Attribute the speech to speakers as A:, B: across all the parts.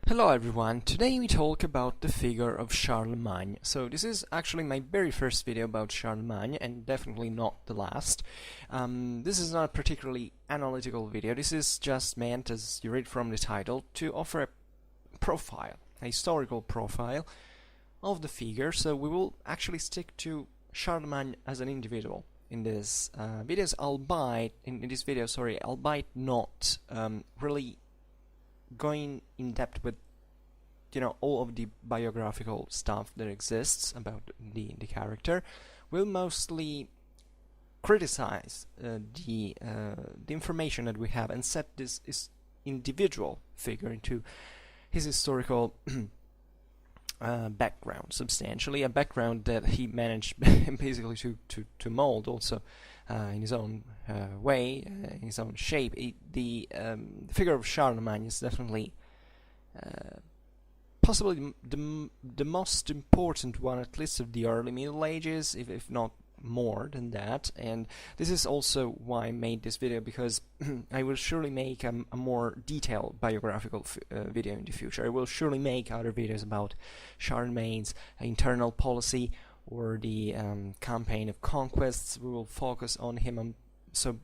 A: Hello everyone, today we talk about the figure of Charlemagne. So this is actually my very first video about Charlemagne and definitely not the last. This is not a particularly analytical video, this is just meant, as you read from the title, to offer a profile, a historical profile of the figure. So we will actually stick to Charlemagne as an individual in this videos, albeit not really going in depth with all of the biographical stuff that exists about the character. Will mostly criticize the information that we have and set this individual figure into his historical background, substantially a background that he managed basically to mold also in his own way, in his own shape. The figure of Charlemagne is definitely possibly the most important one, at least of the early Middle Ages, if not more than that. And this is also why I made this video, because I will surely make a more detailed biographical video in the future. I will surely make other videos about Charlemagne's internal policy or the campaign of conquests. We will focus on him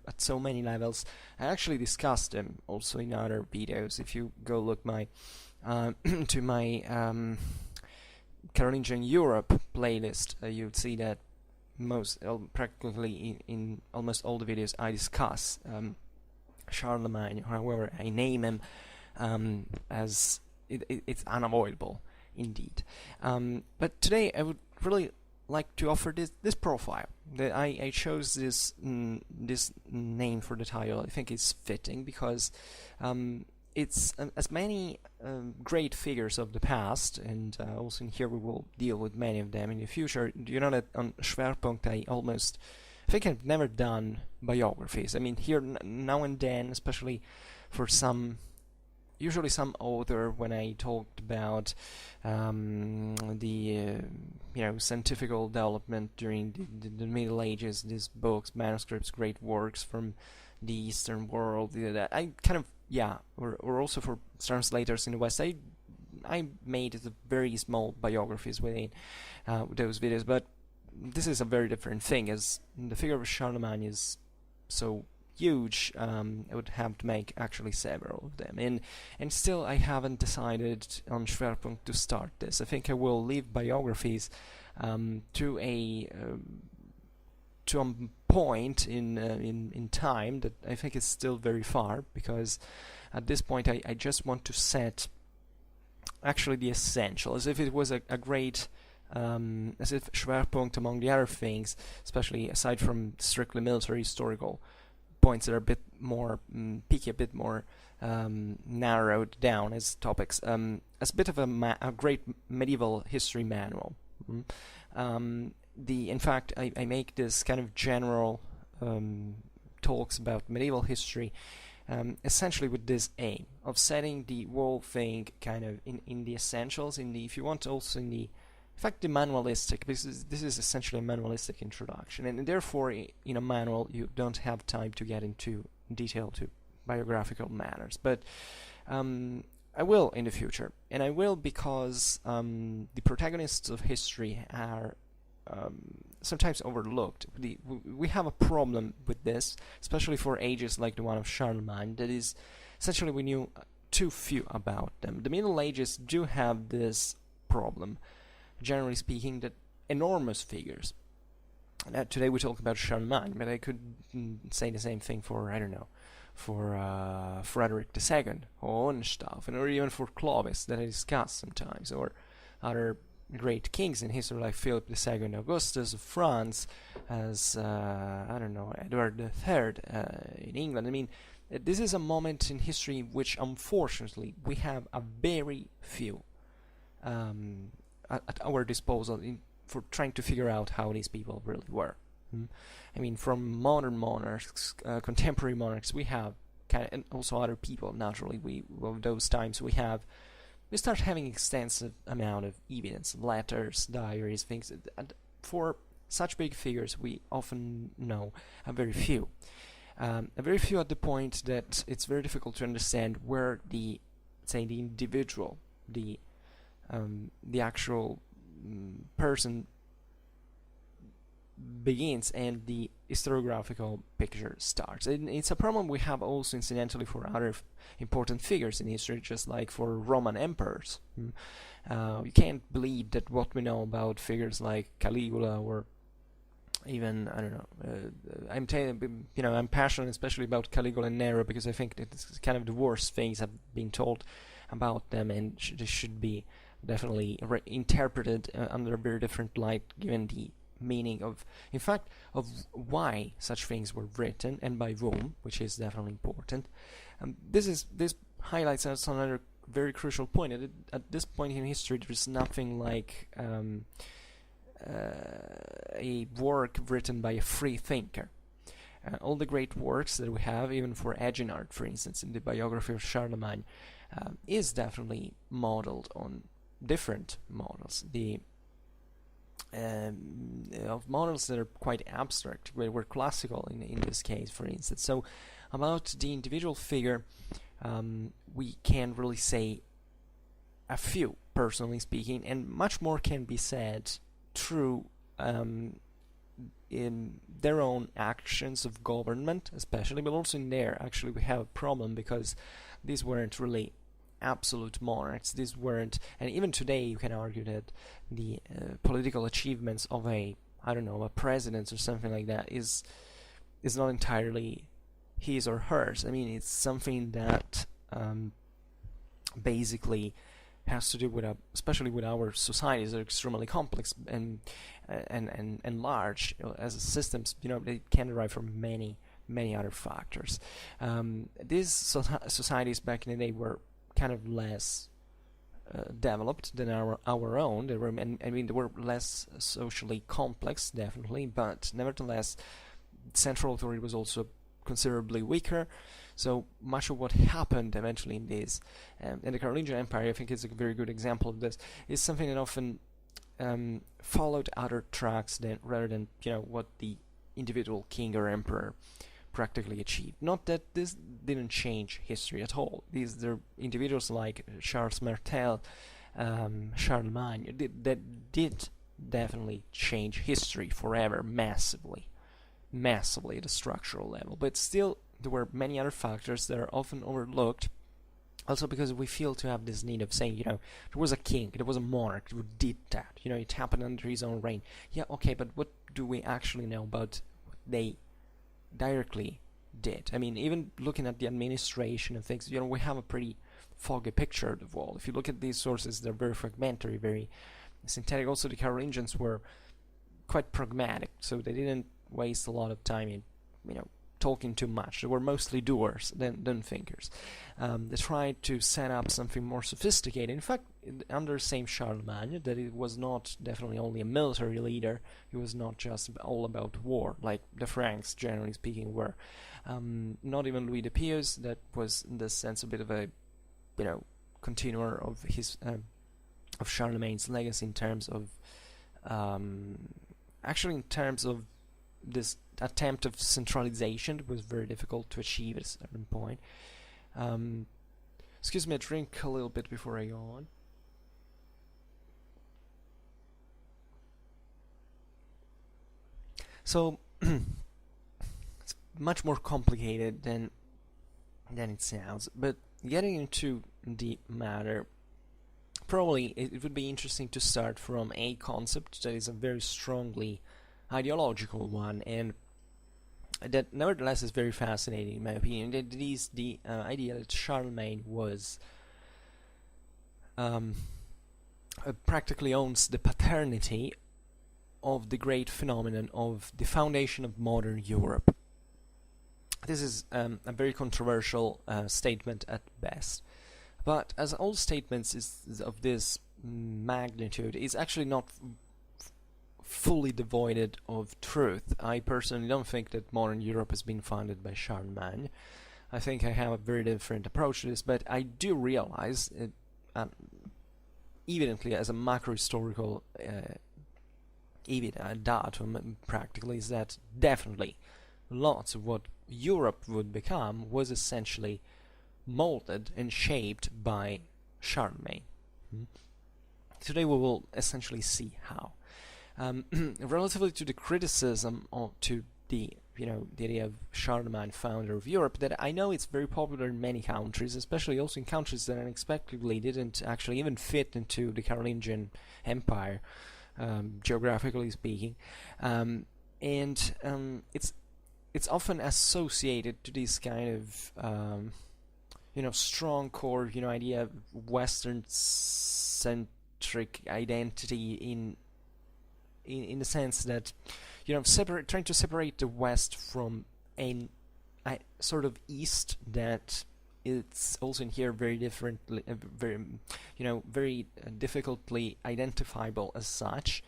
A: at so many levels. I actually discussed them also in other videos. If you go look to my Carolingian Europe playlist, you'll see that practically in almost all the videos I discuss Charlemagne, or however I name him, as it's unavoidable indeed. But today I would really like to offer this profile. That I chose this name for the title. I think it's fitting because it's as many great figures of the past, and also in here we will deal with many of them in the future. You know that on Schwerpunkt I think I've never done biographies. I mean, here now and then, especially for usually some author, when I talked about the scientific development during the Middle Ages, these books, manuscripts, great works from the Eastern world, I kind of, or also for translators in the West, I made very small biographies within those videos. But this is a very different thing, as the figure of Charlemagne is so huge. I would have to make actually several of them, and still I haven't decided on Schwerpunkt to start this. I think I will leave biographies to a point in time that I think is still very far, because at this point I just want to set actually the essential, as if it was a great as if Schwerpunkt, among the other things, especially aside from strictly military historical points that are a bit more picky, a bit more narrowed down as topics, as a bit of a great medieval history manual. In fact, I make this kind of general talks about medieval history essentially with this aim of setting the whole thing kind of in the essentials, if you want, also in fact, the manualistic, because this is essentially a manualistic introduction, and therefore in a manual you don't have time to get into detail to biographical matters. But I will in the future, and I will because the protagonists of history are sometimes overlooked. We have a problem with this, especially for ages like the one of Charlemagne, that is essentially we knew too few about them. The Middle Ages do have this problem, generally speaking, that enormous figures. Today we talk about Charlemagne, but I could say the same thing for, I don't know, for Frederick II, Hohenstaufen, or even for Clovis, that I discuss sometimes, or other great kings in history like Philip II Augustus of France, as I don't know, Edward III in England. I mean, this is a moment in history in which unfortunately we have a very few at our disposal for trying to figure out how these people really were. I mean, from modern monarchs, contemporary monarchs, we have and also other people. Naturally, of those times we start having extensive amount of evidence, letters, diaries, things. And for such big figures, we often know a very few at the point that it's very difficult to understand where the individual the actual person begins and the historiographical picture starts. And it's a problem we have also incidentally for other important figures in history, just like for Roman emperors. You can't believe that what we know about figures like Caligula, or even, I don't know, I'm telling you know, I'm passionate especially about Caligula and Nero, because I think that it's kind of the worst things have been told about them, and they should be definitely interpreted under a very different light, given the meaning of, in fact, of why such things were written and by whom, which is definitely important. This highlights us another very crucial point. At this point in history, there is nothing like a work written by a free thinker. All the great works that we have, even for Eginhard, for instance, in the biography of Charlemagne, is definitely modeled on different models. Of models that are quite abstract, were classical in this case, for instance. So about the individual figure, we can really say a few, personally speaking, and much more can be said through in their own actions of government, especially, but also in there, actually, we have a problem, because these weren't really absolute monarchs. These weren't, and even today you can argue that the political achievements of a president or something like that is not entirely his or hers. I mean, it's something that basically has to do with especially with our societies that are extremely complex and large as systems. You know, they can derive from many other factors. These societies back in the day were kind of less developed than our own. They were, they were less socially complex, definitely, but nevertheless, central authority was also considerably weaker. So much of what happened eventually in this, in the Carolingian Empire, I think is a very good example of this, is something that often followed other tracks rather than what the individual king or emperor practically achieved. Not that this didn't change history at all. These are individuals like Charles Martel, Charlemagne, that did definitely change history forever, massively at a structural level. But still, there were many other factors that are often overlooked, also because we feel to have this need of saying, there was a king, there was a monarch who did that, it happened under his own reign. Yeah, okay, but what do we actually know about what they directly did? I mean, even looking at the administration and things, we have a pretty foggy picture of the world. If you look at these sources, they're very fragmentary, very synthetic. Also, the Carolingians were quite pragmatic, so they didn't waste a lot of time in, talking too much. They were mostly doers than thinkers. They tried to set up something more sophisticated. In fact, under the same Charlemagne, that it was not definitely only a military leader. He was not just all about war, like the Franks, generally speaking, were. Not even Louis the Pious, that was in this sense a bit of a, continuer of his of Charlemagne's legacy in terms of, actually in terms of this attempt of centralization. That was very difficult to achieve at a certain point. Excuse me, I drink a little bit before I go on. So it's much more complicated than it sounds, but getting into the matter, probably it would be interesting to start from a concept that is a very strongly ideological one, and that nevertheless is very fascinating in my opinion. That is the idea that Charlemagne was practically owns the paternity of the great phenomenon of the foundation of modern Europe. This is a very controversial statement at best, but as all statements of this magnitude is actually not fully devoid of truth. I personally don't think that modern Europe has been founded by Charlemagne. I think I have a very different approach to this, but I do realize, evidently as a macro-historical datum practically, is that definitely lots of what Europe would become was essentially molded and shaped by Charlemagne. Today we will essentially see how. Relatively to the criticism to the the idea of Charlemagne, founder of Europe, that I know it's very popular in many countries, especially also in countries that unexpectedly didn't actually even fit into the Carolingian Empire, geographically speaking, and it's often associated to this kind of strong core idea of Western centric identity in the sense that trying to separate the West from a sort of East that it's also in here very differently, very difficultly identifiable as such.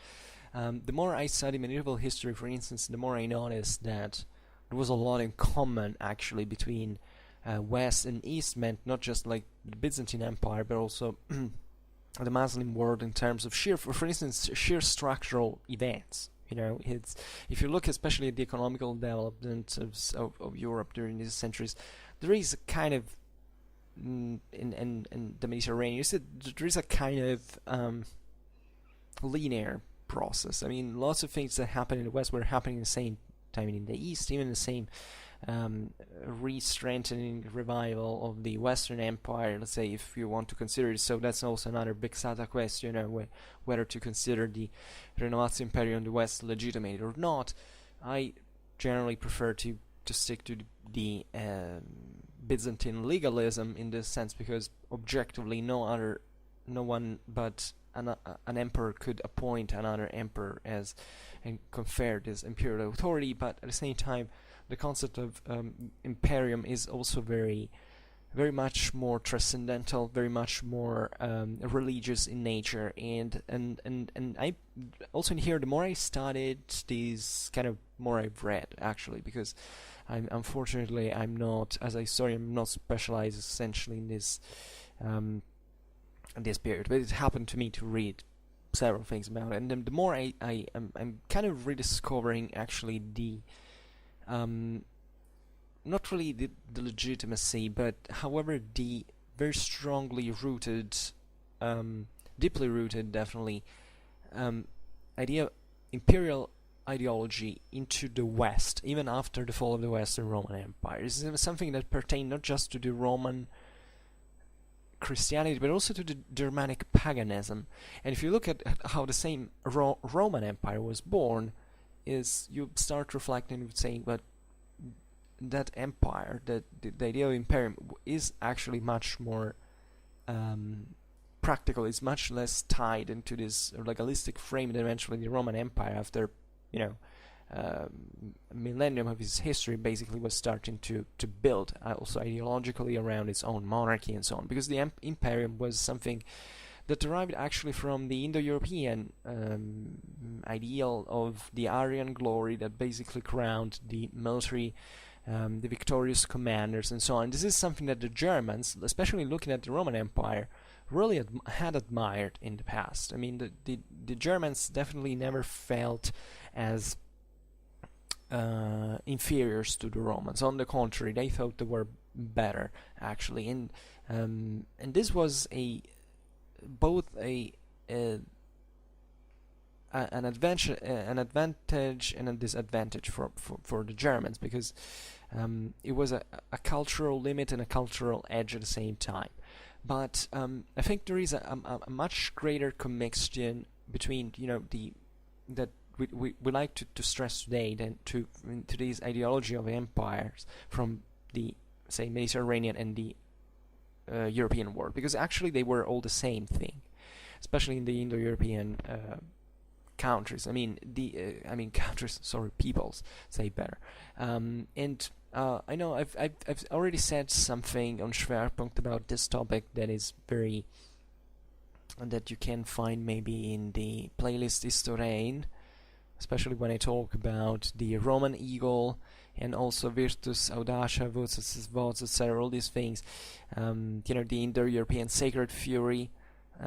A: The more I study medieval history, for instance, the more I notice that there was a lot in common actually between West and East, meant not just like the Byzantine Empire, but also the Muslim world in terms of for instance, sheer structural events. It's, if you look especially at the economical development of Europe during these centuries, there is a kind of in the Mediterranean, there is a kind of linear process. I mean, lots of things that happen in the West were happening at the same time in the East, even the same re-strengthening revival of the Western Empire, let's say, if you want to consider it. So that's also another big Sata question, whether to consider the Renovatio Imperium in the West legitimate or not. I generally prefer to stick to the Byzantine legalism in this sense, because objectively no one but an emperor could appoint another emperor as and confer this imperial authority. But at the same time, the concept of imperium is also very much more transcendental, very much more religious in nature, and I also in here, the more I studied these, kind of more I've read actually, because unfortunately I'm not specialized essentially in this period, but it happened to me to read several things about it, and the more I'm kind of rediscovering actually the not really the legitimacy, but however the very strongly rooted, deeply rooted, definitely, idea imperial ideology into the West, even after the fall of the Western Roman Empire. This is something that pertained not just to the Roman Christianity, but also to the Germanic paganism. And if you look at how the same Roman Empire was born, is you start reflecting and saying, but that empire, the idea of imperium, is actually much more practical. It's much less tied into this legalistic frame that eventually the Roman Empire, after a millennium of its history, basically was starting to build also ideologically around its own monarchy and so on, because the imperium was something that derived actually from the Indo-European ideal of the Aryan glory that basically crowned the military, the victorious commanders and so on. This is something that the Germans, especially looking at the Roman Empire, really had admired in the past. I mean, the Germans definitely never felt as inferiors to the Romans. On the contrary, they thought they were better actually, and this was both an advantage and a disadvantage for the Germans, because it was a cultural limit and a cultural edge at the same time. But I think there is a much greater commixtion between that we like to stress today than to this ideology of empires from the, say, Mediterranean and the European world, because actually they were all the same thing, especially in the Indo-European countries. Countries. Sorry, peoples. Say better. I know I've already said something on Schwerpunkt about this topic that you can find maybe in the playlist Historien, especially when I talk about the Roman eagle and also Virtus Audacia, Votus Vox, etc. All these things, the Indo-European sacred fury,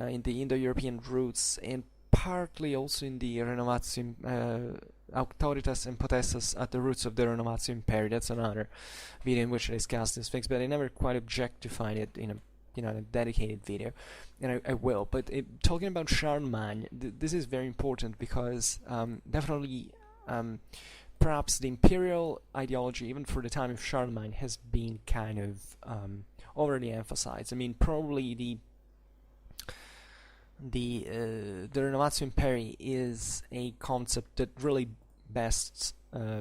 A: in the Indo-European roots, and partly also in the Renovatio Auctoritas and Potestas at the roots of the Renovatio Imperium. That's another video in which I discuss these things, but I never quite objectified it in a a dedicated video, and I will. But talking about Charlemagne, this is very important because definitely perhaps the imperial ideology, even for the time of Charlemagne, has been kind of already emphasized. I mean, probably the Renovatio Imperii is a concept that really best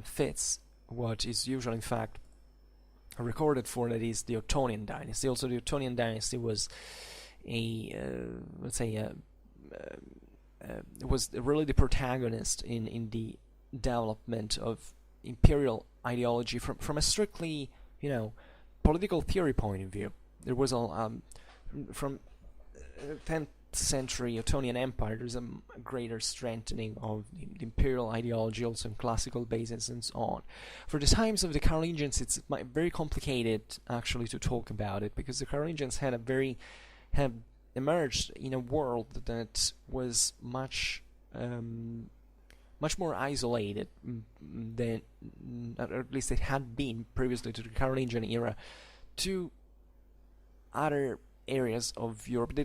A: fits what is usually, in fact, recorded for, that is the Ottonian dynasty. Also, the Ottonian dynasty was was really the protagonist in the development of imperial ideology from a strictly, political theory point of view. There was from 10th century Ottonian Empire, there's a greater strengthening of the imperial ideology, also in classical basis and so on. For the times of the Carolingians, it's very complicated actually to talk about it, because the Carolingians had emerged in a world that was much more isolated than, or at least it had been previously to the Carolingian era, to other areas of Europe.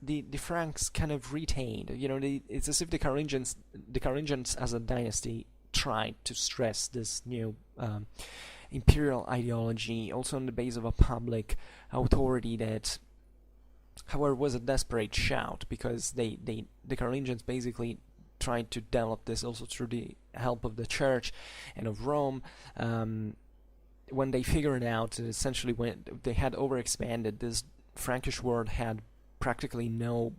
A: The Franks kind of retained, it's as if the Carolingians as a dynasty tried to stress this new imperial ideology, also on the base of a public authority that, however, was a desperate shout, because the Carolingians basically tried to develop this also through the help of the Church and of Rome. When they figured out, essentially, when they had overexpanded, this Frankish world had practically no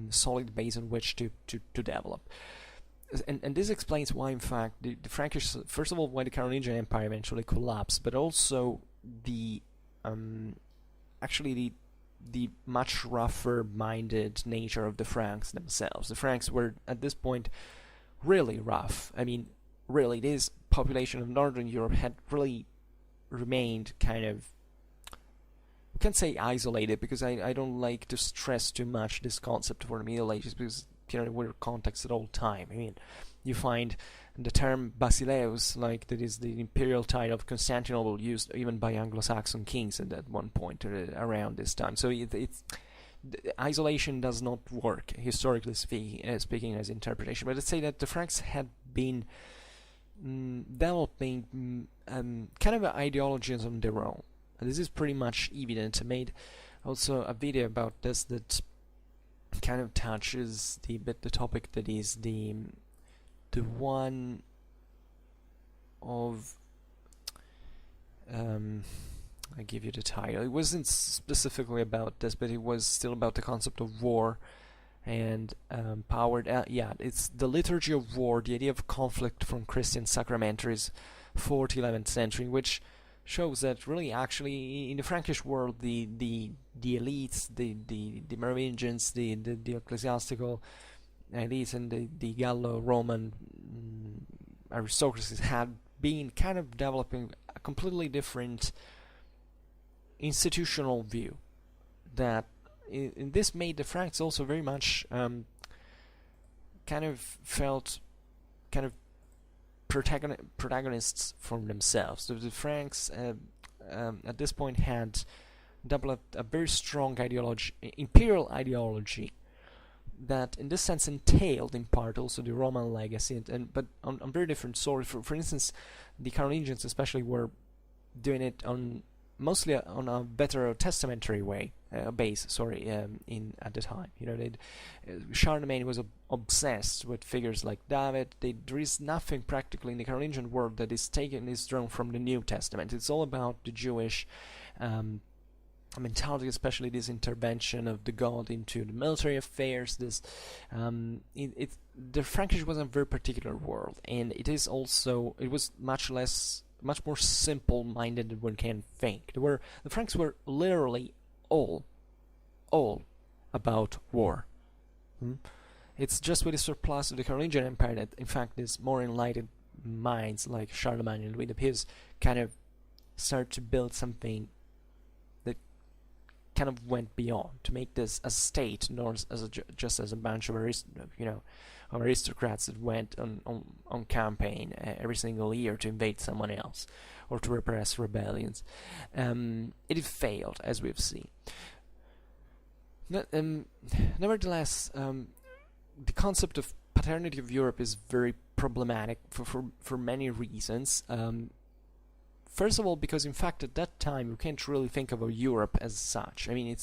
A: solid base on which to develop. And this explains why, in fact, the Frankish, first of all, why the Carolingian Empire eventually collapsed, but also the much rougher-minded nature of the Franks themselves. The Franks were, at this point, really rough. I mean, really, this population of Northern Europe had really remained kind of, I can't say isolated, because I don't like to stress too much this concept for the Middle Ages, because we're context at all time. I mean, you find the term Basileus, like that is the imperial title of Constantinople, used even by Anglo-Saxon kings at one point around this time. So isolation does not work, historically speaking, as interpretation. But let's say that the Franks had been developing kind of ideologies on their own. And this is pretty much evident. I made also a video about this that kind of touches the topic that is the one of I give you the title. It wasn't specifically about this, but it was still about the concept of war and power. It's the Liturgy of War, the idea of conflict from Christian sacramentaries, 4th, 11th century, which shows that really, actually, in the Frankish world, the elites, the Merovingians, the ecclesiastical elites, and the Gallo-Roman aristocracies had been kind of developing a completely different institutional view. That in this made the Franks also very much kind of felt kind of protagonists for themselves. So the Franks at this point had developed a very strong ideology, imperial ideology, that in this sense entailed in part also the Roman legacy, but on very different sources. For instance, the Carolingians especially were doing it mostly on a Veterotestamentary base. In at the time, Charlemagne was obsessed with figures like David. There is nothing practically in the Carolingian world that is taken is drawn from the New Testament. It's all about the Jewish mentality, especially this intervention of the god into the military affairs. The Frankish was a very particular world, and it was much more simple-minded than one can think. The Franks were literally all about war. It's just with the surplus of the Carolingian Empire that, in fact, these more enlightened minds like Charlemagne and Louis the Pious kind of start to build something that kind of went beyond, to make this a state, not just as a bunch of aristocrats that went on campaign every single year to invade someone else or to repress rebellions. It failed, as we've seen. Nevertheless, the concept of paternity of Europe is very problematic for many reasons. First of all, because in fact at that time you can't really think of a Europe as such. I mean,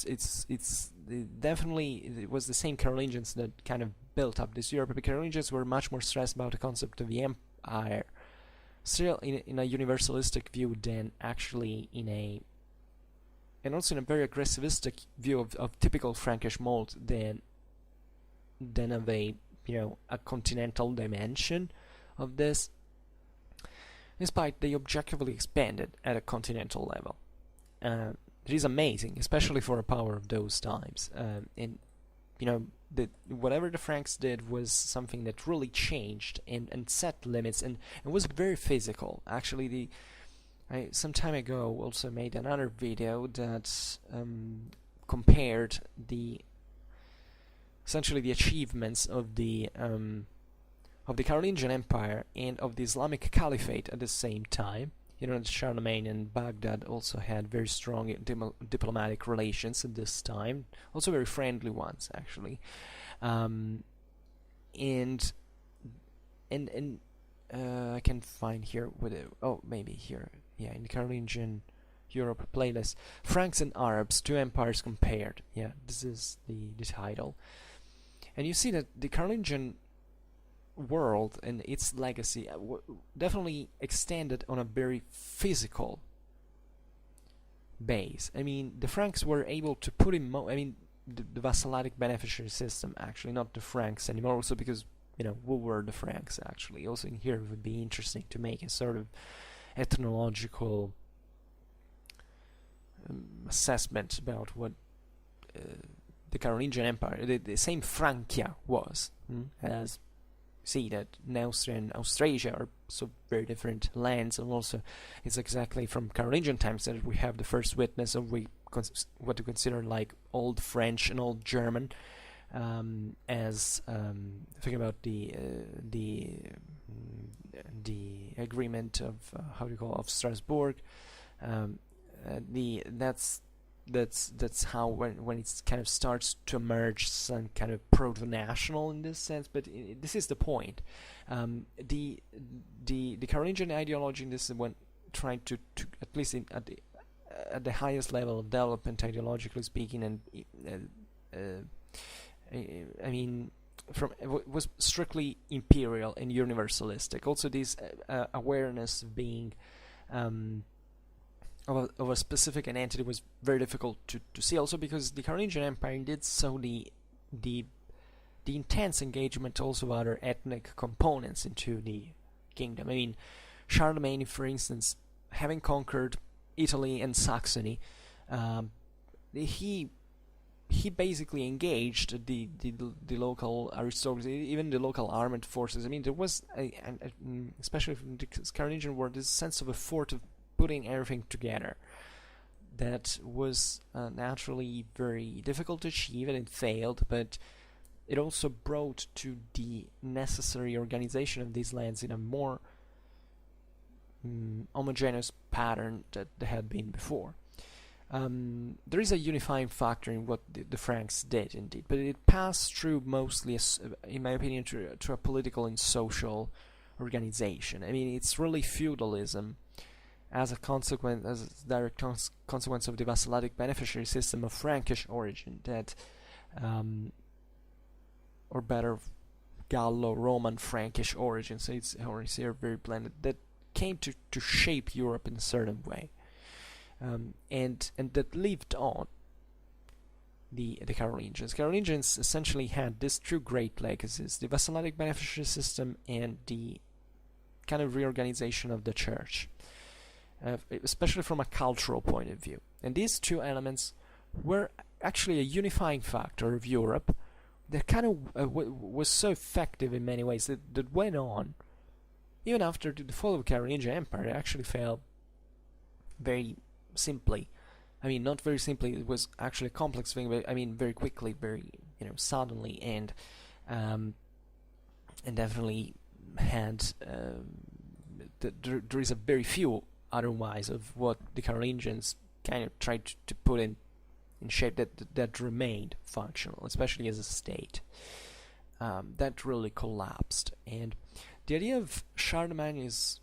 A: definitely it was the same Carolingians that kind of built up this Europe. The Carolingians were much more stressed about the concept of the empire, still in a universalistic view than actually and also in a very aggressivistic view of typical Frankish mold than of a a continental dimension of this. Despite they objectively expanded at a continental level. It is amazing, especially for a power of those times. And whatever the Franks did was something that really changed and set limits and was very physical. Actually, I some time ago also made another video that compared essentially the achievements of the Carolingian Empire and of the Islamic Caliphate at the same time. Charlemagne and Baghdad also had very strong diplomatic relations at this time, also very friendly ones actually. And I can find here maybe here, in the Carolingian Europe playlist, Franks and Arabs, two empires compared. Yeah, this is the title. And you see that the Carolingian world and its legacy definitely extended on a very physical base. I mean, the Franks were able to put in the vassalitic beneficiary system, actually, not the Franks anymore, also because who were the Franks actually. Also in here it would be interesting to make a sort of ethnological assessment about what the Carolingian Empire, the same Francia was, as see that Neustria and Austrasia are so very different lands, and also it's exactly from Carolingian times that we have the first witness of what to consider like Old French and Old German, as thinking about the agreement of of Strasbourg. That's how when it kind of starts to emerge some kind of proto-national in this sense. But this is the point. The Carolingian ideology in this is when trying to at least at the highest level of development ideologically speaking, and I mean was strictly imperial and universalistic. Also this awareness of being of a specific entity was very difficult to see, also because the Carolingian Empire did so the intense engagement also of other ethnic components into the kingdom. I mean, Charlemagne, for instance, having conquered Italy and Saxony, he basically engaged the local aristocracy, even the local armed forces. I mean, there was especially from the Carolingian war, this sense of effort of putting everything together that was naturally very difficult to achieve, and it failed, but it also brought to the necessary organization of these lands in a more homogeneous pattern that there had been before. There is a unifying factor in what the Franks did indeed, but it passed through mostly, in my opinion, to a political and social organization. I mean, it's really feudalism as a direct consequence of the vassalitic beneficiary system of Frankish origin that, or better, Gallo-Roman Frankish origin, so it's here very blended, that came to shape Europe in a certain way, and that lived on the Carolingians. Carolingians essentially had these two great legacies: the vassalitic beneficiary system and the kind of reorganization of the church. Especially from a cultural point of view. And these two elements were actually a unifying factor of Europe that kind of was so effective in many ways that went on. Even after the fall of the Carolingian Empire, it actually fell very simply. I mean, not very simply, it was actually a complex thing, but I mean, very quickly, very, suddenly, and definitely had, there is a very few otherwise of what the Carolingians kind of tried to put in in shape that remained functional, especially as a state. That really collapsed. And the idea of Charlemagne as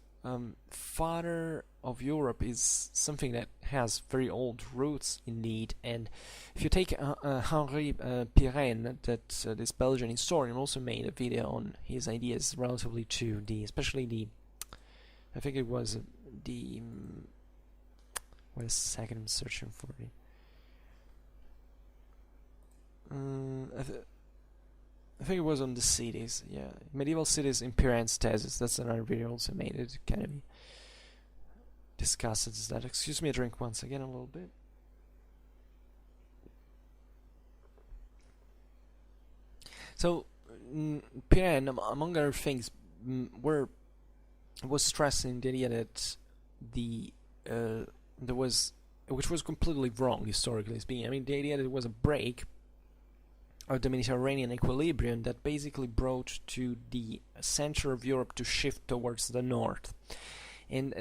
A: father of Europe is something that has very old roots indeed. And if you take Henri Pirenne, this Belgian historian, also made a video on his ideas relatively to especially I think it was wait a second, I'm searching for it. I think it was on the cities, yeah. Medieval cities in Pirenne's thesis. That's another video also made. It kind of discusses that. Excuse me, I drink once again a little bit. So, Pirenne, among other things, was stressing the idea that there was, which was completely wrong historically speaking. I mean, the idea that it was a break of the Mediterranean equilibrium that basically brought to the center of Europe to shift towards the north. And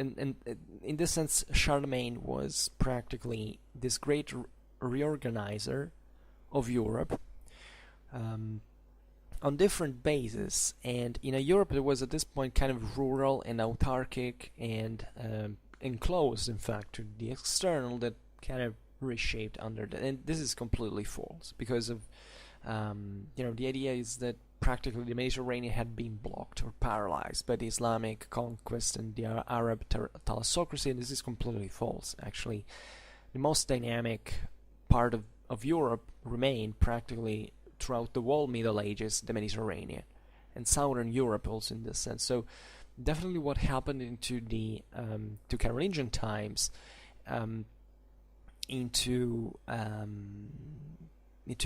A: in this sense, Charlemagne was practically this great reorganizer of Europe on different bases. And in a Europe that was at this point kind of rural and autarkic and enclosed, in fact, to the external, that kind of reshaped under that. And this is completely false because of the idea is that practically the Mediterranean had been blocked or paralyzed by the Islamic conquest and the Arab thalassocracy, and this is completely false. Actually, the most dynamic part of Europe remained practically throughout the whole Middle Ages, the Mediterranean, and Southern Europe also in this sense. So definitely what happened into the to Carolingian times into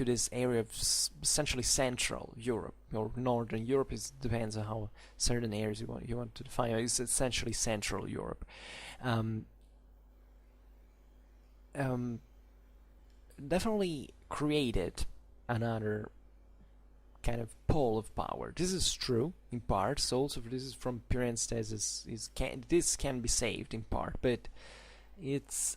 A: this area of essentially Central Europe or Northern Europe. It depends on how certain areas you want to define. It's essentially Central Europe. Definitely created another kind of pole of power. This is true in part. So also this is from Pirenne's thesis. This can be saved in part, but it's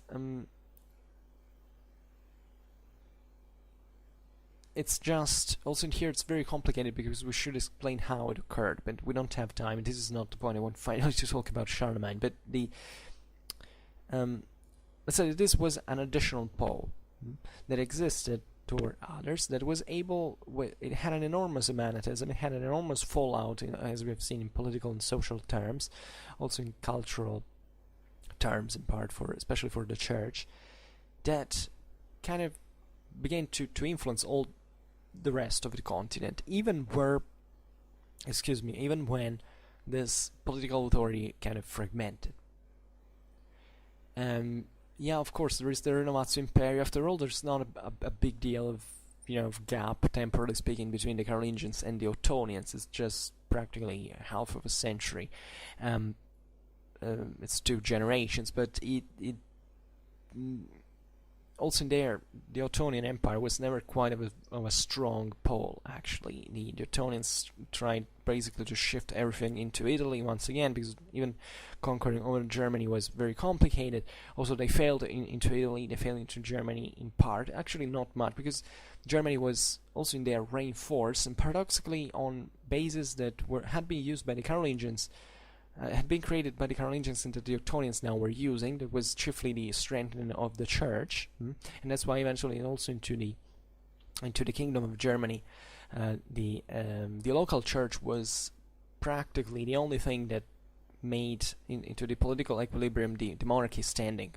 A: just also in here it's very complicated because we should explain how it occurred, but we don't have time, and this is not the point. I want finally to talk about Charlemagne, but let's say this was an additional pole that existed toward others that was able. It had an enormous humanitism. It had an enormous fallout, as we have seen in political and social terms, also in cultural terms, in part especially for the church, that kind of began to influence all the rest of the continent, even when this political authority kind of fragmented. Yeah, of course, there is the Charlemagnes Empire. After all, there's not a big deal of gap, temporally speaking, between the Carolingians and the Ottonians. It's just practically half of a century. It's 2 generations, but it also in there, the Ottonian Empire was never quite of a strong pole, actually. The Ottonians tried basically to shift everything into Italy once again, because even conquering over Germany was very complicated. Also, they failed into Italy, they failed into Germany in part. Actually, not much, because Germany was also in there reinforced, and paradoxically on bases that had been used by the Carolingians, had been created by the Carolingians and that the Ottonians now were using. That was chiefly the strengthening of the church, and that's why eventually also into the Kingdom of Germany, the local church was practically the only thing that made into the political equilibrium the monarchy standing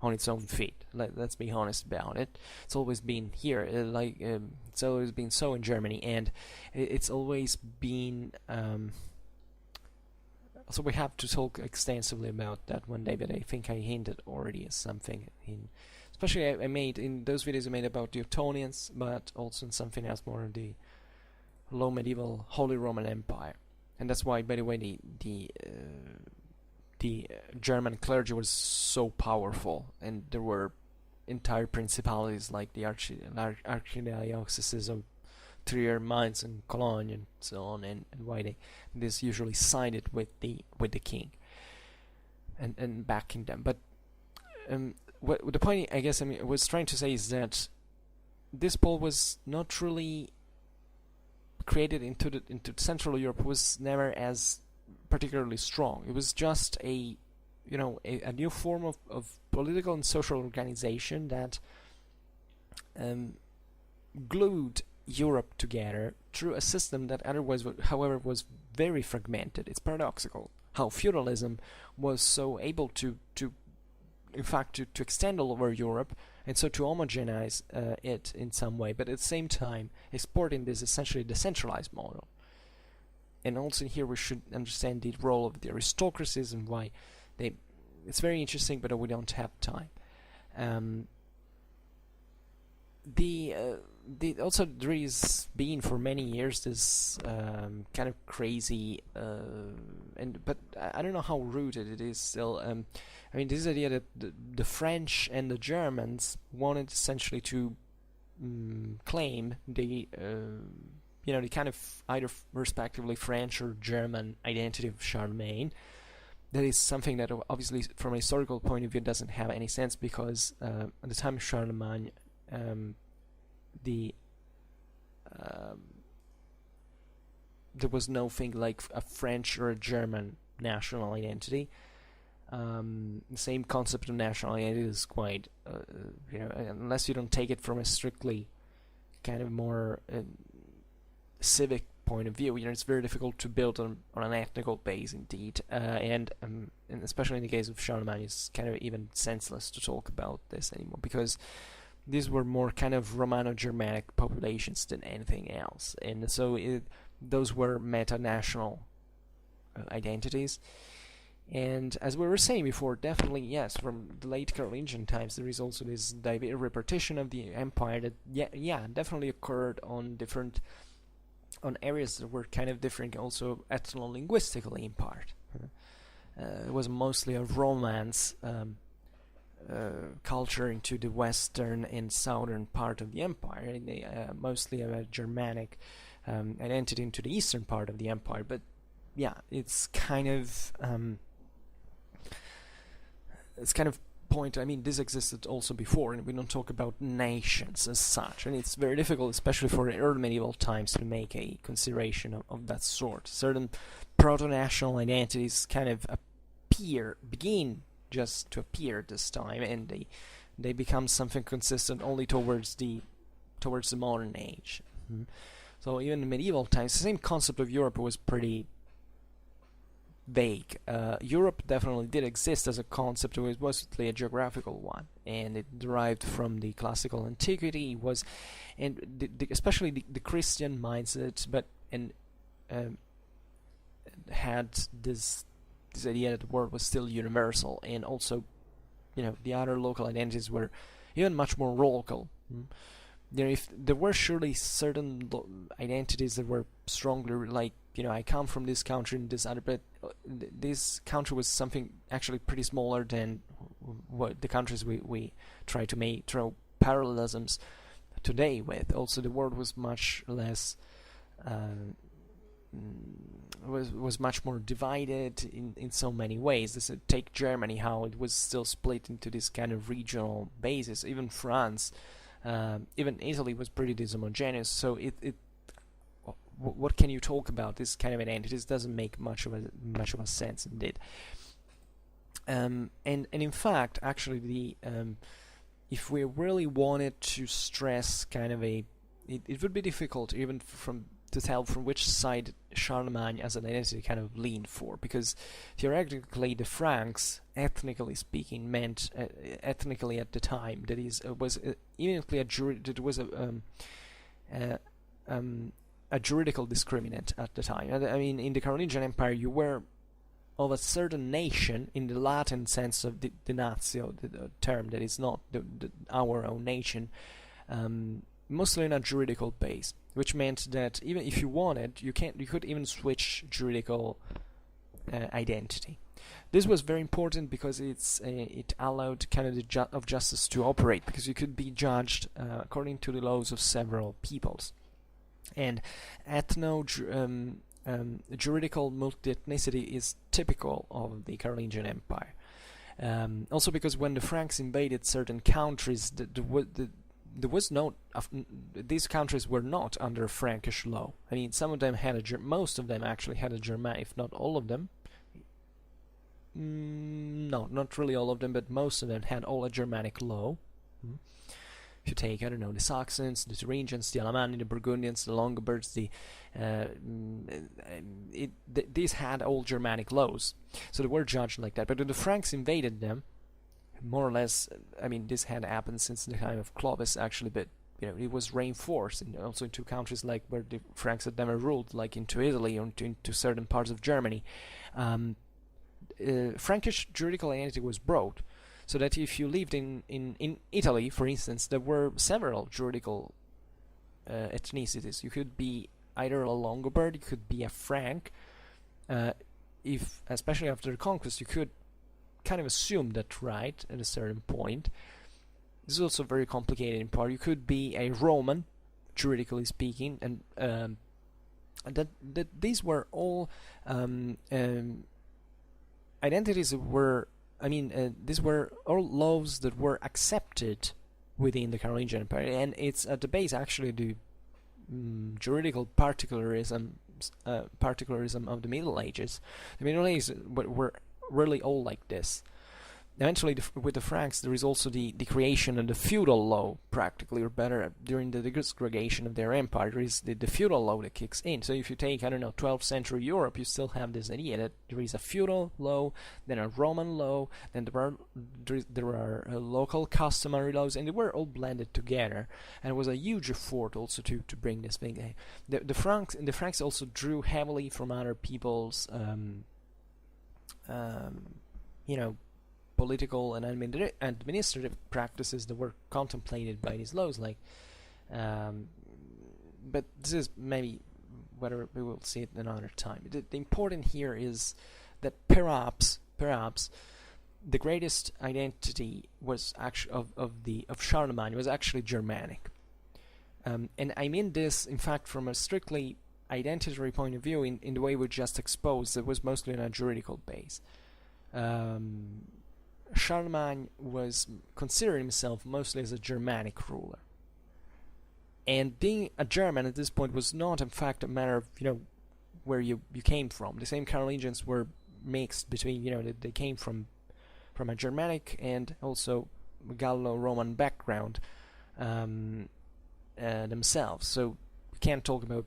A: on its own feet. Let's be honest about it. It's always been here, it's always been so in Germany, and it's always been. So we have to talk extensively about that one day, but I think I hinted already at something. Especially I made in those videos I made about the Ottonians, but also in something else more of the low medieval Holy Roman Empire. And that's why, by the way, the German clergy was so powerful, and there were entire principalities like the archdioceses of Trier, Mainz, and Cologne, and so on, and why this usually sided with the king and backing them. But what the point I guess I was trying to say is that this ball was not really created into Central Europe, was never as particularly strong. It was just a new form of political and social organization that glued Europe together through a system that otherwise, however, was very fragmented. It's paradoxical how feudalism was so able to in fact, to extend all over Europe, and so to homogenize it in some way, but at the same time exporting this essentially decentralized model. And also here we should understand the role of the aristocracies and why they. It's very interesting, but we don't have time. Also there is been for many years this kind of crazy but I don't know how rooted it is still. This idea that the French and the Germans wanted essentially to claim the kind of either respectively French or German identity of Charlemagne. That is something that obviously from a historical point of view doesn't have any sense, because at the time of Charlemagne there was nothing like a French or a German national identity. The same concept of national identity is quite, unless you don't take it from a strictly kind of more civic point of view, it's very difficult to build on an ethnical base indeed, and especially in the case of Charlemagne, it's kind of even senseless to talk about this anymore, because these were more kind of Romano-Germanic populations than anything else, and so those were meta-national identities. And as we were saying before, definitely yes, from the late Carolingian times there is also this repartition of the empire that definitely occurred on areas that were kind of different, also ethno-linguistically in part. It was mostly a Romance culture into the western and southern part of the empire, and mostly a Germanic identity into the eastern part of the empire. But yeah, it's kind of point. This existed also before, and we don't talk about nations as such, and it's very difficult, especially for early medieval times, to make a consideration of that sort. Certain proto-national identities kind of begin just to appear this time, and they become something consistent only towards the modern age. So even in medieval times, the same concept of Europe was pretty vague. Europe definitely did exist as a concept. It was mostly a geographical one, and it derived from the classical antiquity. Especially the Christian mindset, had this idea that the world was still universal, and also, the other local identities were even much more local. There were surely certain identities that were stronger, like, I come from this country and this other, but this country was something actually pretty smaller than what the countries we try to throw parallelisms today with. Also, the world was much less, was much more divided in so many ways. Take Germany, how it was still split into this kind of regional basis. Even France, even Italy was pretty dishomogeneous. So what can you talk about this kind of identity? This doesn't make much of a sense indeed. And in fact, actually, if we really wanted to stress kind of it would be difficult even to tell from which side Charlemagne as an identity kind of leaned for, because theoretically the Franks, ethnically speaking, meant ethnically at the time that was immediately a juridical discriminant at the time. In the Carolingian Empire, you were of a certain nation in the Latin sense of the natio, the term that is not our own nation, mostly on a juridical base, which meant that even if you wanted, you could even switch juridical identity. This was very important because it allowed kind of justice to operate, because you could be judged according to the laws of several peoples. And juridical multi-ethnicity is typical of the Carolingian Empire. Also because when the Franks invaded certain countries, there was no these countries were not under Frankish law. I mean, some of them had most of them actually had a German, if not all of them. No, not really all of them, but most of them had all a Germanic law. If you take, I don't know, the Saxons, the Thuringians, the Alemanni, the Burgundians, the Longobards, these had all Germanic laws, so they were judged like that. But when the Franks invaded them, more or less, I mean, this had happened since the time of Clovis, actually, but it was reinforced, and also into countries like where the Franks had never ruled, like into Italy or into certain parts of Germany. Frankish juridical identity was brought, so that if you lived in Italy, for instance, there were several juridical ethnicities. You could be either a Longobard, you could be a Frank. If, especially after the conquest, you could kind of assume that right at a certain point. This is also very complicated in part. You could be a Roman, juridically speaking, and that these were all identities that were, these were all laws that were accepted within the Carolingian Empire, and it's at the base actually the juridical particularism of the Middle Ages. The Middle Ages were really all like this. Eventually, with the Franks, there is also the creation of the feudal law, practically, or better, during the disgregation of their empire, there is the feudal law that kicks in. So if you take, 12th century Europe, you still have this idea that there is a feudal law, then a Roman law, then there are local customary laws, and they were all blended together. And it was a huge effort also to bring this thing. The Franks also drew heavily from other people's, political and administrative practices that were contemplated by these laws, but this is maybe whether we will see it another time. The important here is that perhaps the greatest identity was actually of Charlemagne was actually Germanic, and I mean this in fact from a strictly identitary point of view. In the way we just exposed, it was mostly on a juridical base. Charlemagne was considering himself mostly as a Germanic ruler, and being a German at this point was not in fact a matter of where you came from. The same Carolingians were mixed between they came from a Germanic and also Gallo-Roman background themselves, so we can't talk about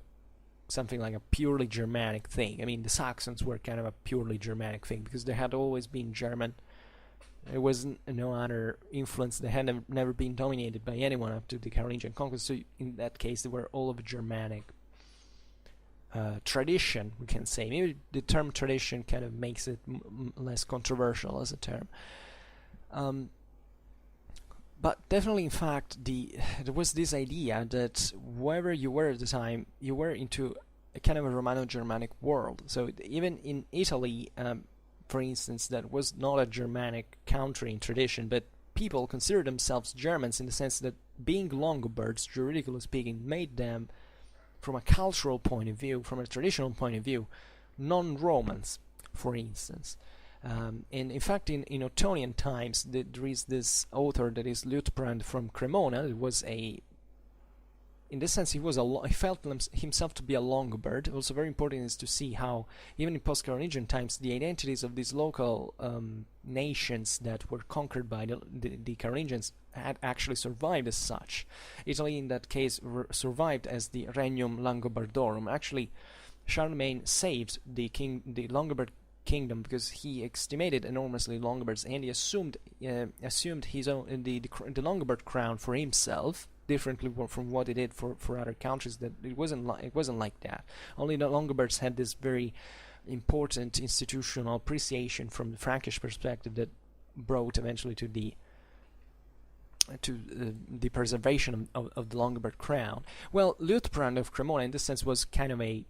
A: something like a purely Germanic thing. I mean, the Saxons were kind of a purely Germanic thing because they had always been German. There was no other influence. They had never been dominated by anyone up to the Carolingian conquest, so in that case they were all of Germanic tradition, we can say. Maybe the term tradition kind of makes it less controversial as a term. But definitely, in fact, there was this idea that wherever you were at the time, you were into a kind of a Romano-Germanic world. So even in Italy, for instance, that was not a Germanic country in tradition, but people considered themselves Germans in the sense that being Longobards, juridically speaking, made them, from a cultural point of view, from a traditional point of view, non-Romans, for instance. And in fact, in Ottonian times, there is this author that is Liutprand from Cremona. It was in this sense, he felt himself to be a Longobard. Also very important is to see how, even in post-Carolingian times, the identities of these local nations that were conquered by the Carolingians had actually survived as such. Italy, in that case, survived as the Regnum Langobardorum. Actually, Charlemagne saved the Longobard kingdom because he estimated enormously Longobards, and he assumed his own the Longobard crown for himself, differently from what he did for other countries. That it wasn't like that. Only the Longobards had this very important institutional appreciation from the Frankish perspective that brought eventually to the preservation of the Longobard crown. Well, Liutprand of Cremona, in this sense, was kind of a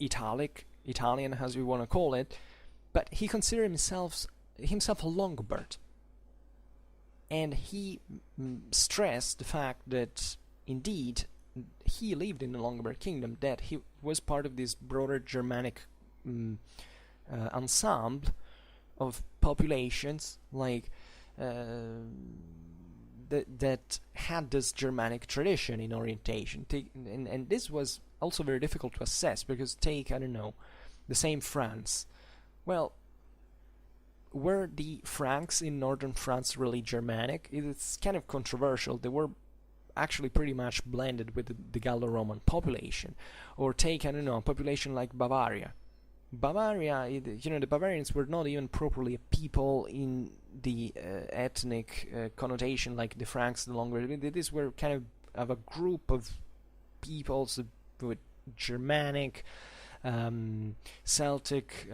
A: Italian, as we want to call it, but he considered himself a Longobard, and he stressed the fact that indeed he lived in the Longobard kingdom, that he was part of this broader Germanic ensemble, of populations like that had this Germanic tradition in orientation. And this was also very difficult to assess, because take, I don't know, the same France. Well, were the Franks in northern France really Germanic? It's kind of controversial. They were actually pretty much blended with the Gallo-Roman population. Or take, I don't know, a population like Bavaria. Bavaria, the Bavarians were not even properly a people in the ethnic connotation like the Franks, the longer. These were kind of a group of peoples with Germanic, Celtic,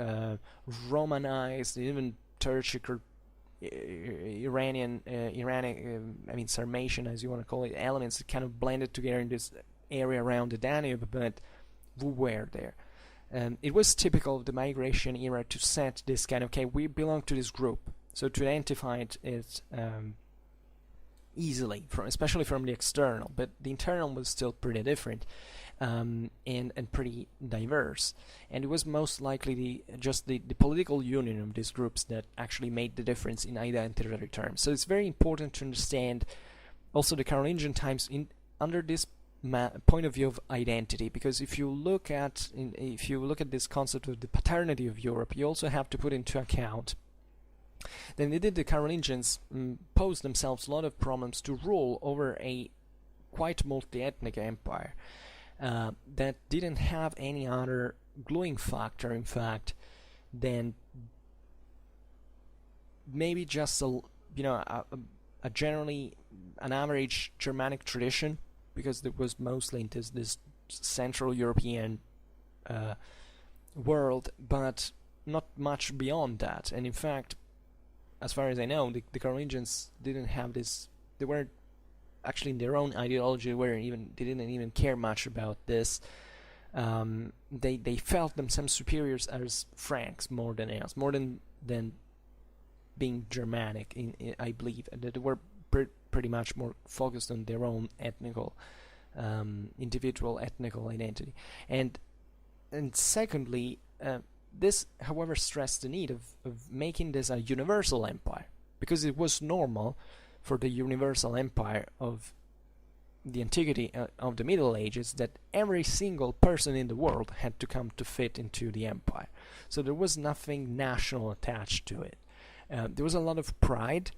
A: Romanized, even Turkic or Iranian, Sarmatian, as you want to call it, elements that kind of blended together in this area around the Danube, but who were there. It was typical of the migration era to set this kind of, okay, we belong to this group. So to identify it easily, especially from the external, but the internal was still pretty different and pretty diverse. And it was most likely just the political union of these groups that actually made the difference in identity terms. So it's very important to understand also the Carolingian times under this point of view of identity, because if you look at this concept of the paternity of Europe, you also have to put into account then the Carolingians posed themselves a lot of problems to rule over a quite multi-ethnic empire that didn't have any other gluing factor, in fact, than maybe just a generally an average Germanic tradition, because it was mostly into this Central European world, but not much beyond that. And in fact, as far as I know, the Carolingians didn't have this. They weren't actually in their own ideology. They didn't even care much about this. They felt themselves superiors as Franks more than else, more than being Germanic. I believe that they were pretty much more focused on their own individual ethnical identity. And secondly, this, however, stressed the need of making this a universal empire, because it was normal for the universal empire of the antiquity of the Middle Ages that every single person in the world had to come to fit into the empire. So there was nothing national attached to it. There was a lot of pride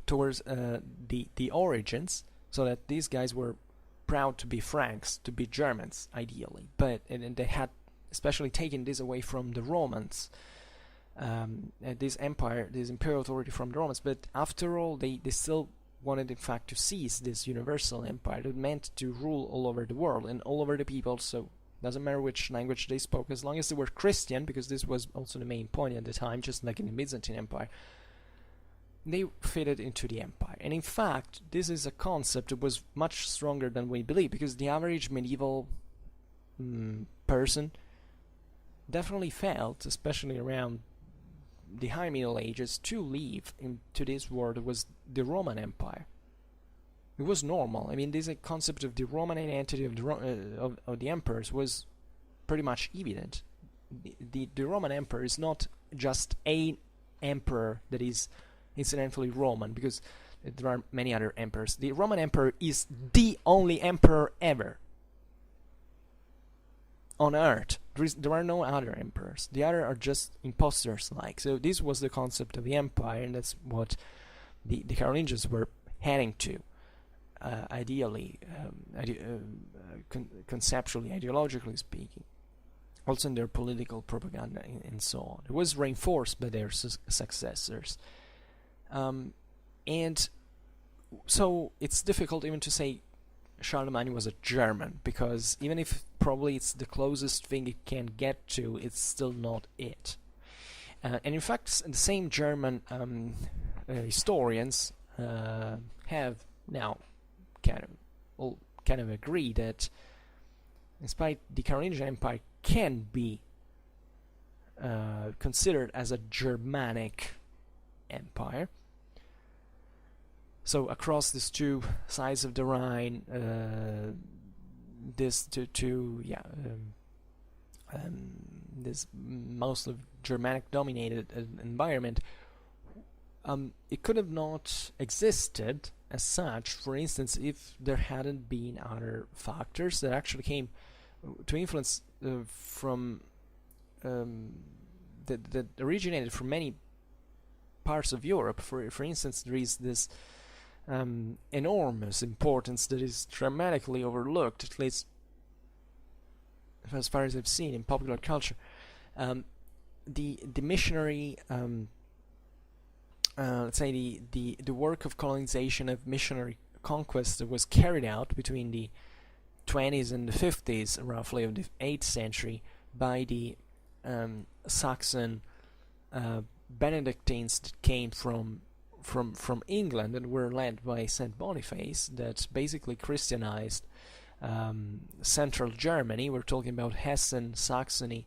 A: towards the origins, so that these guys were proud to be Franks, to be Germans, ideally. But and they had especially taken this away from the Romans, this imperial authority from the Romans. But after all, they still wanted, in fact, to seize this universal empire that meant to rule all over the world and all over the people. So doesn't matter which language they spoke, as long as they were Christian, because this was also the main point at the time, just like in the Byzantine Empire, they fitted into the empire. And in fact, this is a concept that was much stronger than we believe, because the average medieval person definitely felt, especially around the High Middle Ages, to live into this world was the Roman Empire. It was normal. I mean, this concept of the Roman identity of the emperors was pretty much evident. The Roman Emperor is not just an emperor that is incidentally Roman, because there are many other emperors. The Roman Emperor is the only emperor ever on earth. There are no other emperors. The other are just imposters like. So this was the concept of the empire, and that's what the Carolingians were heading to, ideally, conceptually, ideologically speaking. Also in their political propaganda and so on. It was reinforced by their successors. And so it's difficult even to say Charlemagne was a German, because even if probably it's the closest thing it can get to, it's still not it. And in fact, the same German historians have now kind of agreed that, despite the Carolingian Empire can be considered as a Germanic empire, so across these two sides of the Rhine, this mostly Germanic-dominated environment, it could have not existed as such, for instance, if there hadn't been other factors that actually came to influence from that originated from many parts of Europe. For instance, there is this enormous importance that is dramatically overlooked, at least as far as I've seen in popular culture. The missionary, let's say the work of colonization, of missionary conquest, that was carried out between the 20s and the 50s, roughly, of the 8th century by the Saxon Benedictines that came from England and were led by Saint Boniface, that basically Christianized central Germany. We're talking about Hessen, Saxony,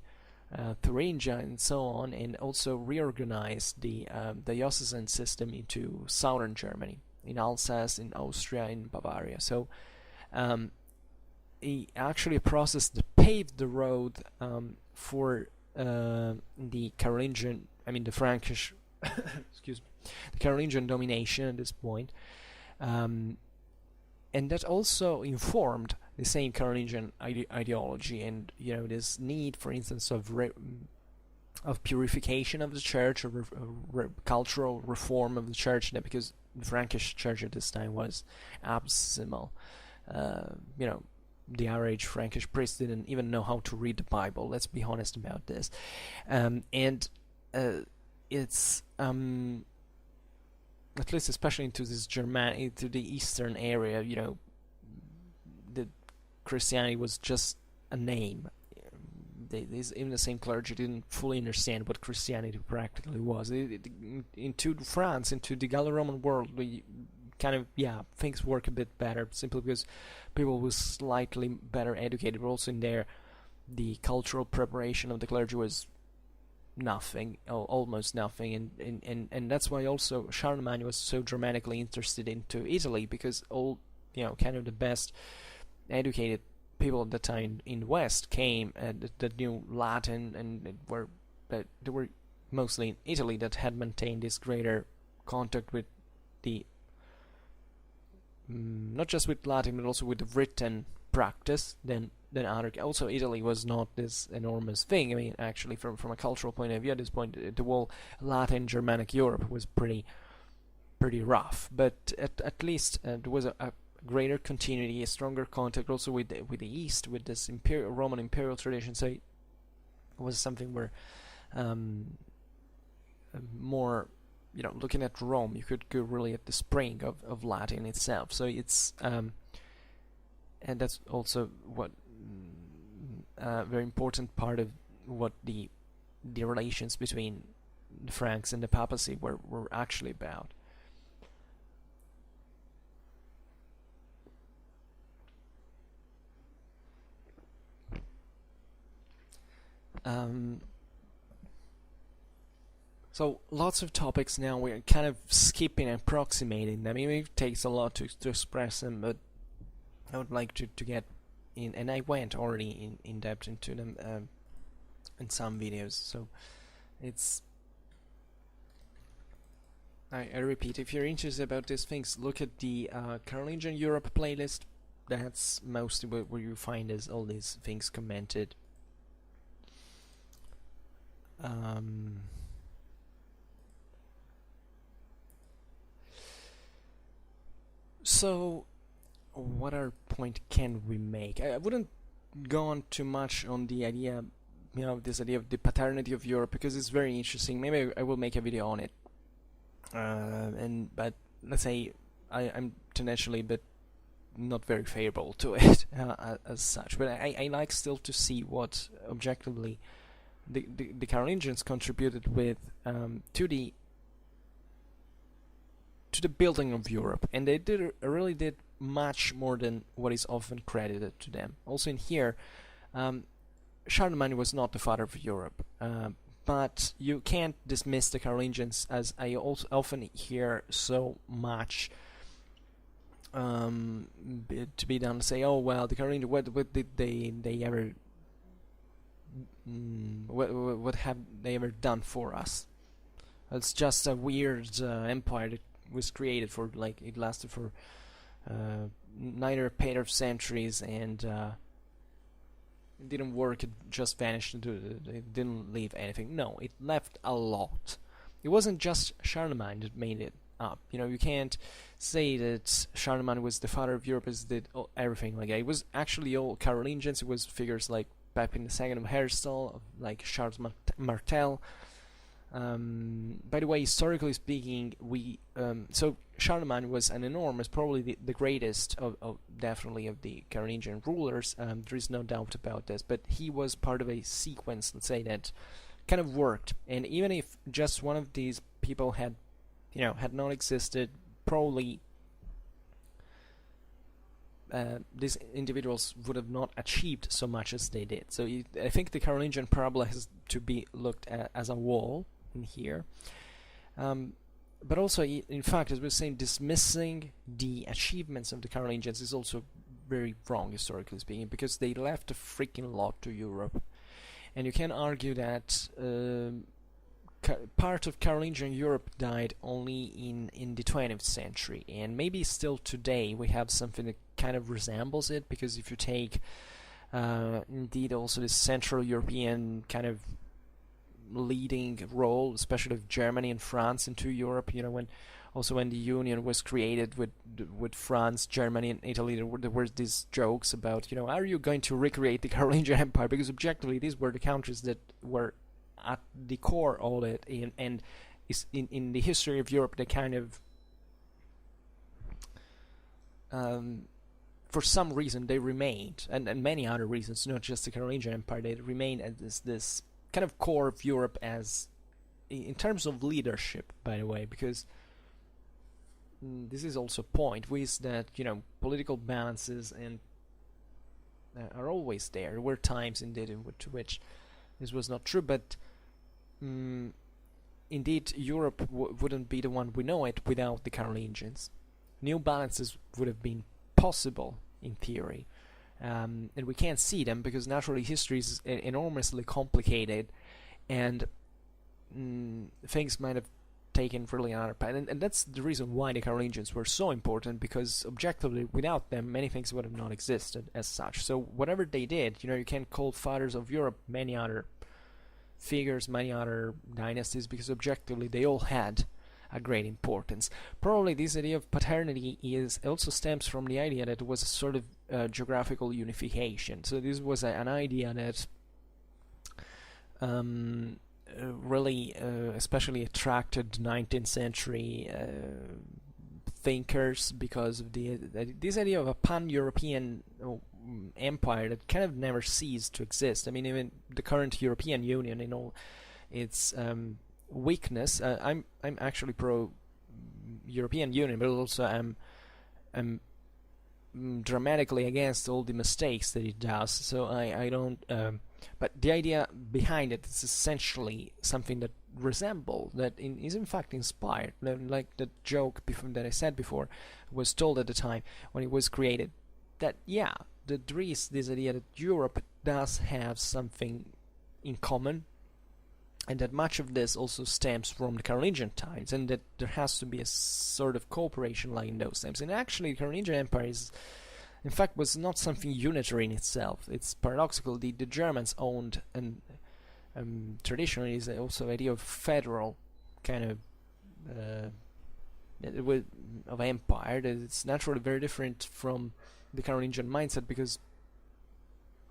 A: Thuringia, and so on, and also reorganized the diocesan system into southern Germany, in Alsace, in Austria, in Bavaria. So actually a process that paved the road for the Carolingian, the Frankish, excuse me, the Carolingian domination at this point, and that also informed the same Carolingian ideology, and this need, for instance, of purification of the church, of cultural reform of the church, because the Frankish church at this time was abysmal. The average Frankish priest didn't even know how to read the Bible. Let's be honest about this. It's at least, especially into this into the eastern area, the Christianity was just a name. Even the same clergy didn't fully understand what Christianity practically was. Into France, into the Gallo-Roman world, things work a bit better, simply because people were slightly better educated, but also in there, the cultural preparation of the clergy was nothing, almost nothing, and that's why also Charlemagne was so dramatically interested into Italy, because all the best educated people at the time in the West came that knew Latin, and they were mostly in Italy, that had maintained this greater contact with the not just with Latin, but also with the written practice than other. Also, Italy was not this enormous thing. Actually, from a cultural point of view, at this point, the whole Latin Germanic Europe was pretty rough. But at least there was a greater continuity, a stronger contact also with the East, with this Roman imperial tradition. So it was something where more, looking at Rome, you could go really at the spring of Latin itself. So it's and that's also what a very important part of what the relations between the Franks and the papacy were actually about. So lots of topics now. We're kind of skipping and approximating them. It takes a lot to express them, but I would like to get in, and I went already in depth into them in some videos. So it's, I repeat, if you're interested about these things, look at the Carolingian Europe playlist. That's mostly where you find all these things commented. So, what other point can we make? I wouldn't go on too much on the idea, this idea of the paternity of Europe, because it's very interesting. Maybe I will make a video on it. But let's say I'm tendency, but not very favorable to it as such. But I like still to see what objectively the Carolingians contributed with to the building of Europe, and they really did much more than what is often credited to them. Also in here, Charlemagne was not the father of Europe, but you can't dismiss the Carolingians, as I also often hear so much to be done. Say, oh well, the Carolingians, what did they ever what have they ever done for us? It's just a weird empire that was created for, like, it lasted for neither a pair of centuries, and it didn't work. It just vanished. It didn't leave anything. No, it left a lot. It wasn't just Charlemagne that made it up. You can't say that Charlemagne was the father of Europe, as did everything like that. It was actually all Carolingians. It was figures like Pepin II of Herstal, like Charles Martel. By the way, historically speaking, so Charlemagne was an enormous, probably the greatest of definitely of the Carolingian rulers. There is no doubt about this, but he was part of a sequence, let's say, that kind of worked. And even if just one of these people had not existed, probably these individuals would have not achieved so much as they did. So I think the Carolingian parabola has to be looked at as a wall in here. But also, in fact, as we were saying, dismissing the achievements of the Carolingians is also very wrong, historically speaking, because they left a freaking lot to Europe. And you can argue that part of Carolingian Europe died only in the 20th century, and maybe still today we have something that kind of resembles it, because if you take indeed also the Central European kind of leading role, especially of Germany and France into Europe, when the Union was created with France, Germany, and Italy, there were these jokes about, are you going to recreate the Carolingian Empire? Because objectively, these were the countries that were at the core of it, and is in the history of Europe, they kind of, for some reason, they remained, and many other reasons, not just the Carolingian Empire, they remained as this kind of core of Europe, as in terms of leadership, by the way, because this is also a point, is that political balances and are always there. There were times indeed to which this was not true, but indeed Europe wouldn't be the one we know it without the Carolingians. New balances would have been possible in theory, and we can't see them because naturally history is enormously complicated, and things might have taken really another path, and that's the reason why the Carolingians were so important, because objectively without them many things would have not existed as such. So whatever they did, you can call fathers of Europe many other figures, many other dynasties, because objectively they all had a great importance. Probably this idea of paternity also stems from the idea that it was a sort of geographical unification. So this was an idea that really especially attracted 19th century thinkers, because of this idea of a pan-European empire that kind of never ceased to exist. I mean, even the current European Union, in all its weakness, I'm actually pro European Union, but also I'm dramatically against all the mistakes that it does. So I don't. But the idea behind it is essentially something that resembles, is in fact inspired. Like the joke that I said before was told at the time when it was created. That there is this idea that Europe does have something in common, and that much of this also stems from the Carolingian times, and that there has to be a sort of cooperation like in those times. And actually, the Carolingian Empire in fact, was not something unitary in itself. It's paradoxical. The Germans owned, and traditionally is also the idea of federal kind of empire. That it's naturally very different from the Carolingian mindset, because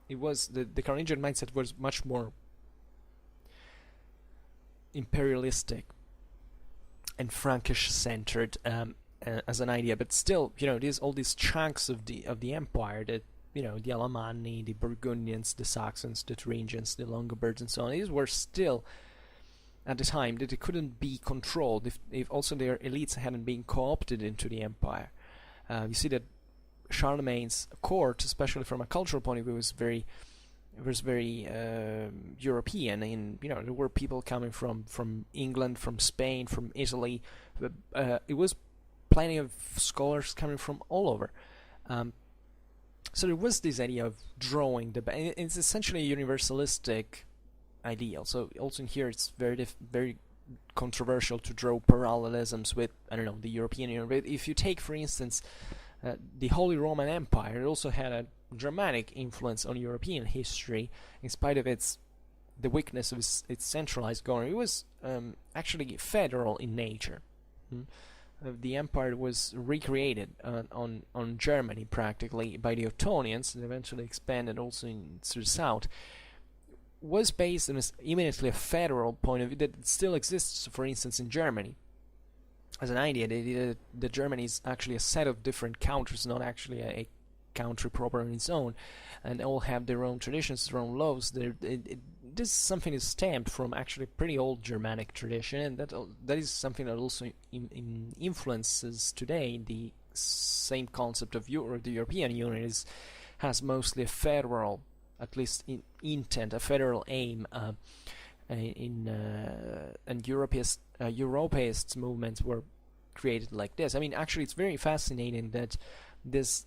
A: it was the Carolingian mindset was much more imperialistic and Frankish centered as an idea, but still, all these chunks of the empire that, the Alemanni, the Burgundians, the Saxons, the Thuringians, the Longobards, and so on, these were still at the time that they couldn't be controlled if also their elites hadn't been co-opted into the empire. You see that Charlemagne's court, especially from a cultural point of view, was very European. And there were people coming from England, from Spain, from Italy. It was plenty of scholars coming from all over. So there was this idea of drawing it's essentially a universalistic ideal. So also in here it's very controversial to draw parallelisms with, I don't know, the European Union. But if you take, for instance, the Holy Roman Empire, it also had a dramatic influence on European history, in spite of the weakness of its centralized government. It was actually federal in nature. The empire was recreated on Germany practically by the Ottonians, and eventually expanded also to the south. Was based on immediately a federal point of view that still exists, for instance, in Germany. As an idea, that Germany is actually a set of different countries, not actually a country proper on its own, and all have their own traditions, their own laws. This is something is stamped from actually pretty old Germanic tradition, and that is something that also influences today the same concept of the European Union has mostly a federal, at least in intent, a federal aim. And Europeist movements were created like this. I mean, actually, it's very fascinating that this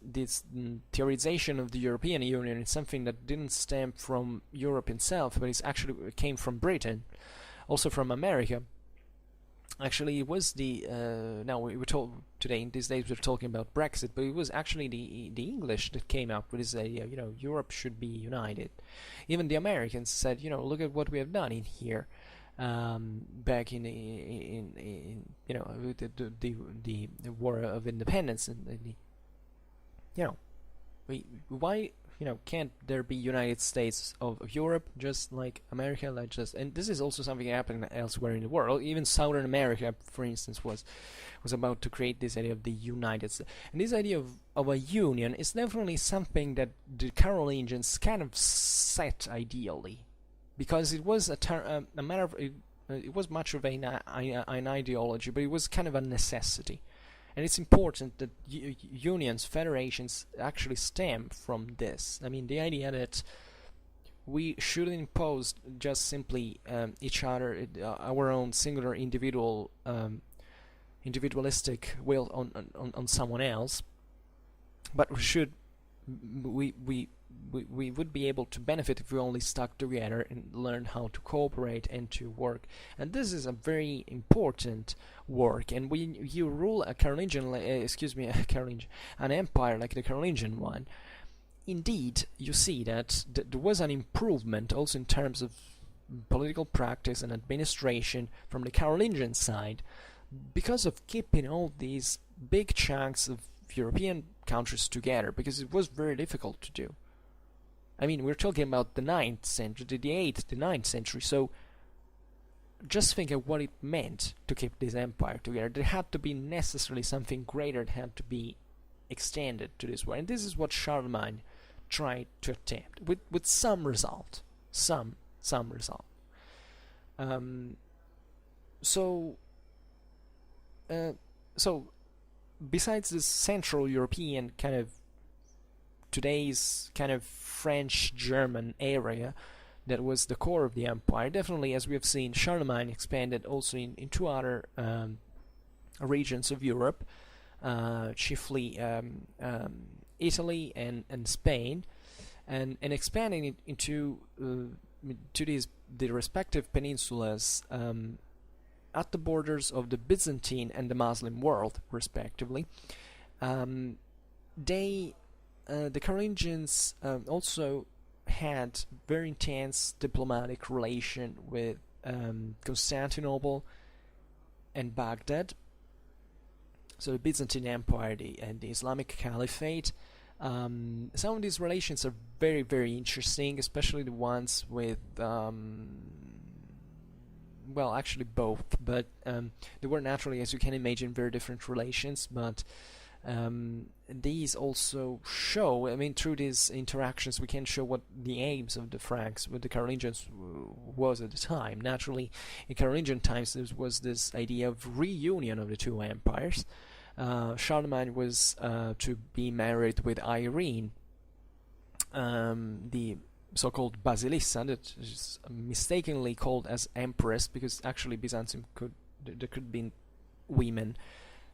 A: theorization of the European Union is something that didn't stem from Europe itself, but it actually came from Britain, also from America. Actually, it was now we were told today in these days we're talking about Brexit, but it was actually the English that came up with this idea. Europe should be united. Even the Americans said, look at what we have done in here. Back in the War of Independence, and why can't there be United States of Europe just like America? And this is also something happening elsewhere in the world. Even Southern America, for instance, was about to create this idea of the United States. And this idea of a union is definitely something that the Carolingians kind of set ideally, because it was a matter of it was much of an ideology, but it was kind of a necessity. And it's important that unions, federations, actually stem from this. I mean, the idea that we shouldn't impose just simply each other our own singular individualistic will on someone else, but we would be able to benefit if we only stuck together and learned how to cooperate and to work. And this is a very important work. And when you rule an empire like the Carolingian one, indeed you see that there was an improvement also in terms of political practice and administration from the Carolingian side, because of keeping all these big chunks of European countries together, because it was very difficult to do. I mean, we're talking about the 9th century, the 8th, the 9th century, so just think of what it meant to keep this empire together. There had to be necessarily something greater that had to be extended to this way. And this is what Charlemagne tried to attempt, with some result. Some result. So besides this Central European kind of today's kind of French-German area that was the core of the empire, definitely, as we have seen, Charlemagne expanded also in two other regions of Europe, chiefly Italy and Spain, and expanding it into to the respective peninsulas at the borders of the Byzantine and the Muslim world, respectively. The Carolingians also had very intense diplomatic relation with Constantinople and Baghdad. So the Byzantine Empire and the Islamic Caliphate. Some of these relations are very, very interesting, especially the ones with well, actually both, but they were naturally, as you can imagine, very different relations, but these also show, I mean, through these interactions we can show what the aims of the Franks with the Carolingians was at the time. Naturally, in Carolingian times there was this idea of reunion of the two empires. Charlemagne was to be married with Irene, the so-called Basilissa, that is mistakenly called as empress, because actually Byzantium there could be women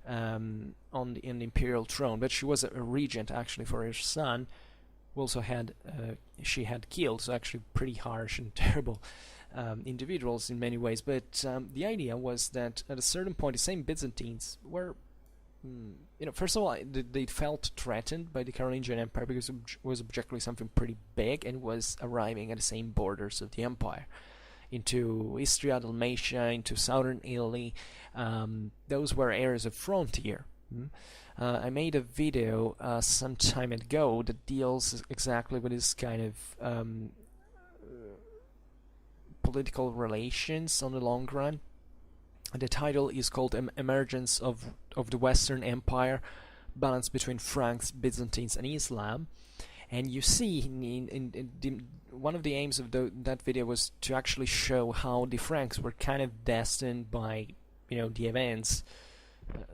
A: on the imperial throne, but she was a regent actually for her son, who also had she had killed, so actually pretty harsh and terrible individuals in many ways. But the idea was that at a certain point, the same Byzantines were, first of all, they felt threatened by the Carolingian Empire because it was objectively something pretty big and was arriving at the same borders of the empire, into Istria, Dalmatia, into southern Italy. Those were areas of frontier. I made a video some time ago that deals exactly with this kind of political relations on the long run. The title is called Emergence of the Western Empire, Balance Between Franks, Byzantines and Islam. And you see, one of the aims of that video was to actually show how the Franks were kind of destined by, the events.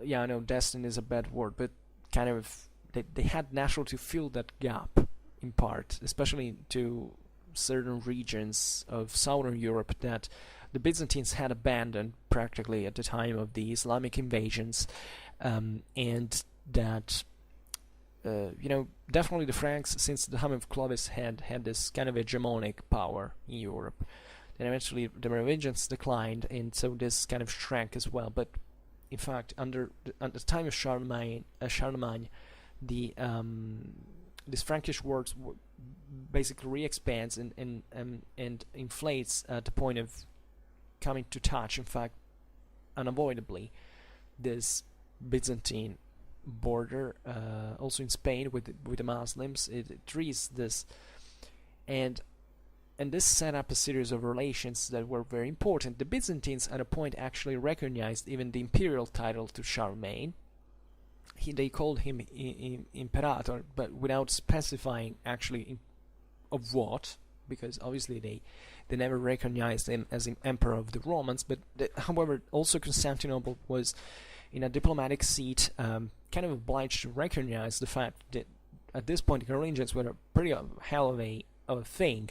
A: I know destined is a bad word, but kind of they had naturally to fill that gap in part, especially to certain regions of southern Europe that the Byzantines had abandoned practically at the time of the Islamic invasions, and that definitely the Franks, since the time of Clovis, had this kind of hegemonic power in Europe. Then eventually the Merovingians declined, and so this kind of shrank as well. But in fact, at the time of Charlemagne, this Frankish world basically re-expands and inflates at the point of coming to touch, in fact, unavoidably, this Byzantine border, also in Spain with the Muslims. It reads this, and this set up a series of relations that were very important. The Byzantines at a point actually recognized even the imperial title to Charlemagne. They called him Imperator, but without specifying actually of what, because obviously they never recognized him as emperor of the Romans. But however, also Constantinople was in a diplomatic seat, kind of obliged to recognize the fact that at this point the Carolingians were a pretty hell of a thing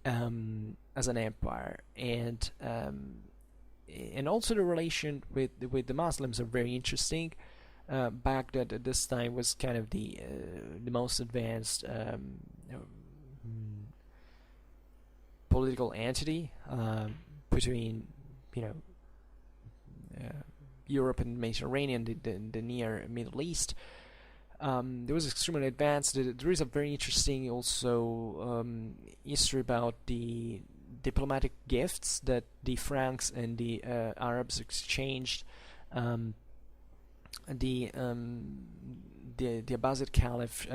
A: as an empire, and also the relation with the Muslims are very interesting. Baghdad at this time was kind of the most advanced political entity between Europe and Mediterranean, the near Middle East. It was extremely advanced. There is a very interesting also history about the diplomatic gifts that the Franks and the Arabs exchanged. The Abbasid Caliph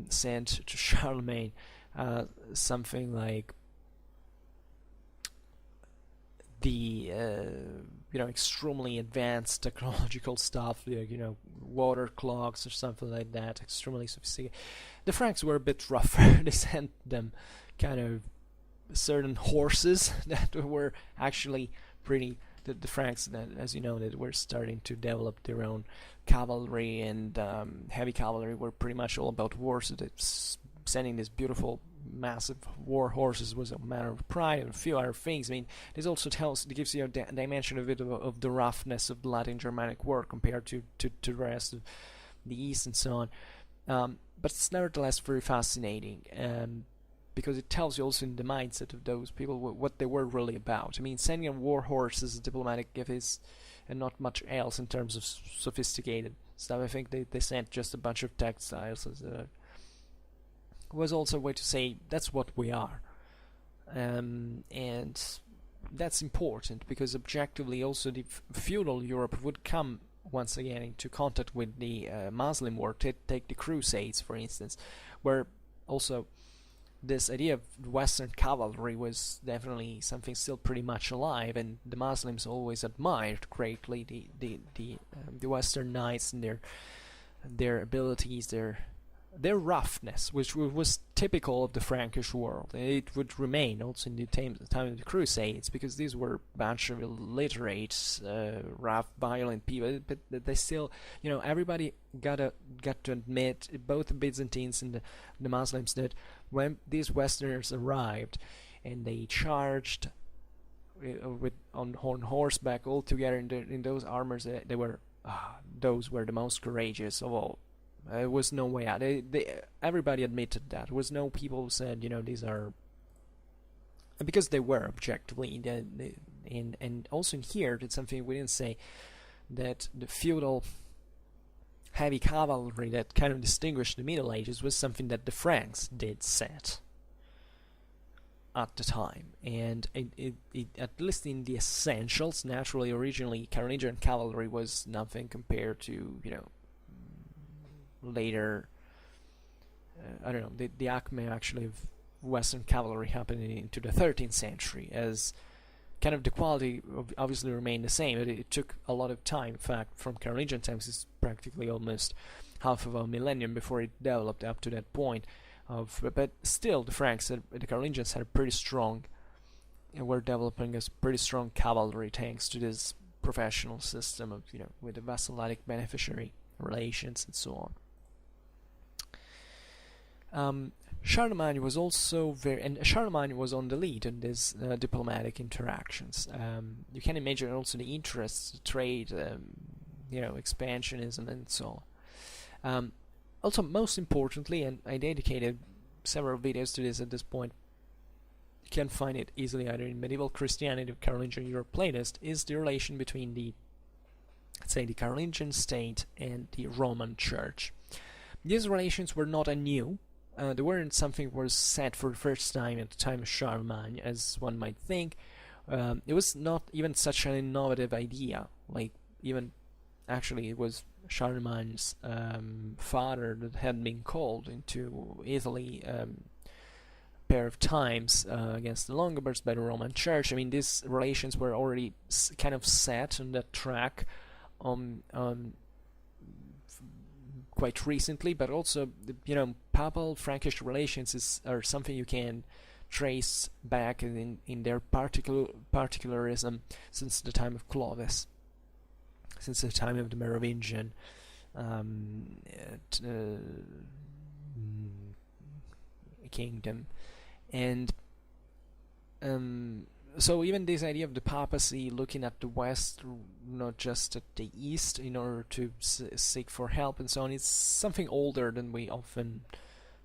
A: sent to Charlemagne something like the extremely advanced technological stuff, water clocks or something like that, extremely sophisticated. The Franks were a bit rougher. They sent them kind of certain horses that were actually pretty. The Franks, that, as you know, that were starting to develop their own cavalry and heavy cavalry, were pretty much all about war. So sending these beautiful, massive war horses was a matter of pride, and a few other things. I mean, this also gives you a dimension of of the roughness of the Latin Germanic war compared to the rest of the East and so on. But it's nevertheless very fascinating. Because it tells you also in the mindset of those people what they were really about. I mean, sending a war horse as a diplomatic gift is, and not much else in terms of sophisticated stuff. I think they sent just a bunch of textiles. Was also a way to say that's what we are, and that's important because objectively also the feudal Europe would come once again into contact with the Muslim world. Take the Crusades, for instance, where also this idea of Western cavalry was definitely something still pretty much alive, and the Muslims always admired greatly the Western knights and their abilities, their roughness, which was typical of the Frankish world. It would remain also in the time of the Crusades, because these were a bunch of illiterate, rough, violent people. But they still, everybody got to admit, both the Byzantines and the Muslims, that when these Westerners arrived and they charged on horseback all together in those armors, those were the most courageous of all There was no way out. Everybody admitted that. There was no people who said, these are... Because they were, objectively. And also in here, it's something we didn't say, that the feudal heavy cavalry that kind of distinguished the Middle Ages was something that the Franks did set at the time. And it at least in the essentials, naturally, originally, Carolingian cavalry was nothing compared to, later, I don't know, the acme actually of Western cavalry happening into the 13th century, as kind of the quality obviously remained the same. It took a lot of time. In fact, from Carolingian times, it's practically almost half of a millennium before it developed up to that point. But still, the Franks, the Carolingians had a pretty strong, were developing a pretty strong cavalry thanks to this professional system of, with the vassalic beneficiary relations and so on. Charlemagne was also Charlemagne was on the lead in these diplomatic interactions. You can imagine also the interests, trade, expansionism, and so on. Also, most importantly, and I dedicated several videos to this at this point, you can find it easily either in Medieval Christianity or Carolingian Europe playlist, is the relation between the Carolingian state and the Roman Church. These relations were not anew. They weren't something that was set for the first time at the time of Charlemagne, as one might think. It was not even such an innovative idea. Actually, it was Charlemagne's father that had been called into Italy a pair of times against the Longobards by the Roman Church. I mean, these relations were already kind of set on that track quite recently, but also, papal Frankish relations are something you can trace back in their particularism since the time of Clovis, since the time of the Merovingian kingdom. And so even this idea of the papacy looking at the West, not just at the East, in order to seek for help and so on, it's something older than we often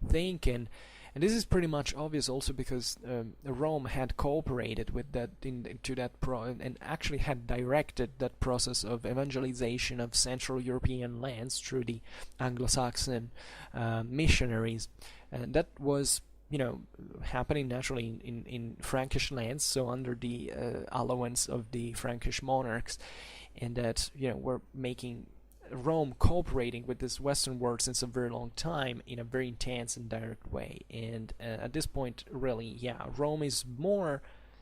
A: think. And this is pretty much obvious also because Rome had cooperated with that and actually had directed that process of evangelization of Central European lands through the Anglo-Saxon missionaries. And that was happening naturally in Frankish lands, so under the allowance of the Frankish monarchs, and that we're making Rome cooperating with this Western world since a very long time in a very intense and direct way. And at this point, really, Rome is more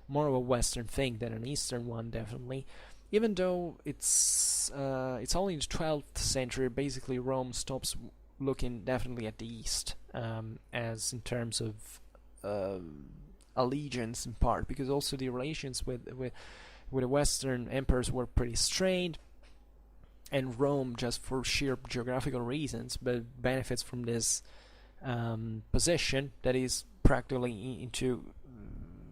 A: of a Western thing than an Eastern one, definitely. Even though it's only in the 12th century, basically Rome stops looking definitely at the East, as in terms of allegiance in part, because also the relations with the Western empires were pretty strained, and Rome, just for sheer geographical reasons, but benefits from this position that is practically into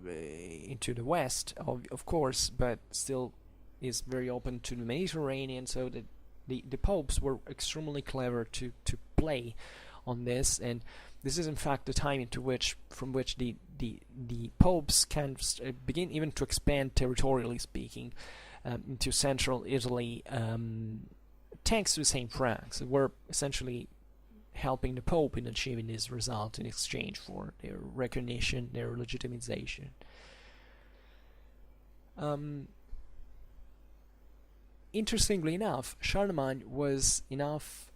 A: the West, of course, but still is very open to the Mediterranean, so that the popes were extremely clever to play on this. And this is in fact the time from which the popes can begin even to expand territorially speaking into central Italy, thanks to the same Franks. Were essentially helping the Pope in achieving this result in exchange for their recognition, their legitimization. Interestingly enough, Charlemagne was enough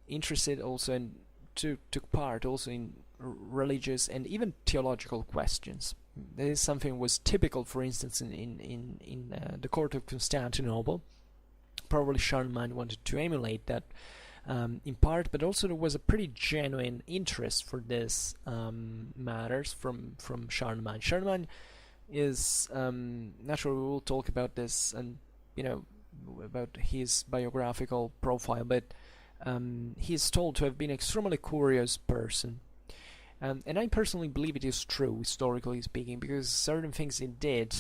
A: interested also in took part also in religious and even theological questions. This is something was typical, for instance, in the court of Constantinople. Probably Charlemagne wanted to emulate that in part, but also there was a pretty genuine interest for this matters from Charlemagne. Charlemagne is naturally, we will talk about this and about his biographical profile, but he's told to have been an extremely curious person. And I personally believe it is true, historically speaking, because certain things he did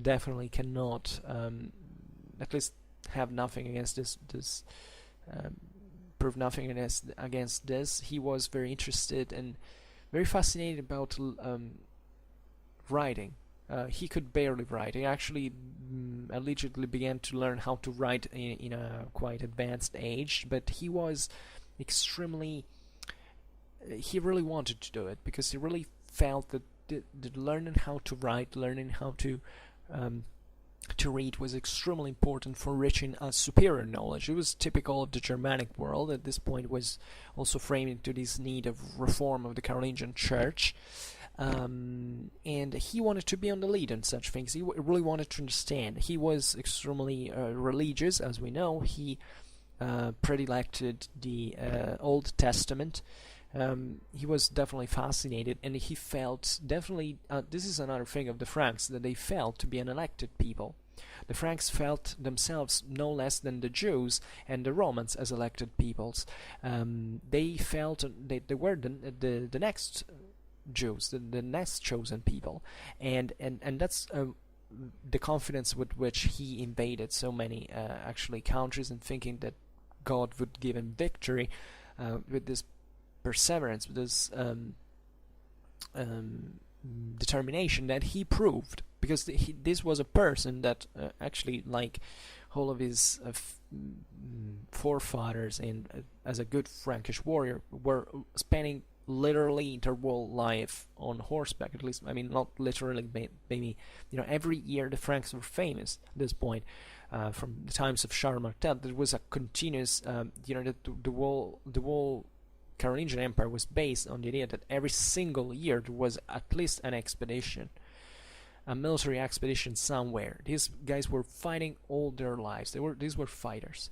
A: definitely cannot, at least have nothing against this prove nothing against this. He was very interested and very fascinated about writing. He could barely write. He actually allegedly began to learn how to write in a quite advanced age, but he was extremely... he really wanted to do it because he really felt that learning how to write, learning how to read was extremely important for reaching a superior knowledge. It was typical of the Germanic world. At this point was also framed into this need of reform of the Carolingian Church. And he wanted to be on the lead in such things. He really wanted to understand. He was extremely religious, as we know. He predilected the Old Testament. He was definitely fascinated, and he felt definitely, this is another thing of the Franks, that they felt to be an elected people. The Franks felt themselves no less than the Jews and the Romans as elected peoples. They felt they were the next Jews, the next chosen people, and that's the confidence with which he invaded so many actually countries, and thinking that God would give him victory with this perseverance, with this determination that he proved, because this was a person that actually, like all of his forefathers and as a good Frankish warrior, were spending literally their whole life on horseback. At least, I mean, not literally, maybe, every year the Franks were famous at this point. From the times of Charlemagne, there was a continuous, the whole Carolingian Empire was based on the idea that every single year there was at least an expedition, a military expedition somewhere. These guys were fighting all their lives. These were fighters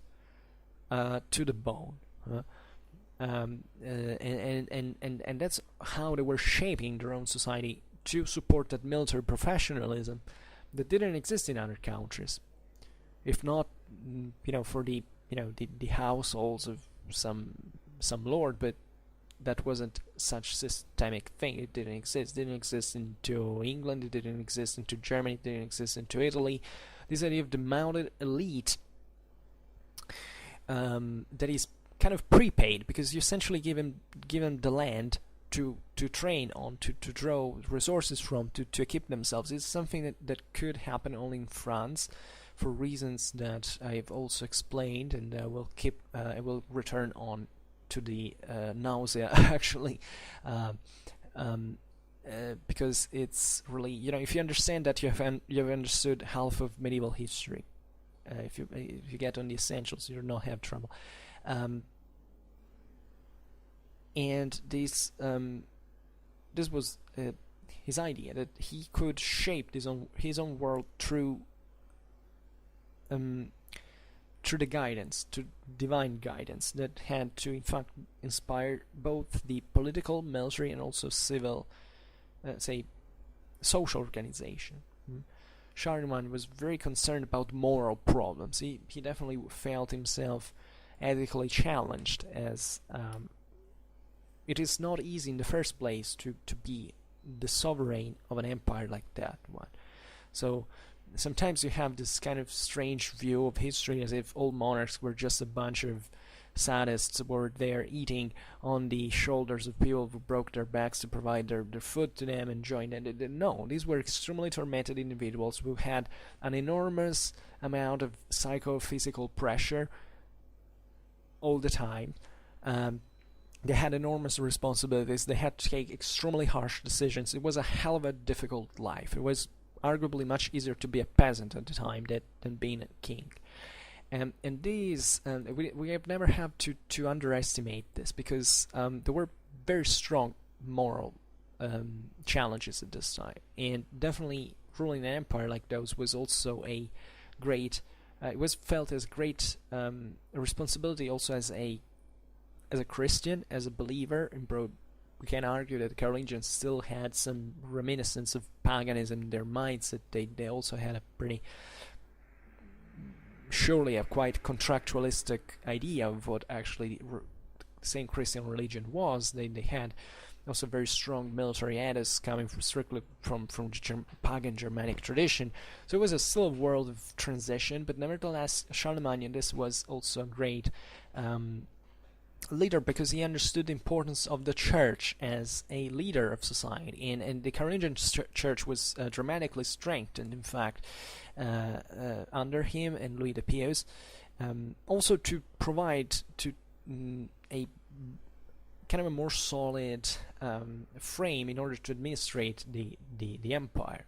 A: to the bone. And that's how they were shaping their own society to support that military professionalism that didn't exist in other countries. If not, for the households of some lord, but that wasn't such systemic thing. It didn't exist. It didn't exist into England. It didn't exist into Germany. It didn't exist into Italy. This idea of the mounted elite that is kind of prepaid, because you essentially give him the land to train on, to draw resources from, to equip themselves. It's something that could happen only in France, for reasons that I've also explained, and I will return on to the nausea actually, because it's really, if you understand that, you have understood half of medieval history. If you get on the essentials, you'll not have trouble. And this was his idea, that he could shape his own world through the guidance, to divine guidance, that had to in fact inspire both the political, military, and also civil, social organization. Charlemagne was very concerned about moral problems. He definitely felt himself ethically challenged, as it is not easy in the first place to be the sovereign of an empire like that one. So sometimes you have this kind of strange view of history, as if all monarchs were just a bunch of sadists who were there eating on the shoulders of people who broke their backs to provide their food to them and join them. No, these were extremely tormented individuals who had an enormous amount of psychophysical pressure all the time. They had enormous responsibilities. They had to take extremely harsh decisions. It was a hell of a difficult life. It was arguably much easier to be a peasant at the time than being a king. And these, we have never had to underestimate this, because there were very strong moral challenges at this time. And definitely ruling an empire like those was also a great, it was felt as great responsibility also as a Christian, as a believer in broad. We can argue that the Carolingians still had some reminiscence of paganism in their minds, that they also had a pretty, surely a quite contractualistic idea of what actually Saint Christian religion was. They had also very strong military ethos coming strictly from the pagan Germanic tradition. So it was still a world of transition, but nevertheless, Charlemagne, this was also a great leader because he understood the importance of the church as a leader of society, and the Carolingian church was dramatically strengthened, in fact, under him and Louis the Pious, also to provide to a kind of a more solid frame in order to administrate the empire.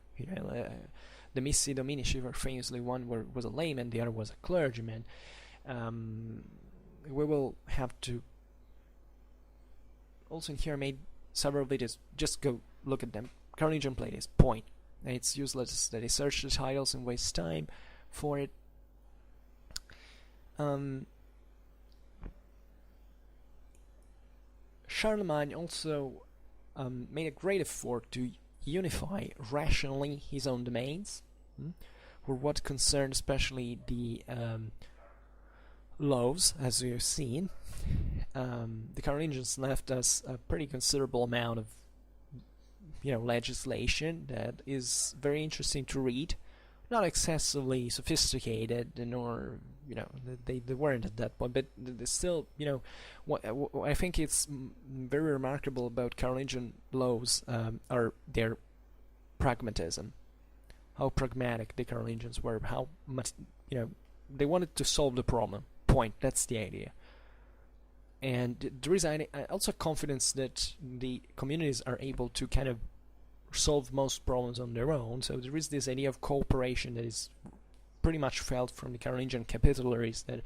A: The Missi Dominici were famously one was a layman, the other was a clergyman. We will have to also in here made several videos. Just go look at them. Carolingian play is point. And it's useless that I search the titles and waste time for it. Charlemagne also made a great effort to unify rationally his own domains, for what concerned especially the laws, as we have seen. The Carolingians left us a pretty considerable amount of legislation that is very interesting to read, not excessively sophisticated, nor they weren't at that point, but still, what I think it's very remarkable about Carolingian laws are their pragmatism, how pragmatic the Carolingians were, how much they wanted to solve the problem. Point. That's the idea. And there is also confidence that the communities are able to kind of solve most problems on their own. So there is this idea of cooperation that is pretty much felt from the Carolingian capitularies that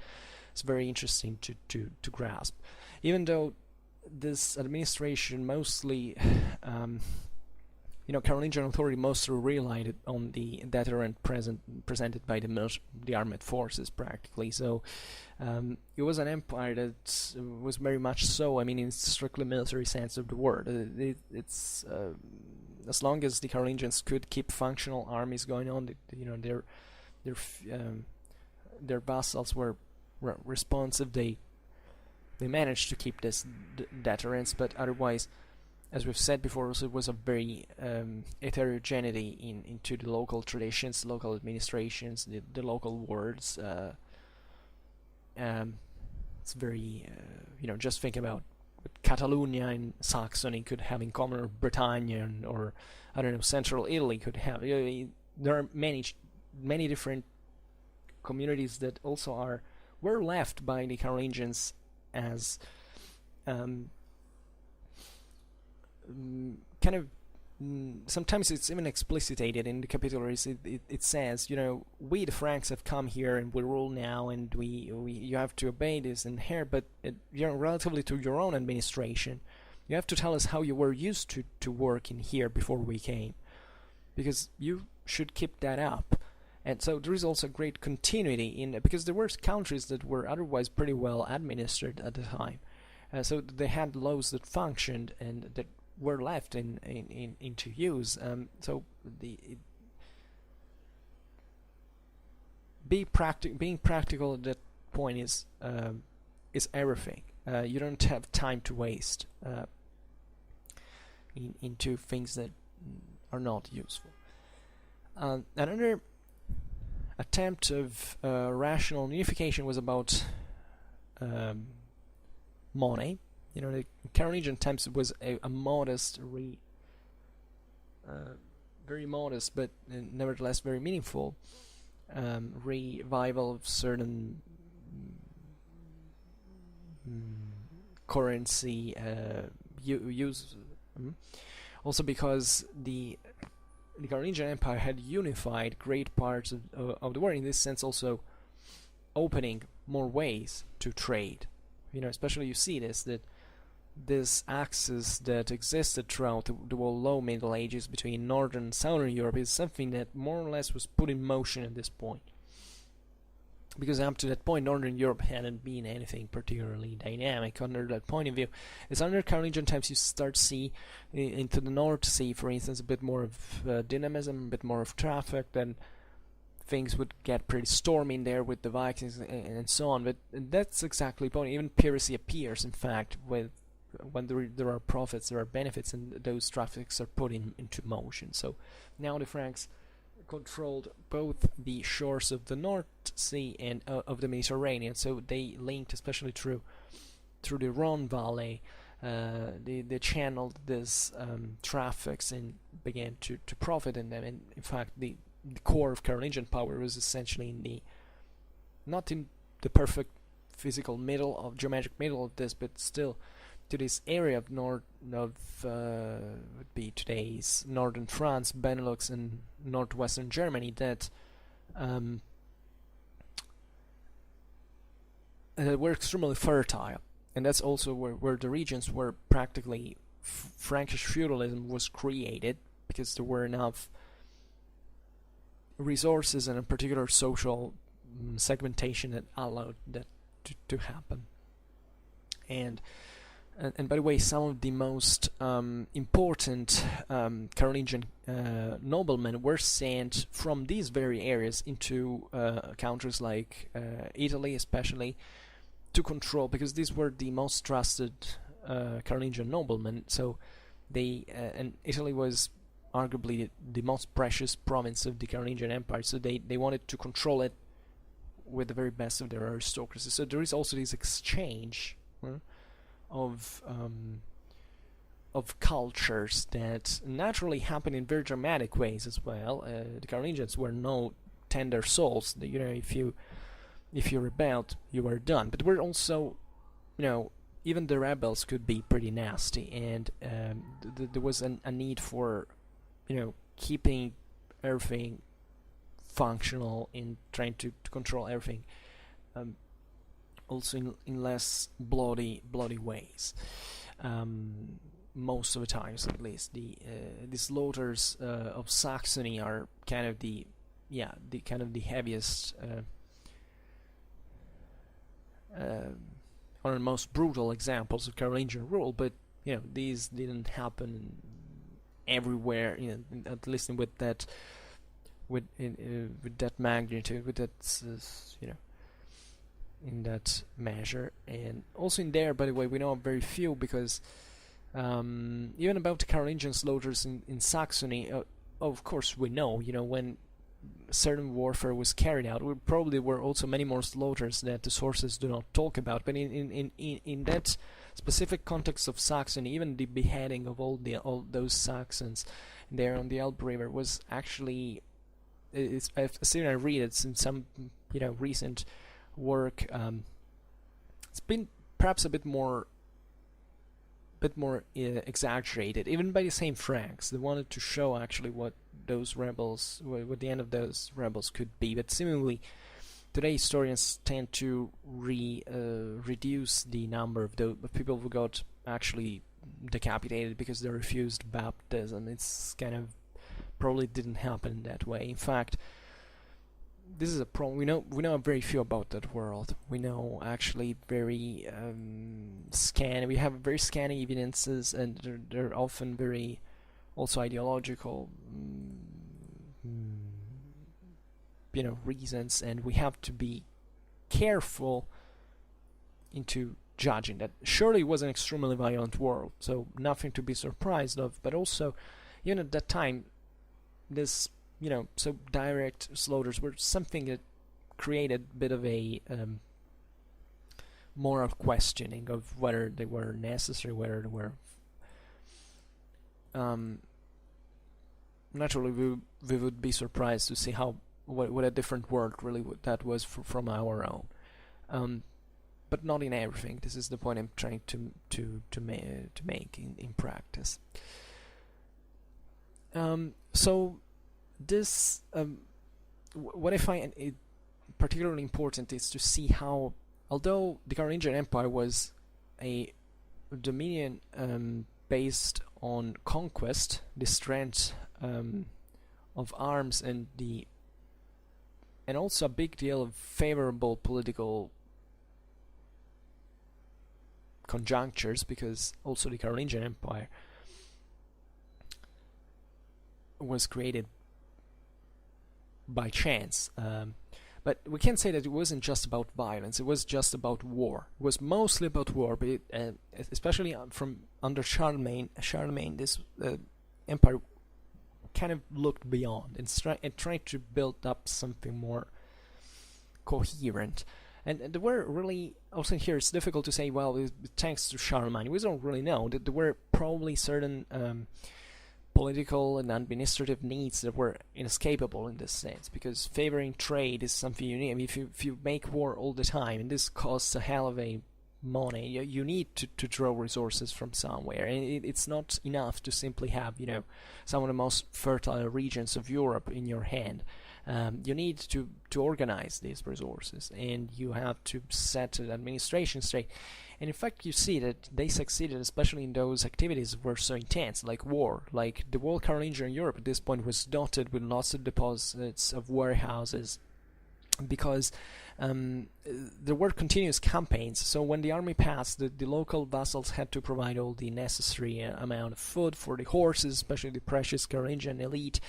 A: is very interesting to grasp. Even though this administration mostly, Carolingian authority mostly relied on the deterrent presented by the armed forces, practically. So it was an empire that was very much so. I mean, in strictly military sense of the word. It's as long as the Carolingians could keep functional armies going on, their vassals were responsive. They managed to keep this deterrence, but otherwise, as we've said before, also it was a very heterogeneity into the local traditions, local administrations, the local words. It's very, just think about what Catalonia and Saxony could have in common, or Britannia, or I don't know, Central Italy could have. There are many different communities that also were left by the Carolingians as kind of sometimes it's even explicitated in the capitularies. It says, we the Franks have come here and we rule now, and you have to obey this and here, but relatively to your own administration, you have to tell us how you were used to work in here before we came, because you should keep that up. And so there is also great continuity because there were countries that were otherwise pretty well administered at the time, so they had laws that functioned and that were left into use. So being practical at that point is everything. You don't have time to waste into things that are not useful. Another attempt of rational unification was about money. The Carolingian attempt was a modest, very modest, but nevertheless very meaningful revival of certain currency use. Also because the Carolingian Empire had unified great parts of the world, in this sense also opening more ways to trade. Especially you see this axis that existed throughout the whole low Middle Ages between Northern and Southern Europe is something that more or less was put in motion at this point. Because up to that point, Northern Europe hadn't been anything particularly dynamic under that point of view. It's under Carolingian times you start to see into the North Sea, for instance, a bit more of dynamism, a bit more of traffic, then things would get pretty stormy in there with the Vikings and so on. But that's exactly the point. Even piracy appears, in fact, when there are profits, there are benefits, and those traffics are put into motion. So now the Franks controlled both the shores of the North Sea and of the Mediterranean, so they linked, especially through through the Rhone Valley. They channeled this traffics and began to profit in them. And in fact, the core of Carolingian power was essentially not in the perfect physical middle of geometric middle of this, but still to this area of would be today's northern France, Benelux, and northwestern Germany that were extremely fertile, and that's also where the regions where practically Frankish feudalism was created, because there were enough resources and a particular social segmentation that allowed that to happen. And by the way, some of the most important Carolingian noblemen were sent from these very areas into countries like Italy, especially, to control, because these were the most trusted Carolingian noblemen. So and Italy was arguably the most precious province of the Carolingian Empire. So they wanted to control it with the very best of their aristocracy. So there is also this exchange of cultures that naturally happen in very dramatic ways as well. The Carolingians were no tender souls. If you rebelled, you were done. But we're also, even the rebels could be pretty nasty, and there was a need for, keeping everything functional and trying to control everything. Also in less bloody ways. Most of the times, at least, the slaughters of Saxony are kind of the heaviest, or the most brutal examples of Carolingian rule. But these didn't happen everywhere. At least with that magnitude, with that in that measure. And also in there, by the way, we know very few, because even about the Carolingian slaughters in Saxony, of course we know, when certain warfare was carried out, there probably were also many more slaughters that the sources do not talk about. But in that specific context of Saxony, even the beheading of all those Saxons there on the Elbe River was actually, I've seen, I read it in some recent work. It's been perhaps a bit more exaggerated, even by the same Franks. They wanted to show actually what those rebels, what the end of those rebels could be. But seemingly, today historians tend to reduce the number of people who got actually decapitated because they refused baptism. It's kind of probably didn't happen that way. In fact, this is a problem. We know very few about that world. We know actually very we have very scanty evidences, and they're often very also ideological reasons, and we have to be careful into judging that. Surely it was an extremely violent world, so nothing to be surprised of, but also even at that time, this so direct slaughters were something that created a bit of a moral questioning of whether they were necessary, whether they were naturally we would be surprised to see what a different world really that was from our own, but not in everything. This is the point I'm trying to make in practice. So this what I find it particularly important is to see how, although the Carolingian Empire was a dominion based on conquest, the strength of arms, and also a big deal of favorable political conjunctures, because also the Carolingian Empire was created by chance. But we can say that it wasn't just about violence, it was just about war. It was mostly about war, but especially from under Charlemagne, this empire kind of looked beyond and tried to build up something more coherent. And there were really, also here it's difficult to say, well, thanks to Charlemagne, we don't really know. There were probably certain political and administrative needs that were inescapable in this sense, because favoring trade is something you need. I mean, if you make war all the time, and this costs a hell of a money, you need to draw resources from somewhere, and it's not enough to simply have, you know, some of the most fertile regions of Europe in your hand. You need to organize these resources, and you have to set an administration straight. And in fact, you see that they succeeded, especially in those activities that were so intense, like war. Like the whole Carolingian Europe at this point was dotted with lots of deposits of warehouses, because there were continuous campaigns. So when the army passed, the local vassals had to provide all the necessary amount of food for the horses, especially the precious Carolingian elite,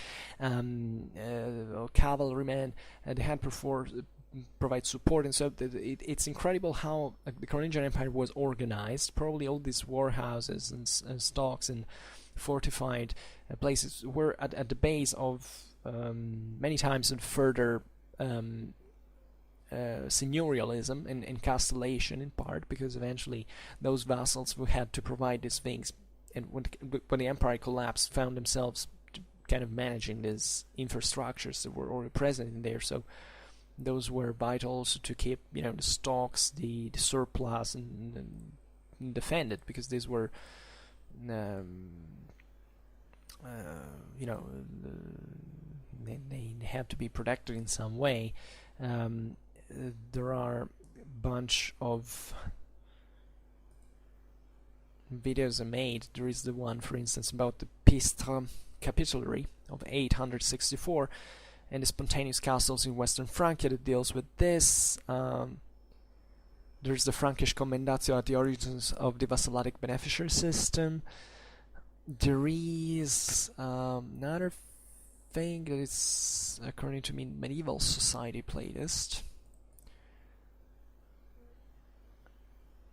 A: cavalrymen. They had to provide support, and so it's incredible how the Carolingian Empire was organized. Probably all these warehouses and stocks and fortified places were at the base of many times and further seigneurialism and castellation, in part because eventually those vassals who had to provide these things, and when the empire collapsed, found themselves kind of managing these infrastructures that were already present in there. So those were vital also to keep, you know, the stocks, the surplus, and defend it, because these were you know, they have to be protected in some way. There are a bunch of videos I made. There is the one, for instance, about the Pistre Capitulary of 864 and the spontaneous castles in western Francia that deals with this. There's the Frankish Commendatio at the origins of the vassalic beneficiary system. There is another thing that is, according to me, medieval society playlist.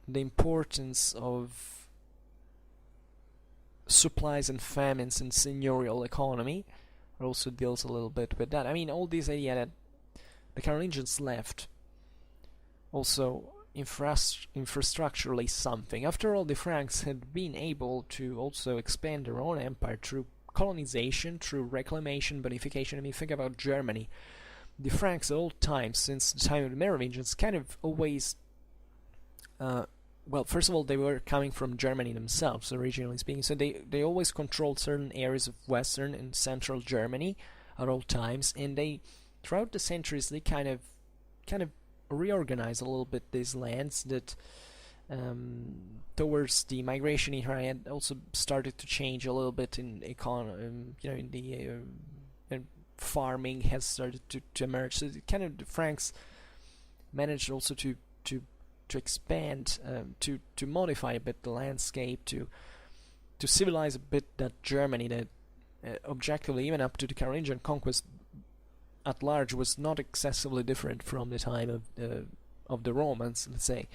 A: The importance of supplies and famines in seigneurial economy. It also deals a little bit with that. I mean, all this idea that the Carolingians left also infrastructurally something. After all, the Franks had been able to also expand their own empire through colonization, through reclamation, bonification. I mean, think about Germany. The Franks at all times, since the time of the Merovingians, kind of always well, first of all, they were coming from Germany themselves, originally speaking, so they always controlled certain areas of western and central Germany at all times, and they, throughout the centuries, they kind of reorganized a little bit these lands that towards the migration era had also started to change a little bit in you know, in the and farming has started to emerge. So kind of the Franks managed also to expand, to modify a bit the landscape, to civilize a bit that Germany that objectively, even up to the Carolingian conquest at large, was not excessively different from the time of the Romans, let's say.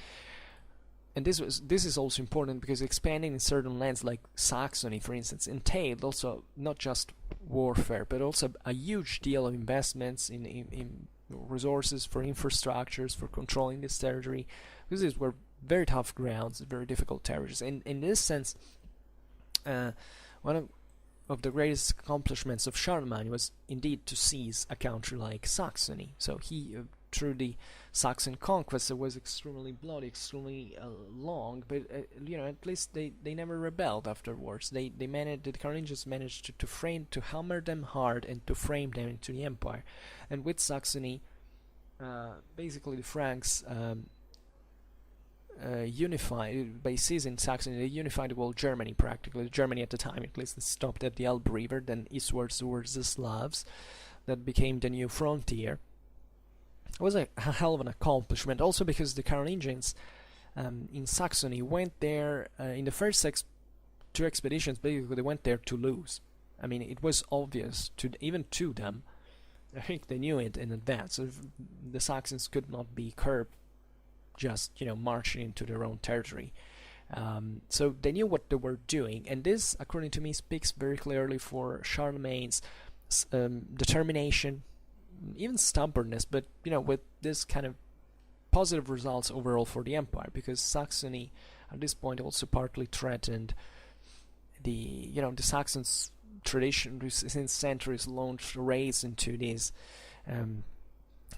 A: And this is also important because expanding in certain lands like Saxony, for instance, entailed also not just warfare, but also a huge deal of investments in resources for infrastructures, for controlling this territory, because these were very tough grounds, very difficult territories. And in this sense, one of the greatest accomplishments of Charlemagne was indeed to seize a country like Saxony. So he, through the Saxon conquest, it was extremely bloody, extremely long, but you know, at least they never rebelled afterwards. The Carolingians managed to hammer them hard and to frame them into the empire. And with Saxony, basically the Franks unified, by seizing Saxony, they unified the whole Germany practically. Germany at the time, at least, stopped at the Elbe River, then eastwards towards the Slavs. That became the new frontier. It was a hell of an accomplishment, also because the Carolingians in Saxony went there in the first two expeditions. Basically, they went there to lose. I mean, it was obvious even to them. I think they knew it in advance. The Saxons could not be curbed just, you know, marching into their own territory. So they knew what they were doing, and this, according to me, speaks very clearly for Charlemagne's determination, even stubbornness, but, you know, with this kind of positive results overall for the empire, because Saxony at this point also partly threatened the Saxons tradition since centuries launched raids into these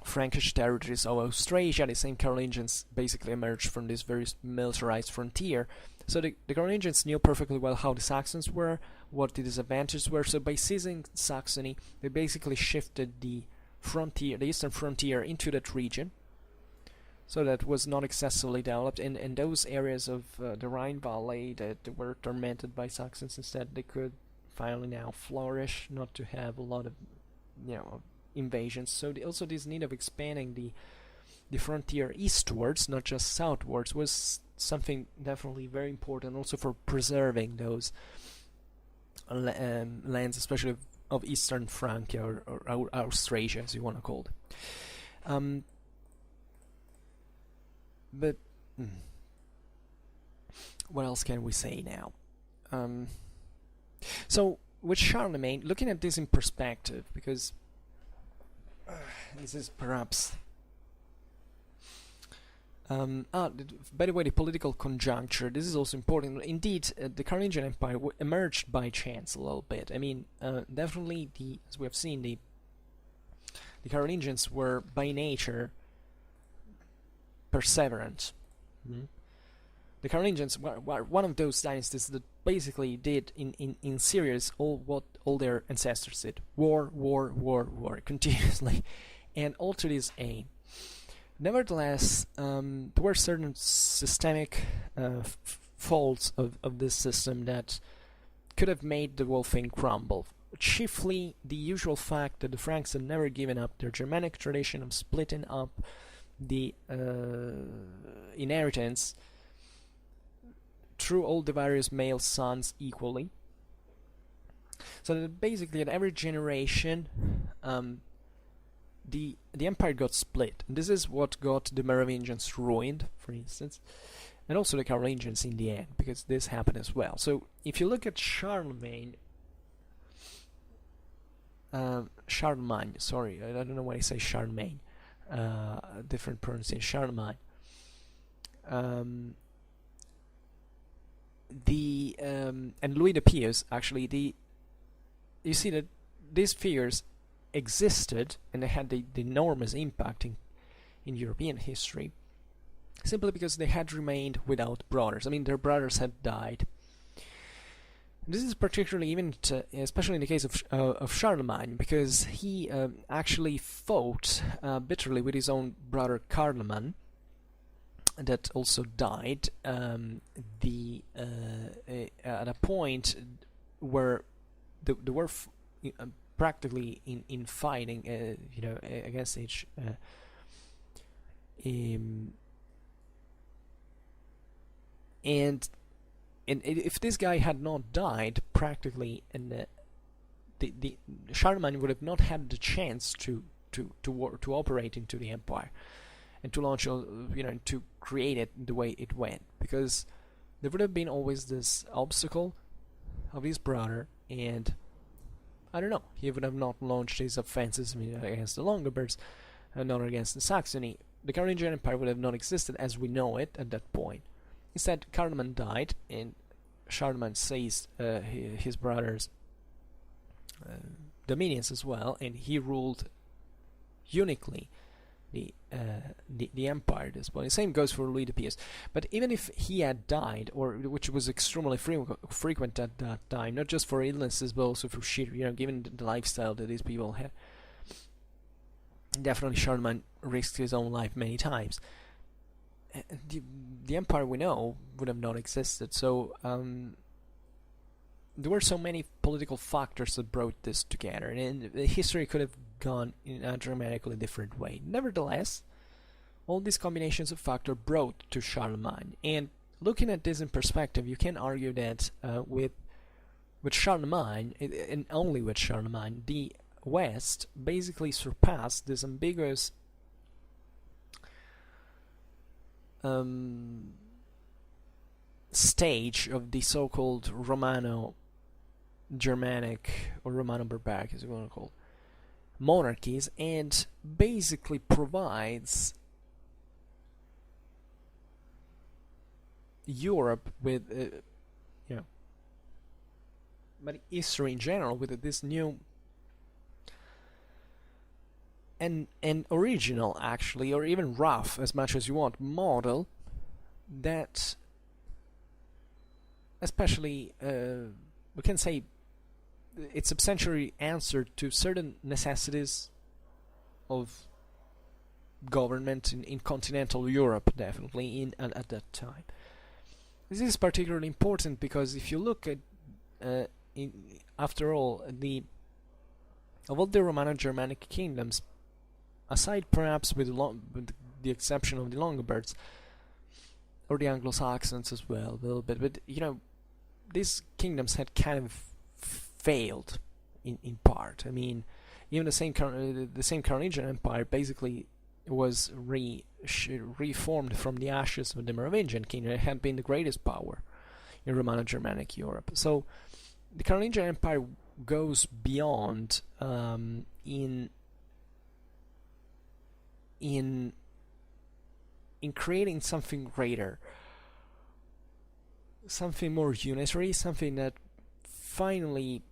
A: Frankish territories of Austrasia. The same Carolingians basically emerged from this very militarized frontier. So the Carolingians knew perfectly well how the Saxons were, what the disadvantages were. So by seizing Saxony, they basically shifted the eastern frontier into that region, so that was not excessively developed. And those areas of the Rhine Valley that were tormented by Saxons, instead they could finally now flourish, not to have a lot of invasions. So also this need of expanding the frontier eastwards, not just southwards, was something definitely very important also for preserving those lands, especially of Eastern Francia or Austrasia, as you want to call it. But what else can we say now? So with Charlemagne, looking at this in perspective, because this is perhaps by the way, the political conjuncture, this is also important. Indeed, the Carolingian Empire emerged by chance a little bit. I mean, definitely, as we have seen, the Carolingians were by nature perseverant. The Carolingians were one of those dynasties that basically did in series all their ancestors did: war, continuously, and all to this aim. Nevertheless, there were certain systemic faults of this system that could have made the whole thing crumble. Chiefly the usual fact that the Franks had never given up their Germanic tradition of splitting up the inheritance through all the various male sons equally. So that basically at every generation the empire got split. And this is what got the Merovingians ruined, for instance, and also the Carolingians in the end, because this happened as well. So if you look at Charlemagne, sorry, I don't know why I say Charlemagne, different pronunciation, Charlemagne. And Louis the Pious, actually, you see that these figures existed and they had the enormous impact in European history simply because they had remained without brothers. I mean, their brothers had died. This is particularly especially in the case of Charlemagne, because he actually fought bitterly with his own brother Charlemagne, that also died at a point where they were practically in fighting, against each. And if this guy had not died, practically, and the Charlemagne would have not had the chance to operate into the empire and to launch, to create it the way it went, because there would have been always this obstacle of his brother, and I don't know, he would have not launched his offenses against the Longobards, not against the Saxony. The Carolingian Empire would have not existed as we know it at that point. Instead, Charlemagne died, and Charlemagne seized his brother's dominions as well, and he ruled uniquely the empire at this point. The same goes for Louis the Pious. But even if he had died, or which was extremely frequent at that time, not just for illnesses but also for sheer, given the lifestyle that these people had, definitely Charlemagne risked his own life many times. The empire we know would have not existed. So there were so many political factors that brought this together, and history could have gone in a dramatically different way. Nevertheless, all these combinations of factors brought to Charlemagne. And looking at this in perspective, you can argue that with Charlemagne, and only with Charlemagne, the West basically surpassed this ambiguous stage of the so-called Romano-Germanic or Romano-Barbaric, as you want to call it, monarchies, and basically provides Europe with but history in general with this new and original, actually, or even rough, as much as you want, model that, especially, we can say it substantially answered to certain necessities of government in continental Europe, definitely at that time. This is particularly important because if you look at, after all, of all the Romano-Germanic kingdoms, aside perhaps with the exception of the Longobards or the Anglo-Saxons as well, a little bit, but these kingdoms had kind of failed in part. I mean, even the same Charlemagnes Empire basically was reformed from the ashes of the Merovingian kingdom. It had been the greatest power in Romano-Germanic Europe. So the Charlemagnes Empire goes beyond in creating something greater, something more unitary, something that finally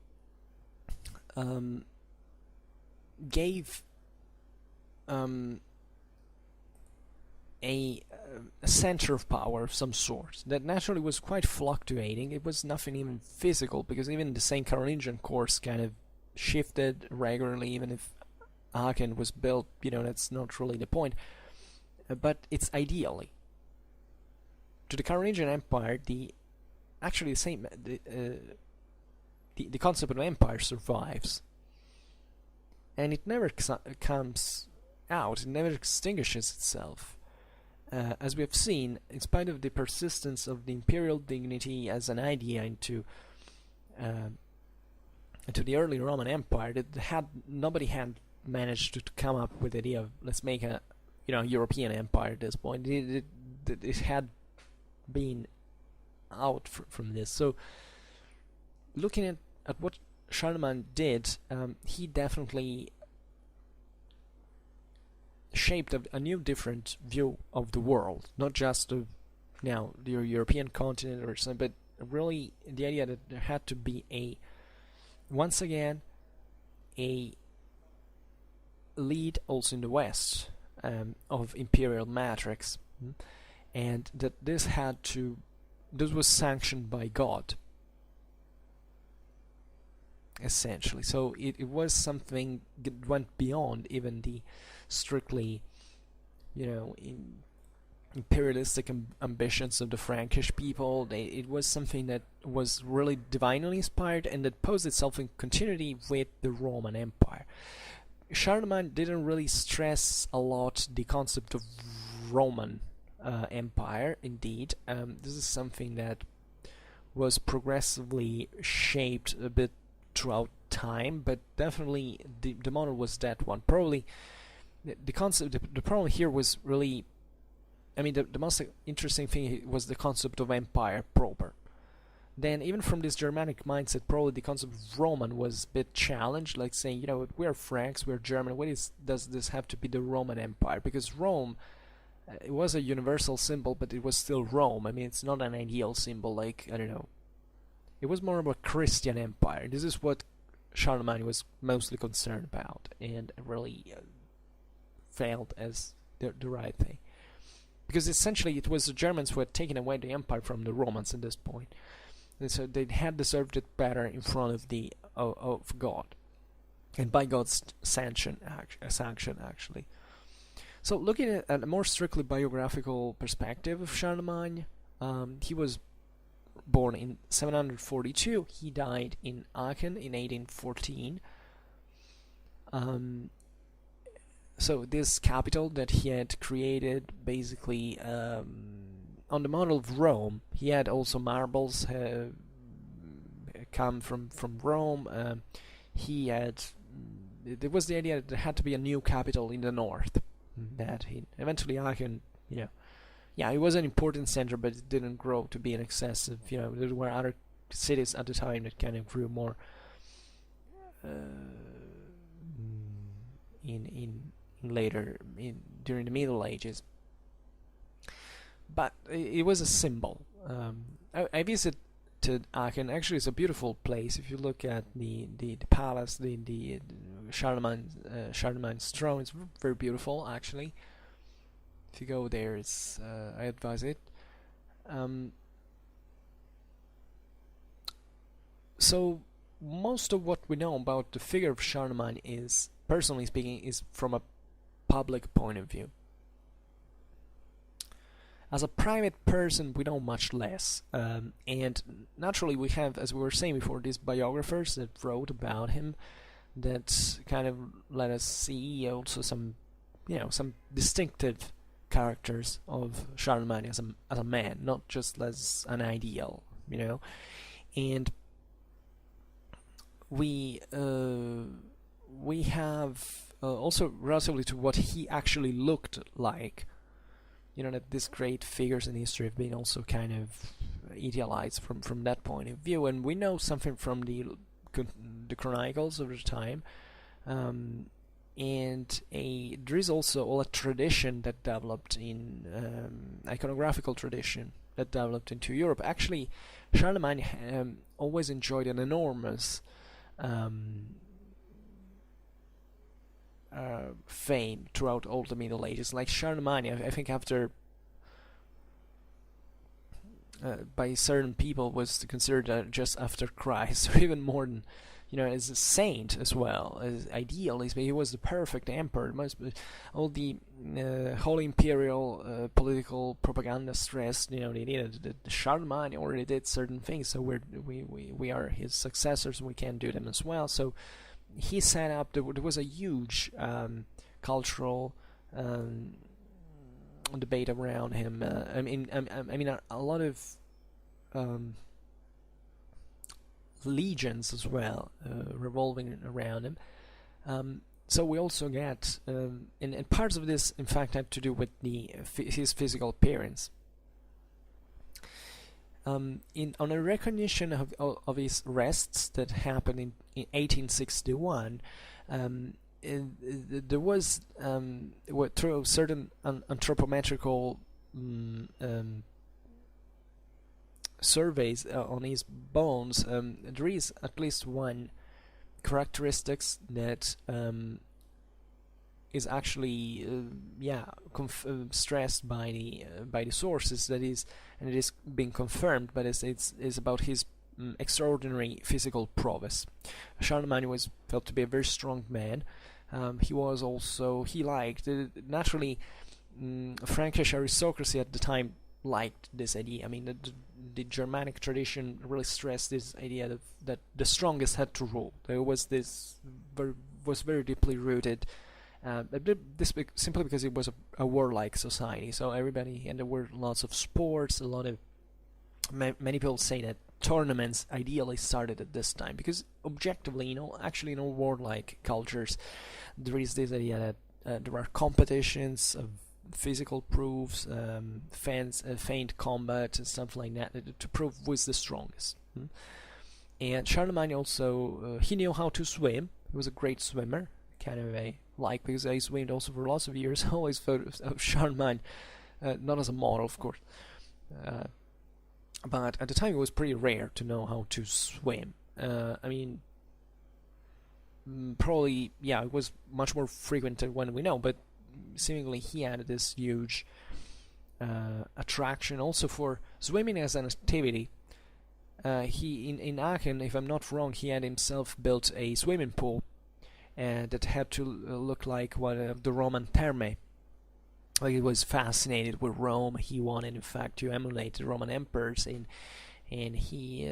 A: gave a center of power of some sort that naturally was quite fluctuating. It was nothing even physical, because even the St. Carolingian course kind of shifted regularly, even if Aachen was built, that's not really the point. But it's ideally. To the Carolingian Empire, the concept of empire survives. And it never comes out, it never extinguishes itself. As we have seen, in spite of the persistence of the imperial dignity as an idea into the early Roman Empire, nobody had managed to come up with the idea of let's make a European empire at this point. It had been out from this. So looking at what Charlemagne did, he definitely shaped a new, different view of the world, not just of the European continent or something, but really the idea that there had to be once again a lead also in the West of imperial matrix, and that this was sanctioned by God, essentially. So it was something that went beyond even the strictly imperialistic ambitions of the Frankish people. It was something that was really divinely inspired and that posed itself in continuity with the Roman Empire. Charlemagne didn't really stress a lot the concept of Roman Empire. Indeed, this is something that was progressively shaped a bit throughout time, but definitely the model was that one. Probably the concept, the problem here was really, the most interesting thing was the concept of empire proper. Then, even from this Germanic mindset, probably the concept of Roman was a bit challenged, like saying, we're Franks, we're German, does this have to be the Roman Empire? Because Rome, it was a universal symbol, but it was still Rome. It's not an ideal symbol, like, I don't know. It was more of a Christian empire. This is what Charlemagne was mostly concerned about, and really failed as the right thing. Because essentially it was the Germans who had taken away the empire from the Romans at this point. And so they had deserved it better in front of God, and by God's sanction, actually. So looking at a more strictly biographical perspective of Charlemagne, he was born in 742. He died in Aachen in 1814. So this capital that he had created, basically on the model of Rome. He had also marbles come from Rome. There was the idea that there had to be a new capital in the north. That eventually Aachen, it was an important center, but it didn't grow to be an excessive. There were other cities at the time that kind of grew more during the Middle Ages. But it was a symbol I visited Aachen. Actually, it's a beautiful place. If you look at the palace, the Charlemagne's throne, it's very beautiful. Actually, if you go there, it's I advise it. So most of what we know about the figure of Charlemagne is, personally speaking, is from a public point of view. As a private person, we know much less, and naturally we have, as we were saying before, these biographers that wrote about him, that kind of let us see also some, some distinctive characters of Charlemagne as a man, not just as an ideal, and we have also relatively to what he actually looked like. That these great figures in history have been also kind of idealized from that point of view, and we know something from the chronicles of the time, and there is also a tradition that developed in iconographical tradition that developed into Europe. Actually, Charlemagne always enjoyed an enormous fame throughout all the Middle Ages. Like Charlemagne, I think after by certain people was considered just after Christ, or even more than, as a saint as well, as idealist. But he was the perfect emperor. All the Holy Imperial political propaganda stressed, the idea that Charlemagne already did certain things, so we are his successors, we can do them as well. So he set up, there was a huge cultural debate around him. I mean, a lot of legions as well revolving around him. So we also get, and parts of this, in fact, have to do with his physical appearance. On a recognition of his rests that happened in 1861, there was through certain anthropometrical surveys on his bones, there is at least one characteristics that is actually stressed by the sources, that is, and it is being confirmed, but it's about his extraordinary physical prowess. Charlemagne was felt to be a very strong man. He liked naturally Frankish aristocracy at the time liked this idea. I mean, the Germanic tradition really stressed this idea that the strongest had to rule. There was this was very deeply rooted. This simply because it was a warlike society, so everybody, and there were lots of sports, a lot of many people say that tournaments ideally started at this time, because objectively, actually in all warlike cultures, there is this idea that there are competitions of physical proofs, feint combat, and stuff like that, to prove who is the strongest. And Charlemagne also, he knew how to swim. He was a great swimmer, kind of because I swam also for lots of years. I always thought of Charlemagne, not as a model, of course, but at the time it was pretty rare to know how to swim. Probably, it was much more frequent than when we know, but seemingly he had this huge attraction also for swimming as an activity. He in Aachen, if I'm not wrong, he had himself built a swimming pool that had to look like one of the Roman thermae. Like, he was fascinated with Rome. He wanted, in fact, to emulate the Roman emperors, and he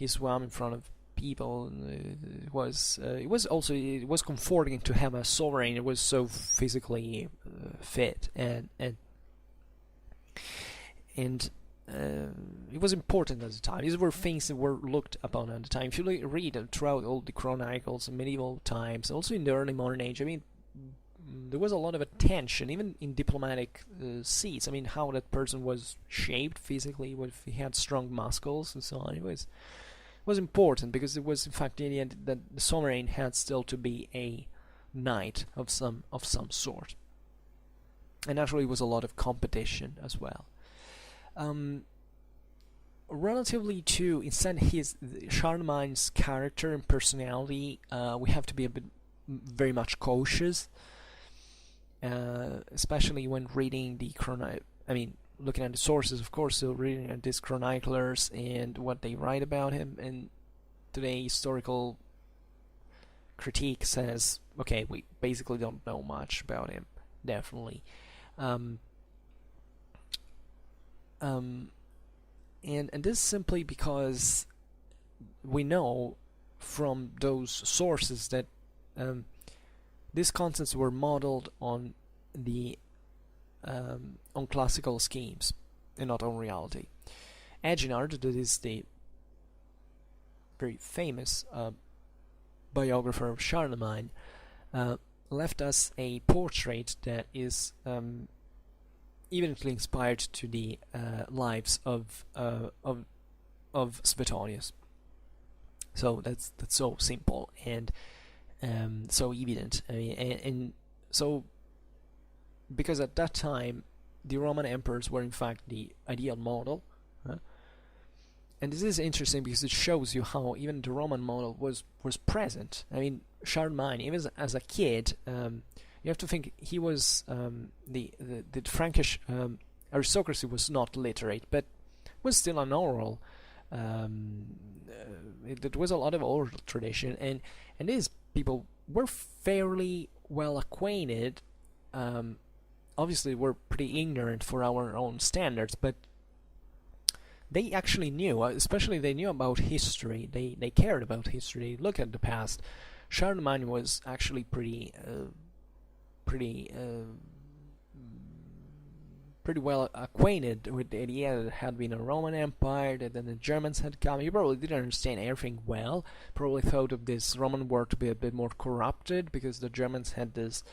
A: swam in front of people. It was comforting to have a sovereign. It was so physically fit, and it was important at the time. These were things that were looked upon at the time. If you read throughout all the chronicles in medieval times, also in the early modern age, there was a lot of attention, even in diplomatic seats. How that person was shaped physically, if he had strong muscles and so on. It was important, because it was, in fact, the idea that the sovereign had still to be a knight of some sort. and naturally was a lot of competition as well. Relatively to instead Charlemagne's character and personality, we have to be very much cautious, especially when reading looking at the sources, of course, so reading at these chroniclers and what they write about him. And today historical critique says, okay, we basically don't know much about him, definitely. And this simply because we know from those sources that these concepts were modeled on on classical schemes and not on reality. Eginhard, that is the very famous biographer of Charlemagne, left us a portrait that is evidently inspired to the lives of Suetonius. So that's so simple and so evident. And so, because at that time the Roman emperors were in fact the ideal model, and this is interesting because it shows you how even the Roman model was present. I mean, Charlemagne, even as a kid, you have to think he was the Frankish aristocracy was not literate, but was still an oral. It was a lot of oral tradition, and these people were fairly well acquainted. Obviously, we're pretty ignorant for our own standards, but they actually knew, especially they knew about history. They cared about history. They looked at the past. Charlemagne was actually pretty well acquainted with the idea that it had been a Roman Empire, that then the Germans had come. He probably didn't understand everything well. Probably thought of this Roman war to be a bit more corrupted because the Germans had this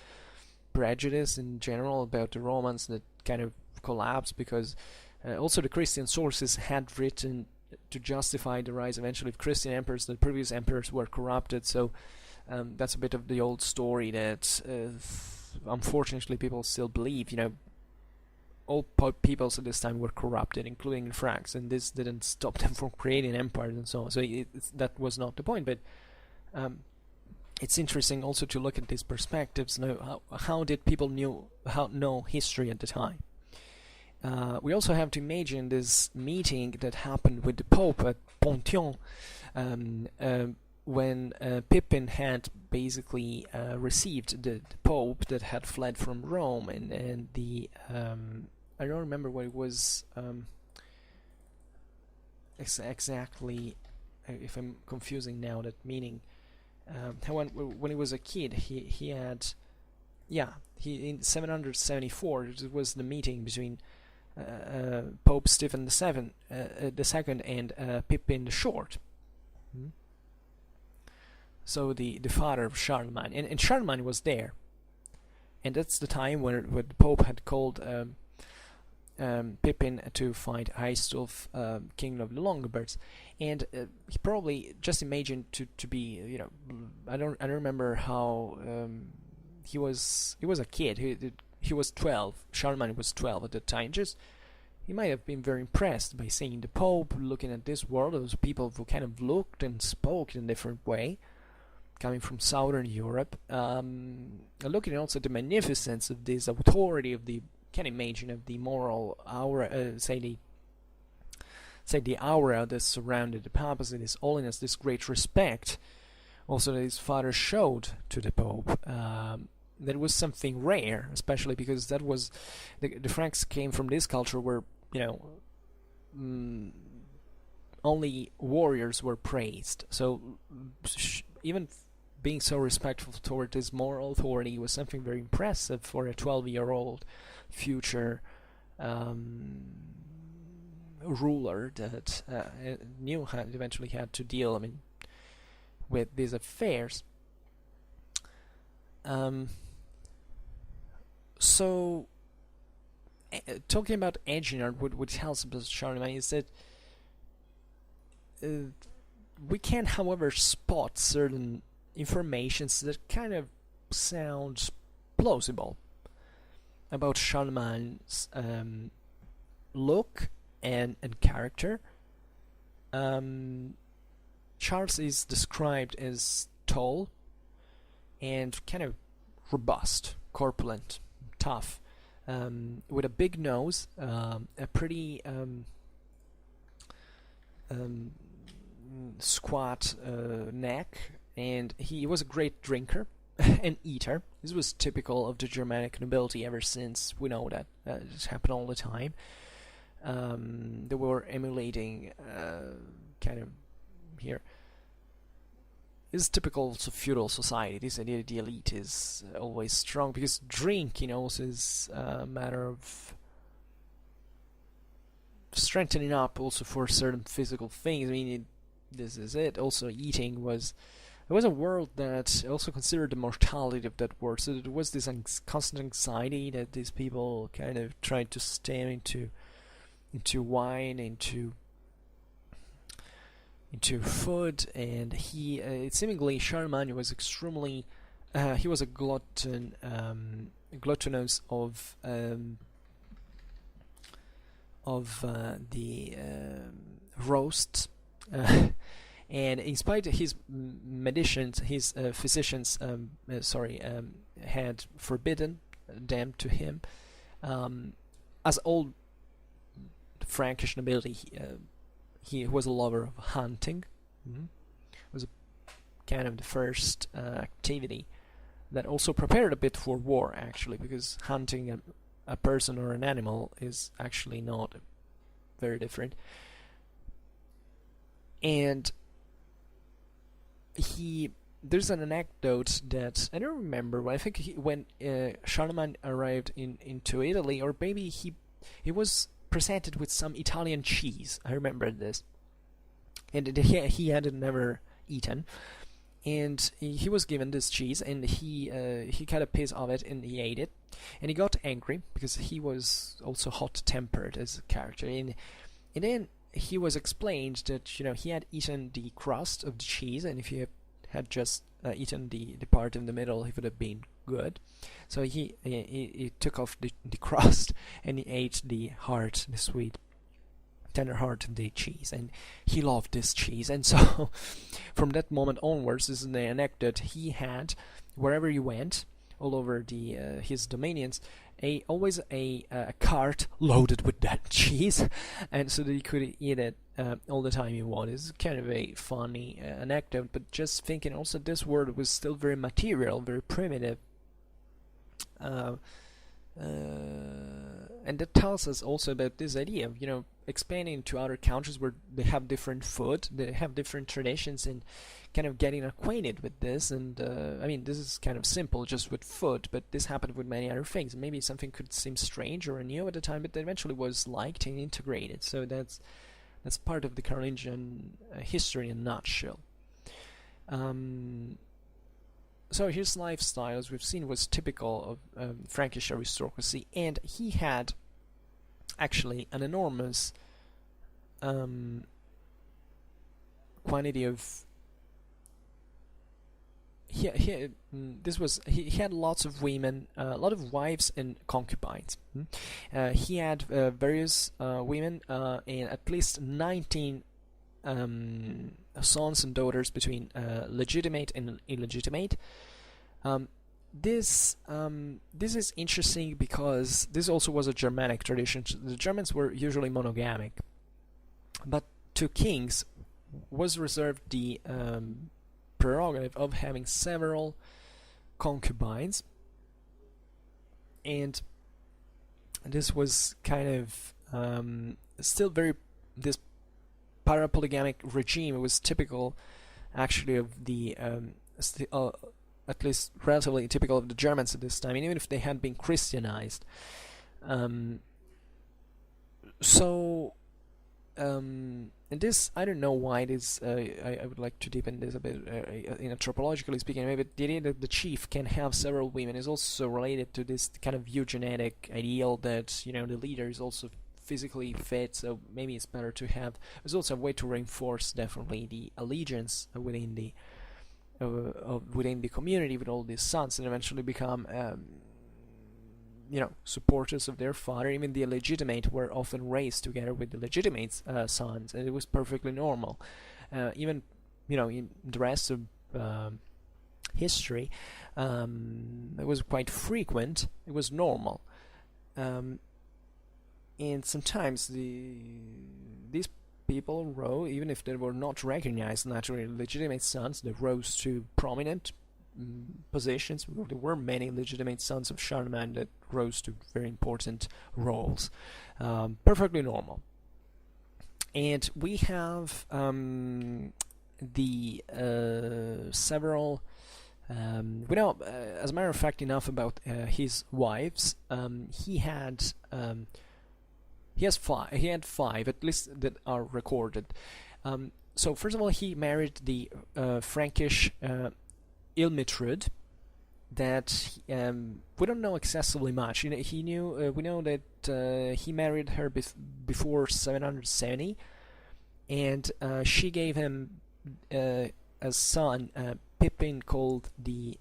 A: prejudice in general about the Romans that kind of collapsed because also the Christian sources had written to justify the rise eventually of Christian emperors. The previous emperors were corrupted, so that's a bit of the old story that unfortunately people still believe. All peoples at this time were corrupted, including the Franks, and this didn't stop them from creating empires and so on. So that was not the point, but it's interesting also to look at these perspectives. How did people know history at the time? We also have to imagine this meeting that happened with the Pope at Pontion, when Pippin had basically received the Pope that had fled from Rome, and the I don't remember what it was exactly, if I'm confusing now that meaning. When he was a kid, he had in 774 it was the meeting between Pope Stephen II and Pippin the Short. So the father of Charlemagne, and Charlemagne was there, and that's the time when the Pope had called Pippin to fight Aistulf, king of the Longobards, and he probably just imagined to be, I don't remember how he was a kid. He was 12. Charlemagne was 12 at the time. He might have been very impressed by seeing the Pope, looking at this world. Those people who kind of looked and spoke in a different way, coming from Southern Europe. Looking also at the magnificence of this authority of the, can imagine, of the moral aura, say the aura that surrounded the papacy, this holiness, this great respect, also that his father showed to the Pope. That was something rare, especially because that was the Franks came from this culture where only warriors were praised. So even being so respectful toward this moral authority was something very impressive for a 12-year-old future ruler that knew how eventually had to deal, with these affairs. So, talking about Eginhard, what tells about Charlemagne is that we can, however, spot certain informations that kind of sound plausible. about Charlemagne's look and character. Charles is described as tall and kind of robust, corpulent, tough, with a big nose, a pretty squat neck, and he was a great drinker and eater. This was typical of the Germanic nobility ever since we know that. This happened all the time. They were emulating kind of here. This is typical of feudal society. This idea that the elite is always strong, because drinking also is a matter of strengthening up also for certain physical things. I mean, this is it. Also, eating was... There was a world that also considered the mortality of that world, so there was this constant anxiety that these people kind of tried to stem into wine, into food, and he seemingly Charlemagne was extremely he was a glutton, gluttonous of the roast, and in spite of his physicians had forbidden them to him, as all Frankish nobility, he was a lover of hunting. It was kind of the first activity that also prepared a bit for war, actually, because hunting a person or an animal is actually not very different. And there's an anecdote that I don't remember, but I think when Charlemagne arrived into Italy, or maybe he was presented with some Italian cheese. I remember this, and he had never eaten, and he was given this cheese, and he cut a piece of it and he ate it, and he got angry because he was also hot-tempered as a character, and then he was explained that he had eaten the crust of the cheese, and if he had just eaten the part in the middle, he would have been good. So he took off the crust and he ate the heart, the sweet, tender heart of the cheese, and he loved this cheese. And so from that moment onwards, this is the anecdote, he had, wherever he went, all over his dominions, always a cart loaded with that cheese, and so that he could eat it all the time he wanted. It's kind of a funny anecdote, but just thinking also this world was still very material, very primitive, and that tells us also about this idea of expanding to other countries where they have different food, they have different traditions, and kind of getting acquainted with this. And I mean, this is kind of simple just with food, but this happened with many other things. Maybe something could seem strange or new at the time, but eventually was liked and integrated. So that's part of the Carolingian history in a nutshell. So his lifestyle, as we've seen, was typical of Frankish aristocracy, and he had actually an enormous quantity of he had lots of women, a lot of wives and concubines. He had various women and at least 19 sons and daughters between legitimate and illegitimate. This is interesting because this also was a Germanic tradition. The Germans were usually monogamic, but to kings was reserved the prerogative of having several concubines, and this was kind of still very this parapolygamic regime. It was typical actually of the at least relatively typical of the Germans at this time, and even if they had been Christianized. And this, I don't know why this, I would like to deepen this a bit, anthropologically speaking. Maybe the idea that the chief can have several women is also related to this kind of eugenetic ideal that, the leader is also physically fit, so maybe it's better to have... There's also a way to reinforce, definitely, the allegiance within the community with all these sons, and eventually become supporters of their father. Even the illegitimate were often raised together with the legitimate sons, and it was perfectly normal. Even in the rest of history, it was quite frequent. It was normal, and sometimes these people rose, even if they were not recognized naturally legitimate sons, they rose to prominent positions. There were many legitimate sons of Charlemagne that rose to very important roles. Perfectly normal. And we have the several. We know, as a matter of fact, enough about his wives. He had five, at least, that are recorded. So first of all, he married the Frankish Ilmitrud. That we don't know excessively much. We know that he married her before 770, and she gave him a son, Pippin, called the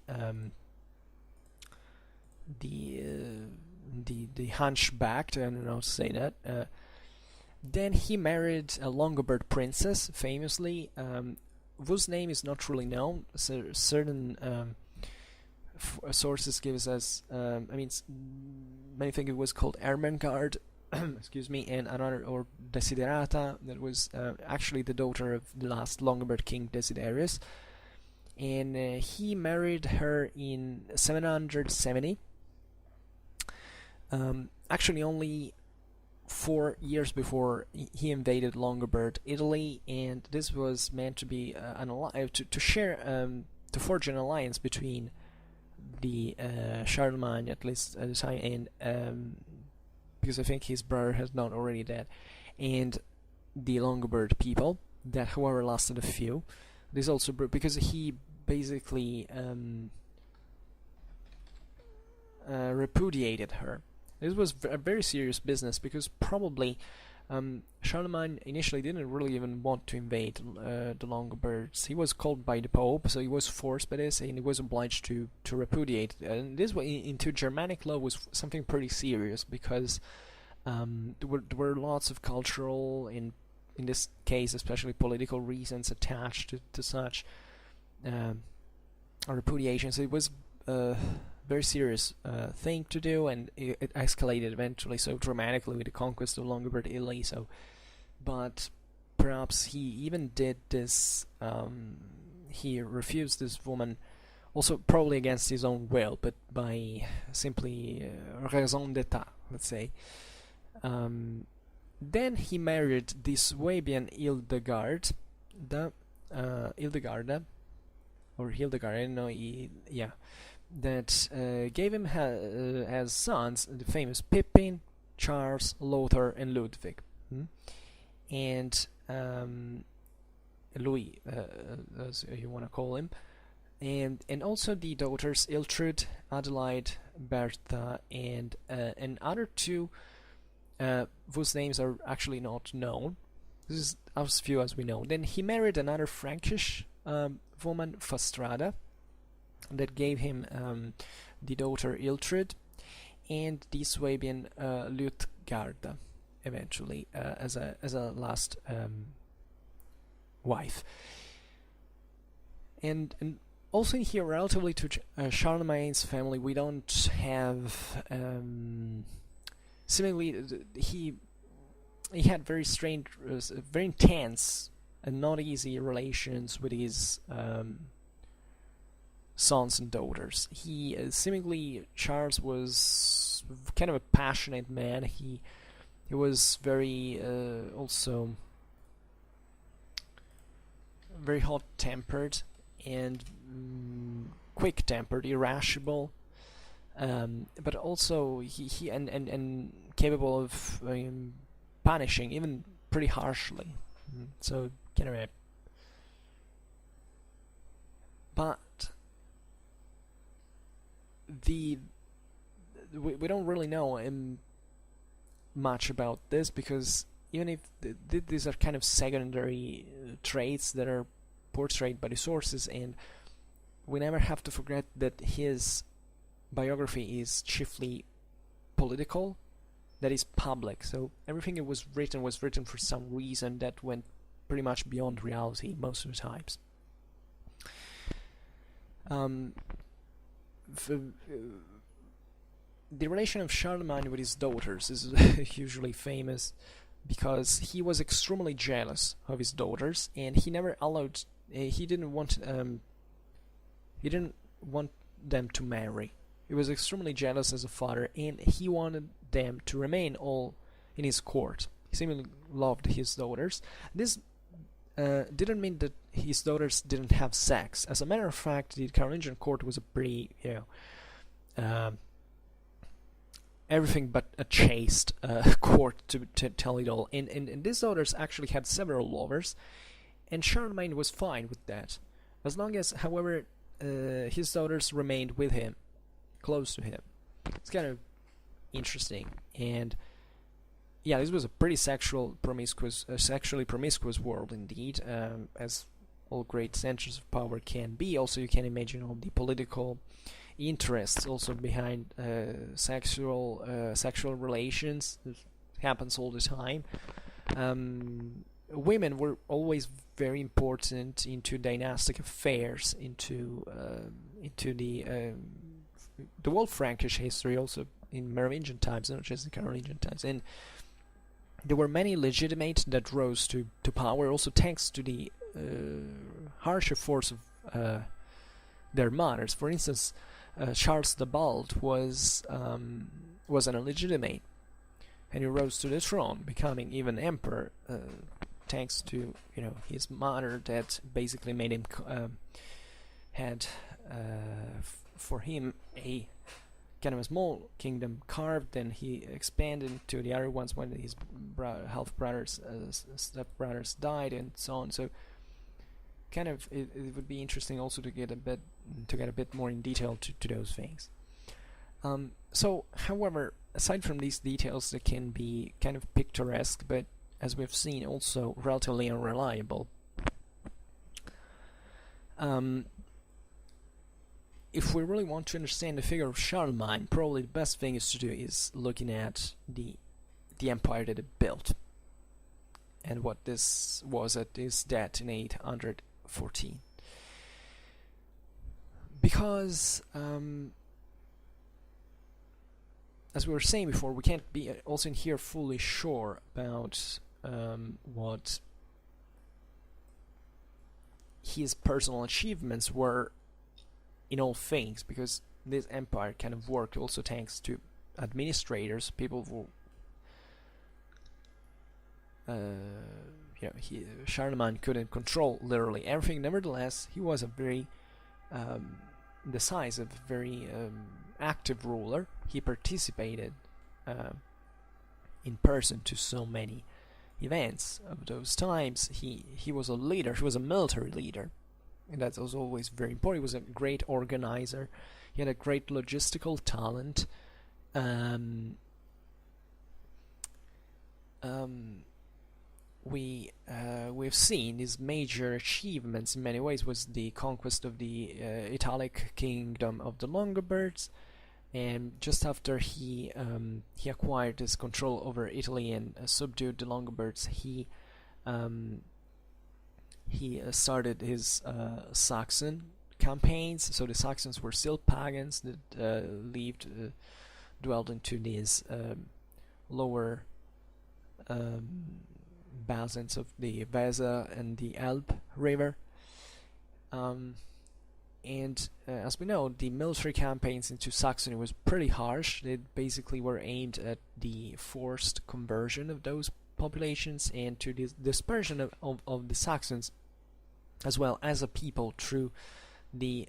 A: Hunchbacked. I don't know how to say that. Then he married a Longobard princess, famously, whose name is not really known. So certain sources give us, many think it was called Ermengarde, excuse me, and another, or Desiderata, that was actually the daughter of the last Longobard king Desiderius. And he married her in 770. Actually, only 4 years before he invaded Longobard Italy, and this was meant to be to forge an alliance between the Charlemagne, at least at the time, and because I think his brother has not already dead, and the Longobard people, that however lasted a few. This also because he basically repudiated her. This was a very serious business, because probably Charlemagne initially didn't really even want to invade the Longobards. He was called by the Pope, so he was forced by this, and he was obliged to repudiate. And this into Germanic law was something pretty serious, because there were lots of cultural, in this case especially political reasons attached to such repudiation. So it was very serious thing to do, and it escalated eventually so dramatically with the conquest of Longobard Italy. So, but perhaps he even did this. He refused this woman, also probably against his own will, but by simply raison d'état, let's say. Then he married the Swabian Hildegard, Hildegarda, or Hildegard, I don't know. That gave him as sons the famous Pippin, Charles, Lothar, and Ludwig, and Louis, as you want to call him, and also the daughters Iltrud, Adelaide, Bertha, and other two whose names are actually not known. This is as few as we know. Then he married another Frankish woman, Fastrada, that gave him the daughter Iltrud, and the Swabian Lutgarda eventually as a last wife. And also here, relatively to Charlemagne's family, we don't have seemingly he had very strange, very intense and not easy relations with his sons and daughters. He seemingly, Charles was kind of a passionate man. He was very also very hot-tempered and quick-tempered, irascible, but also he and capable of punishing even pretty harshly. So kind of but we don't really know much about this, because even if these are kind of secondary traits that are portrayed by the sources, and we never have to forget that his biography is chiefly political, that is public. So everything that was written for some reason that went pretty much beyond reality most of the times. The relation of Charlemagne with his daughters is hugely famous because he was extremely jealous of his daughters, and he never allowed. He didn't want them to marry. He was extremely jealous as a father, and he wanted them to remain all in his court. He simply loved his daughters. This didn't mean that his daughters didn't have sex. As a matter of fact, the Carolingian court was a pretty, everything but a chaste court, to tell it all. And these daughters actually had several lovers, and Charlemagne was fine with that, as long as, however, his daughters remained with him, close to him. It's kind of interesting. And yeah, this was a pretty sexually promiscuous world indeed, as all great centers of power can be. Also, you can imagine all the political interests also behind sexual relations. It happens all the time. Women were always very important into dynastic affairs, into the whole Frankish history, also in Merovingian times, not just the Carolingian times. And there were many legitimate that rose to power, also thanks to the harsher force of their mothers. For instance, Charles the Bald was an illegitimate, and he rose to the throne, becoming even emperor, thanks to his mother that basically made him for him a kind of a small kingdom carved, then he expanded to the other ones when his half brothers, step brothers died, and so on. So kind of it would be interesting also to get a bit more in detail to those things. So however, aside from these details that can be kind of picturesque, but as we've seen, also relatively unreliable, if we really want to understand the figure of Charlemagne, probably the best thing is to do is looking at the empire that it built, and what this was at his death in 814. Because, as we were saying before, we can't be also in here fully sure about what his personal achievements were in all things, because this empire kind of worked also thanks to administrators, people who Charlemagne couldn't control literally everything. Nevertheless, he was a very decisive, very active ruler. He participated in person to so many events of those times. He was a leader. He was a military leader, and that was always very important. He was a great organizer. He had a great logistical talent. We've seen his major achievements in many ways was the conquest of the Italic kingdom of the Longobards, and just after he acquired his control over Italy and subdued the Longobards, he started his Saxon campaigns. So the Saxons were still pagans that dwelled into these lower basins of the Weser and the Elbe river. And as we know, the military campaigns into Saxony was pretty harsh. They basically were aimed at the forced conversion of those populations and to the dispersion of the Saxons as well as a people through the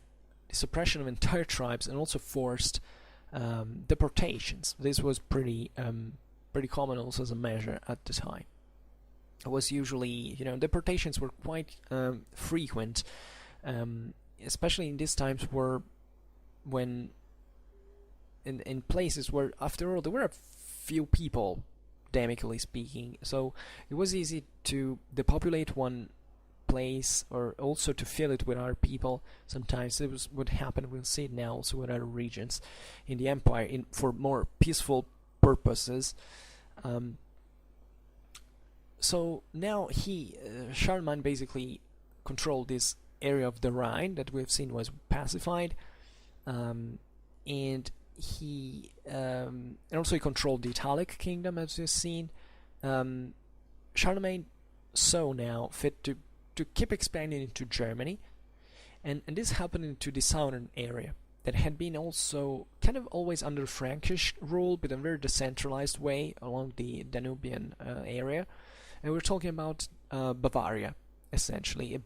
A: suppression of entire tribes and also forced deportations. This was pretty common also as a measure at the time. It was usually, deportations were quite frequent, especially in these times when in places where, after all, there were a few people, demically speaking, so it was easy to depopulate one place or also to fill it with other people. Sometimes it would happen, we'll see it now also with other regions in the empire for more peaceful purposes. So now Charlemagne basically controlled this area of the Rhine that we've seen was pacified, and also he controlled the Italic kingdom, as we've seen. Charlemagne saw now fit to keep expanding into Germany, and this happened into the southern area that had been also kind of always under Frankish rule, but in a very decentralized way along the Danubian area. And we're talking about Bavaria, essentially.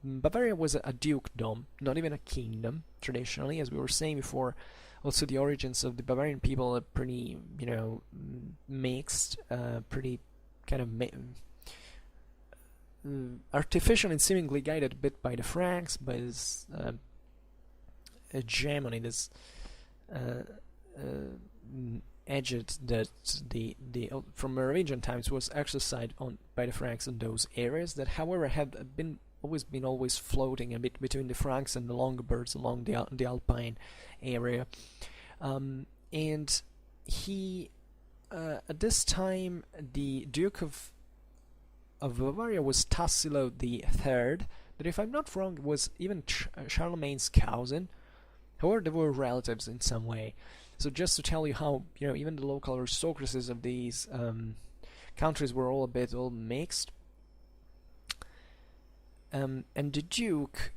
A: Bavaria was a dukedom, not even a kingdom, traditionally. As we were saying before, also the origins of the Bavarian people are pretty, mixed, pretty kind of artificial and seemingly guided a bit by the Franks, by this hegemony, this edge that the from Merovingian times was exercised on by the Franks in those areas, that however had always floating a bit between the Franks and the Longobards along the Alpine area. And he at this time the Duke of Bavaria was Tassilo the Third, that if I'm not wrong was even Charlemagne's cousin. However, they were relatives in some way. So just to tell you how, even the local aristocracies of these countries were all mixed. And the Duke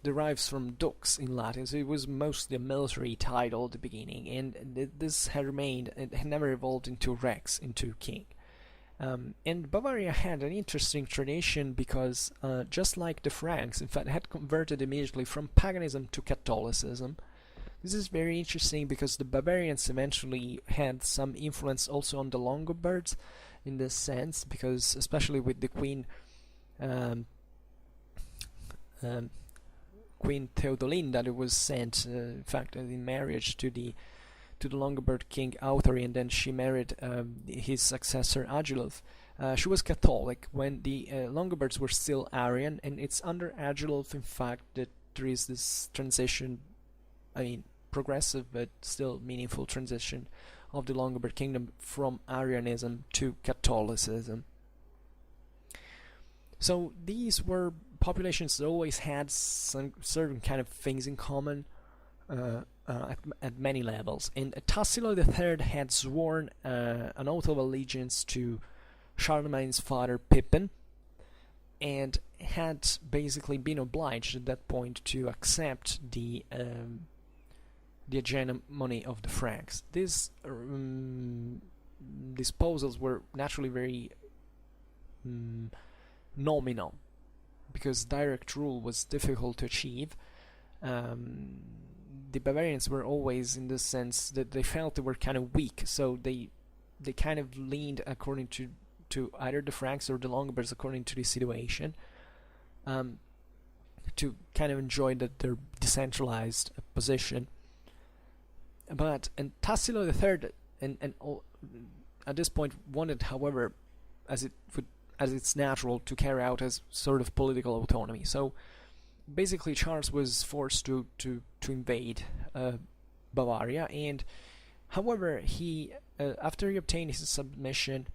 A: derives from dux in Latin, so it was mostly a military title at the beginning, and this had remained, it had never evolved into rex, into king. And Bavaria had an interesting tradition because, just like the Franks, in fact, had converted immediately from paganism to Catholicism. This is very interesting because the Bavarians eventually had some influence also on the Longobards in this sense, because especially with the Queen Theodolinda, that was sent, in fact, in marriage to the Longobard king Authari, and then she married his successor Agilulf. She was Catholic when the Longobards were still Arian, and it's under Agilulf, in fact, that there is this transition, progressive but still meaningful transition of the Longobard kingdom from Arianism to Catholicism. So these were populations that always had some certain kind of things in common at many levels. And Tassilo III had sworn an oath of allegiance to Charlemagne's father Pippin, and had basically been obliged at that point to accept the hegemony of the Franks. These disposals were naturally very nominal, because direct rule was difficult to achieve. The Bavarians were always in the sense that they felt they were kind of weak, so they kind of leaned according to either the Franks or the Longobards according to the situation, to kind of enjoy their decentralized position. But Tassilo III and at this point wanted, however, as it's natural, to carry out as sort of political autonomy. So basically Charles was forced to invade Bavaria, and however he after he obtained his submission,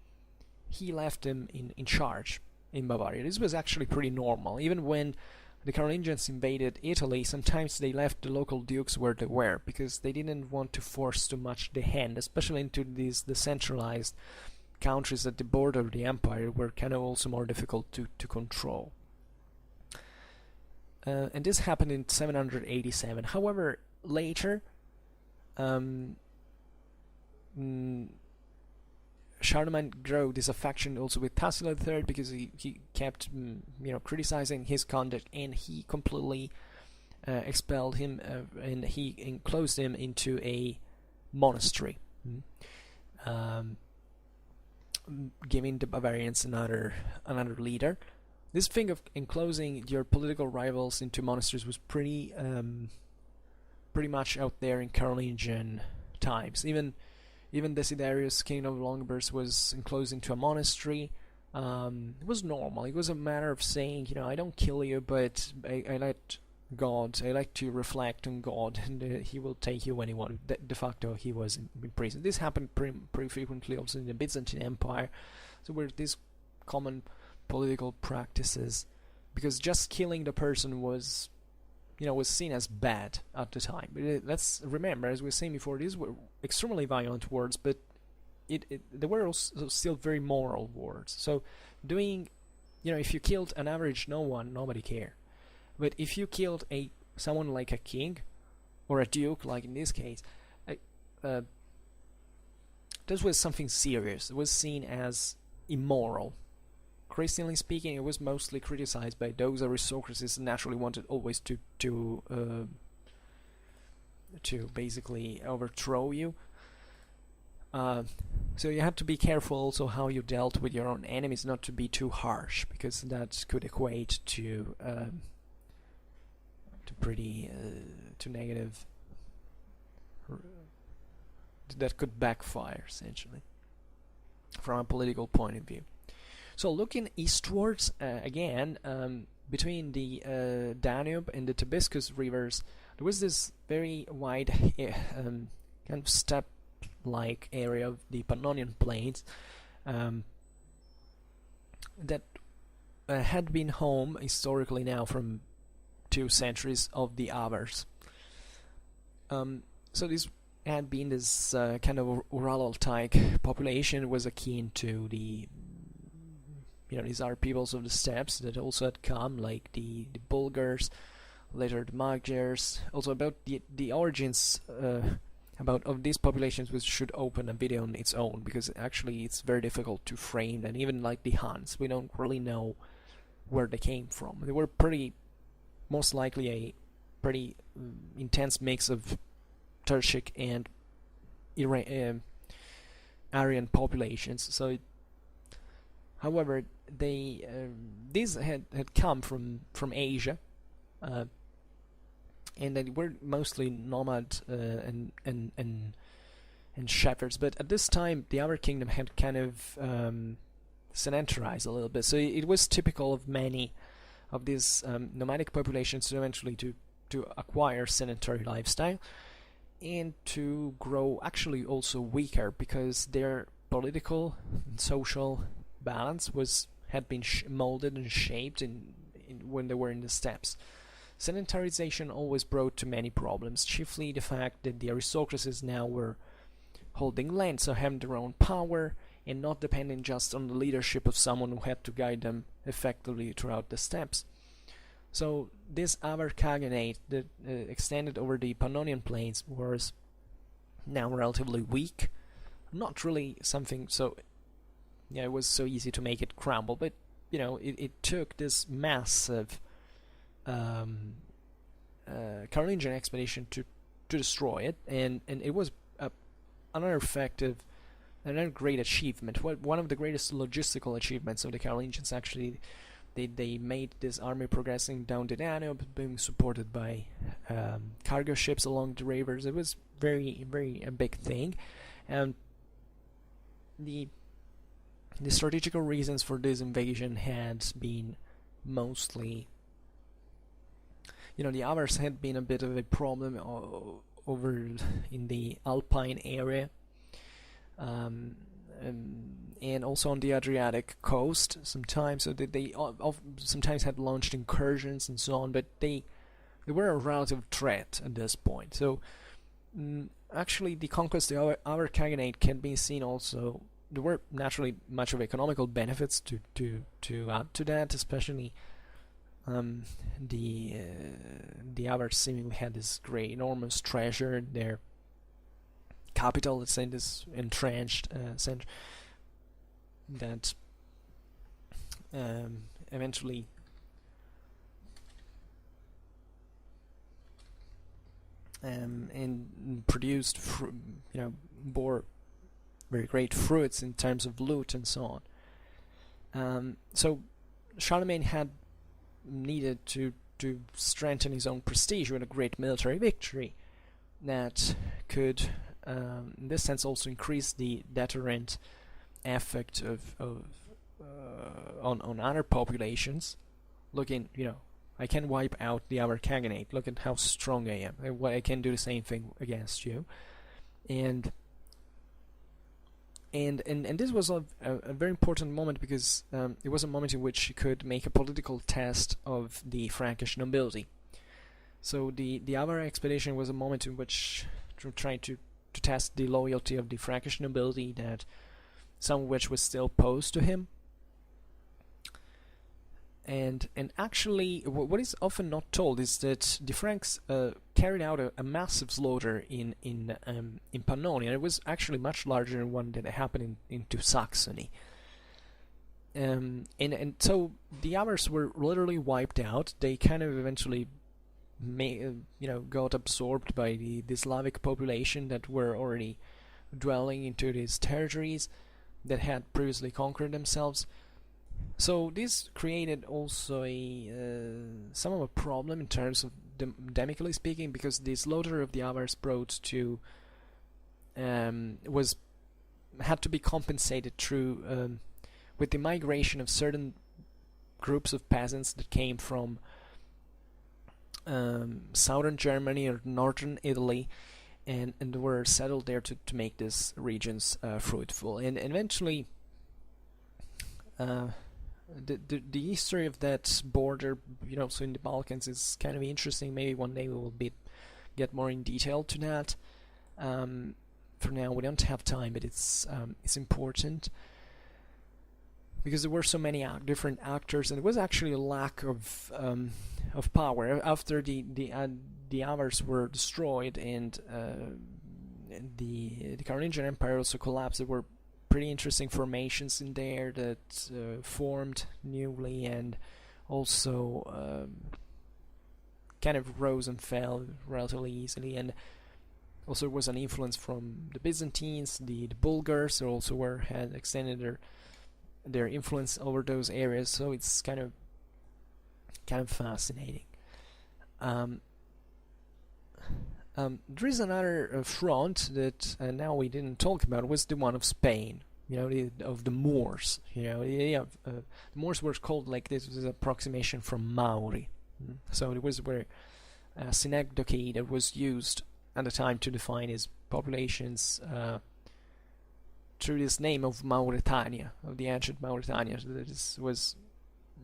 A: he left him in charge in Bavaria. This was actually pretty normal. Even when the Carolingians invaded Italy, sometimes they left the local dukes where they were, because they didn't want to force too much the hand, especially into these decentralized countries at the border of the empire, were kind of also more difficult to control. And this happened in 787. However, later, Charlemagne grew disaffection also with Tassilo III, because he kept criticizing his conduct, and he completely expelled him, and he enclosed him into a monastery, giving the Bavarians another leader. This thing of enclosing your political rivals into monasteries was pretty much out there in Carolingian times. Even Desiderius, king of Longobards, was enclosed into a monastery. It was normal. It was a matter of saying, I don't kill you, but I let God. They like to reflect on God, and he will take you when he wants. De facto, he was in prison. This happened pretty frequently also in the Byzantine Empire. So where these common political practices, because just killing the person was, was seen as bad at the time. But let's remember, as we were saying before, these were extremely violent wars, but they were also still very moral wars. So doing, if you killed an average nobody cared. But if you killed someone like a king or a duke, like in this case, this was something serious. It was seen as immoral. Christianly speaking, it was mostly criticized by those aristocracies who naturally wanted always to basically overthrow you. So you had to be careful also how you dealt with your own enemies, not to be too harsh, because that could equate to to negative. That could backfire essentially from a political point of view. So looking eastwards again, between the Danube and the Tibiscus rivers, there was this very wide kind of steppe-like area of the Pannonian Plains that had been home historically now from 2 centuries of the Avars. So this had been this kind of Ural-Altaic population, was akin to the these are peoples of the steppes that also had come, like the Bulgars, later the Magyars. Also about the origins of these populations, which should open a video on its own, because actually it's very difficult to frame. And even like the Huns, we don't really know where they came from. They were most likely a pretty intense mix of Turkic and Aryan populations. So, however, these had come from Asia, and they were mostly nomad and shepherds. But at this time, the Avar kingdom had kind of sedentarized a little bit. So it was typical of many of these nomadic populations to eventually to acquire sedentary lifestyle and to grow actually also weaker, because their political and social balance had been molded and shaped when they were in the steppes. Sedentarization always brought to many problems, chiefly the fact that the aristocracies now were holding land, so having their own power and not depending just on the leadership of someone who had to guide them effectively throughout the steppes. So this Avar Khaganate that extended over the Pannonian Plains was now relatively weak. Not really something so... it was so easy to make it crumble, but it took this massive Carolingian expedition to destroy it, and it was another great achievement. One of the greatest logistical achievements of the Carolingians. Actually, they made this army progressing down the Danube, being supported by cargo ships along the rivers. It was very, very a big thing, and the strategical reasons for this invasion had been mostly, the Avars had been a bit of a problem over in the Alpine area, and also on the Adriatic coast sometimes. So they sometimes had launched incursions and so on, but they were a relative threat at this point. So actually, the conquest of our Khaganate can be seen also. There were naturally much of economical benefits to add to that, especially the Avars seemingly had this great, enormous treasure in their capital, let's say, this entrenched center that eventually and produced, bore very great fruits in terms of loot and so on. So Charlemagne had needed to strengthen his own prestige with a great military victory that could, in this sense, also increase the deterrent effect on other populations, looking, I can wipe out the Avar Khaganate. Look at how strong I am. I can do the same thing against you. And this was a very important moment, because it was a moment in which he could make a political test of the Frankish nobility. So the Avar expedition was a moment in which trying to test the loyalty of the Frankish nobility, that some of which was still opposed to him. And actually, what is often not told is that the Franks carried out a massive slaughter in Pannonia. It was actually much larger than one that happened into Saxony. And so the Avars were literally wiped out. They kind of eventually got absorbed by the Slavic population that were already dwelling into these territories that had previously conquered themselves. So this created also some of a problem in terms of demically speaking, because the slaughter of the Avars brought to had to be compensated through with the migration of certain groups of peasants that came from southern Germany or northern Italy, and were settled there to make these regions fruitful. And eventually the history of that border, so in the Balkans, is kind of interesting. Maybe one day we will get more in detail to that. For now, we don't have time, but it's important, because there were so many different actors, and it was actually a lack of power after the Avars were destroyed, and the Carolingian Empire also collapsed. There were pretty interesting formations in there that formed newly, and also kind of rose and fell relatively easily. And also there was an influence from the Byzantines. The Bulgars also had extended their influence over those areas. So it's kind of fascinating. There is another front that now we didn't talk about, was the one of Spain, of the Moors. The Moors were called like this, was an approximation from Maori. So it was where synecdoche that was used at the time to define his populations through this name of Mauritania, of the ancient Mauritania. So this was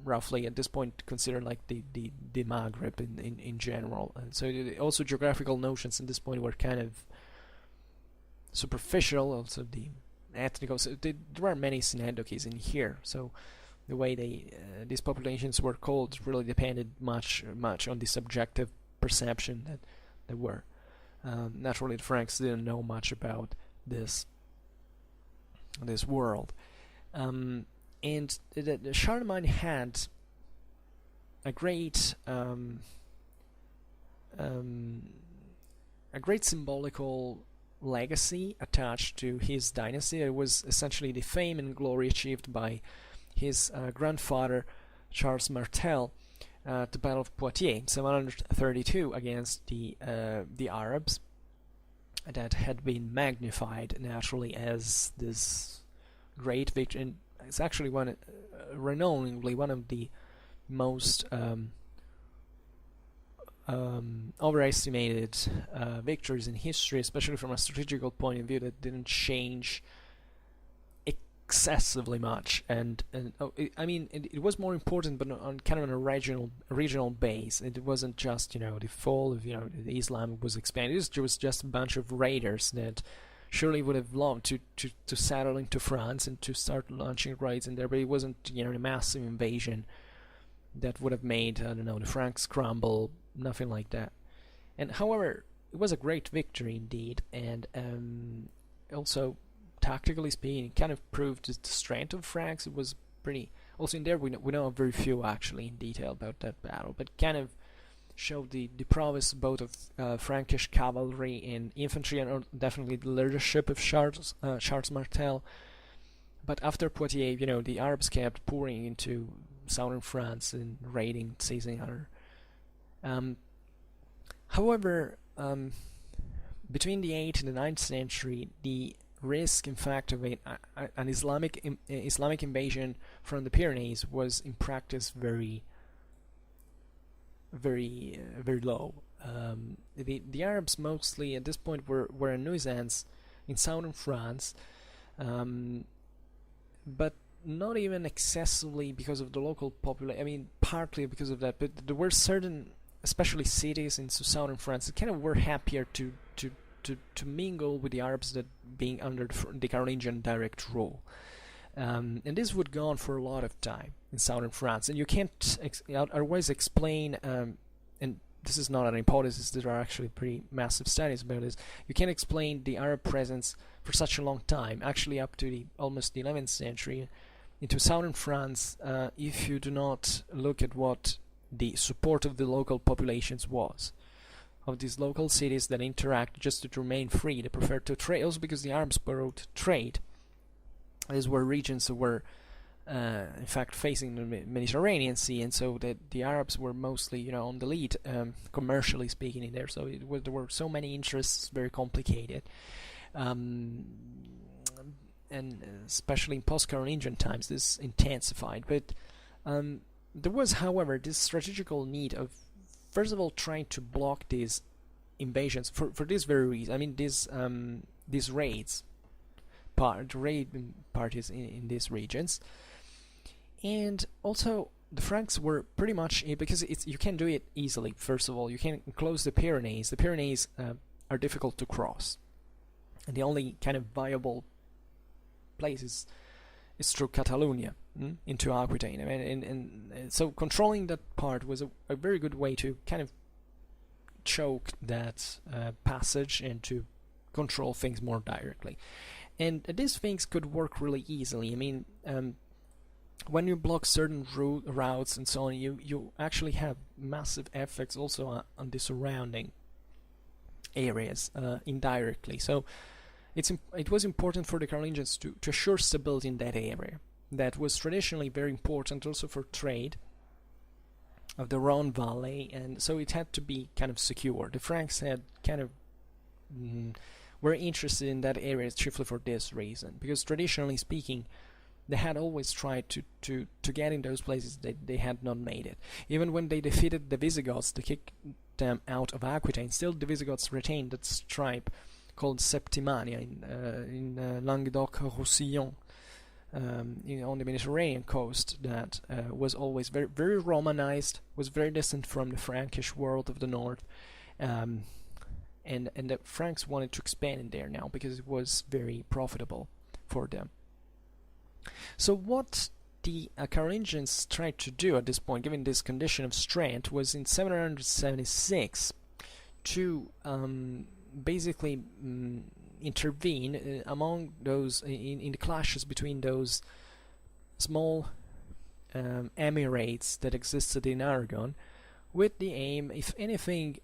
A: roughly at this point considered like the Maghreb in general. And so also geographical notions at this point were kind of superficial. Also the ethnic, so there are many synecdoches in here. So the way these populations were called really depended much on the subjective perception that they were. Naturally, the Franks didn't know much about this world. And the Charlemagne had a great symbolical legacy attached to his dynasty. It was essentially the fame and glory achieved by his grandfather Charles Martel at the Battle of Poitiers in 732 against the Arabs, that had been magnified naturally as this great victory. And it's actually renowningly one of the most overestimated victories in history, especially from a strategical point of view, that didn't change excessively much. And it was more important, but on kind of a regional base. It wasn't just the fall of the Islam was expanded. It was just a bunch of raiders that surely would have loved to settle into France and to start launching raids in there, but it wasn't a massive invasion that would have made the Franks crumble. Nothing like that. And however, it was a great victory indeed, and also tactically speaking, it kind of proved the strength of Franks. It was pretty. Also in there, we know very few actually in detail about that battle, but kind of showed the prowess both of Frankish cavalry and infantry, and definitely the leadership of Charles Martel. But after Poitiers, the Arabs kept pouring into southern France and raiding, seizing other. However, between the 8th and the 9th century, the risk, in fact, of an Islamic invasion from the Pyrenees was in practice very very low. The Arabs mostly at this point were a nuisance in southern France, but not even excessively because of the local population. I mean, partly because of that, but there were certain, especially cities in southern France, that kind of were happier to mingle with the Arabs that being under the Carolingian direct rule. And this would go on for a lot of time in southern France, and you can't otherwise explain, and this is not an hypothesis, there are actually pretty massive studies about this, you can't explain the Arab presence for such a long time, actually up to almost the 11th century, into southern France, if you do not look at what the support of the local populations was, of these local cities that interact just to remain free. They prefer to trade, also because the Arabs borrowed trade. These were regions that were, in fact, facing the Mediterranean Sea, and so the Arabs were mostly, on the lead, commercially speaking, in there. So there were so many interests, very complicated, and especially in post-Carolingian times, this intensified. But there was, however, this strategical need of, first of all, trying to block these invasions for this very reason. I mean, these raids. Raid parties in these regions, and also the Franks were pretty much, because you can't do it easily. First of all, you can't close the Pyrenees. The Pyrenees are difficult to cross, and the only kind of viable place is through Catalonia into Aquitaine. I mean, and so controlling that part was a very good way to kind of choke that passage and to control things more directly. And these things could work really easily. I mean, when you block certain routes and so on, you actually have massive effects also on the surrounding areas indirectly. So it was important for the Carolingians to assure stability in that area. That was traditionally very important also for trade of the Rhone Valley, and so it had to be kind of secure. The Franks had kind of were interested in that area chiefly for this reason, because traditionally speaking, they had always tried to get in those places that they had not made it. Even when they defeated the Visigoths to kick them out of Aquitaine, still the Visigoths retained that stripe called Septimania in Languedoc-Roussillon, on the Mediterranean coast, that was always very, very Romanized, was very distant from the Frankish world of the north. And the Franks wanted to expand in there now because it was very profitable for them. So what the Carolingians tried to do at this point, given this condition of strength, was in 776 to basically intervene among those in the clashes between those small emirates that existed in Aragon, with the aim, if anything,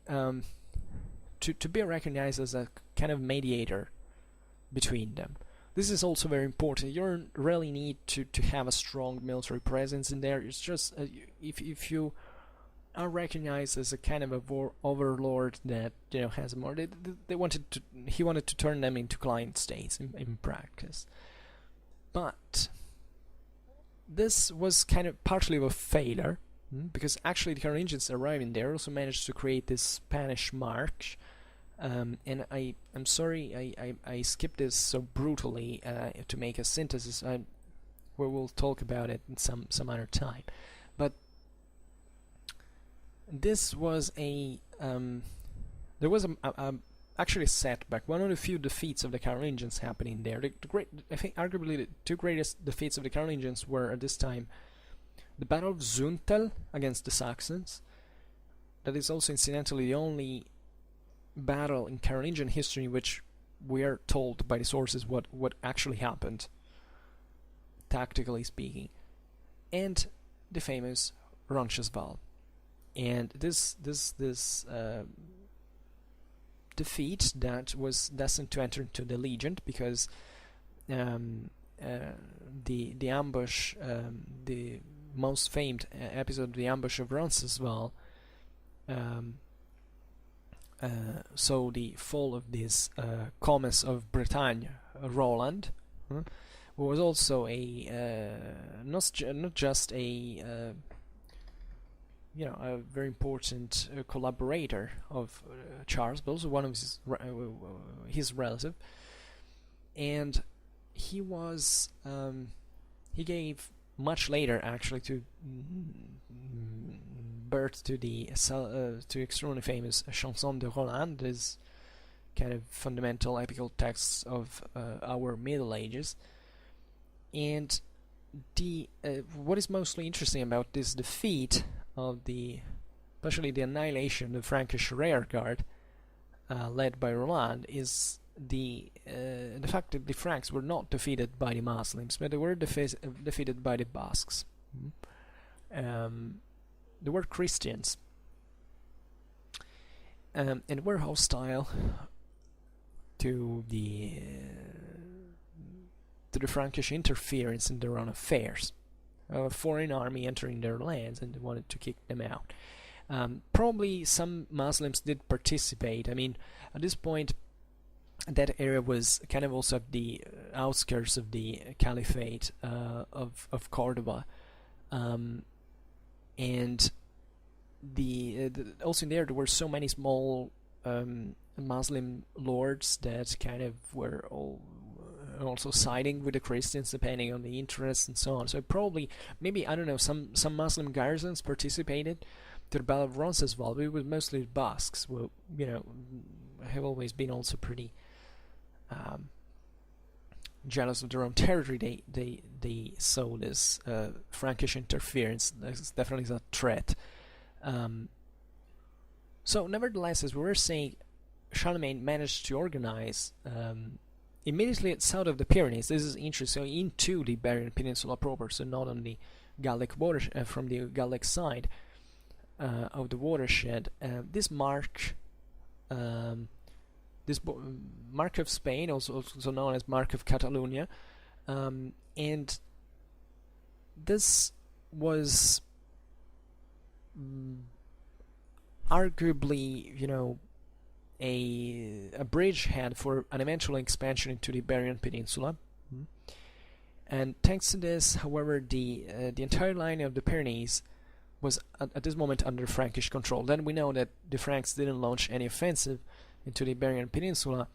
A: to be recognized as a kind of mediator between them. This is also very important. You don't really need to have a strong military presence in there. It's just if you are recognized as a kind of a overlord that has more. He wanted to turn them into client states in practice. But this was kind of partly of a failure, because actually the Carolingians arriving there also managed to create this Spanish March, and I'm sorry I skipped this so brutally to make a synthesis, where we'll talk about it in some other time. But this was there was actually a setback, one of the few defeats of the Carolingians happening there. I think arguably the two greatest defeats of the Carolingians were at this time the Battle of Zuntel against the Saxons. That is also incidentally the only battle in Carolingian history in which we are told by the sources what actually happened, tactically speaking, and the famous Roncesvalles. And this defeat that was destined to enter into the legend, because the ambush, the most famed episode, the ambush of Roncesvalles, so the fall of this Comes of Bretagne, Roland, who was also a not just a a very important collaborator of Charles, but also one of his relative. And he was he gave much later actually to birth to the to extremely famous Chanson de Roland, this kind of fundamental epical texts of our Middle Ages. And the what is mostly interesting about this defeat of especially the annihilation of the Frankish rearguard led by Roland, is the fact that the Franks were not defeated by the Muslims, but they were defeated by the Basques. They were Christians, and were hostile to the Frankish interference in their own affairs. A foreign army entering their lands, and they wanted to kick them out. Probably some Muslims did participate. I mean, at this point, that area was kind of also at the outskirts of the Caliphate of Cordoba, and also in there were so many small Muslim lords that kind of were all also siding with the Christians depending on the interests and so on. So probably, maybe, I don't know, some Muslim garrisons participated to the Battle of Roncesvalles, but it was mostly the Basques who, have always been also pretty jealous of their own territory. They saw this Frankish interference as definitely a threat. So nevertheless, as we were saying, Charlemagne managed to organize immediately south of the Pyrenees. This is interesting, into the Iberian Peninsula proper, so not on the Gallic water from the Gallic side of the watershed. This mark of Spain, also known as Mark of Catalonia, and this was arguably, a bridgehead for an eventual expansion into the Iberian Peninsula. And thanks to this, however, the entire line of the Pyrenees was at this moment under Frankish control. Then we know that the Franks didn't launch any offensive into the Iberian Peninsula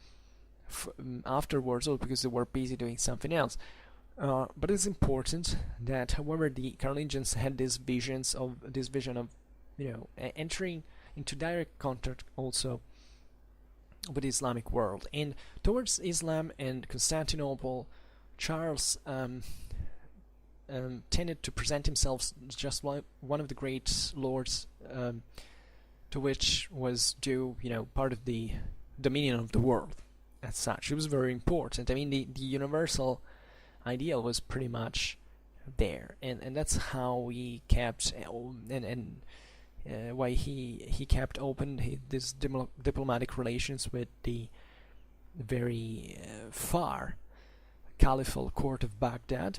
A: afterwards, also because they were busy doing something else. But it's important that, however, the Carolingians had this vision of entering into direct contact also with the Islamic world. And towards Islam and Constantinople, Charles tended to present himself just one of the great lords, to which was due, part of the dominion of the world as such. It was very important. I mean, the universal ideal was pretty much there, and that's how he kept why he kept open these diplomatic relations with the very far caliphal court of Baghdad,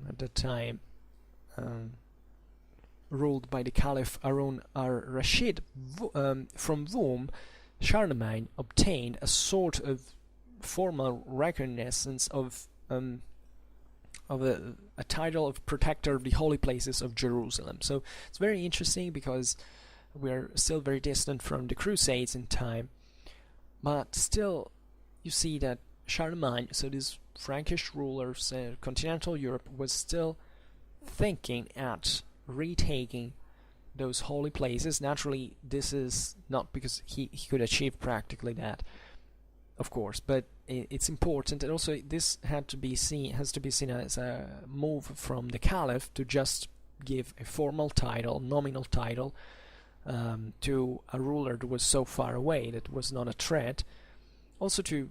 A: at the time ruled by the Caliph Harun al-Rashid, from whom Charlemagne obtained a sort of formal reconnaissance of a title of protector of the holy places of Jerusalem. So it's very interesting because we're still very distant from the Crusades in time, but still you see that Charlemagne, so this Frankish rulers, continental Europe, was still thinking at retaking those holy places. Naturally, this is not because he could achieve practically that, of course, but it's important, and also this has to be seen as a move from the Caliph to just give a formal title, nominal title, to a ruler that was so far away, that was not a threat. Also to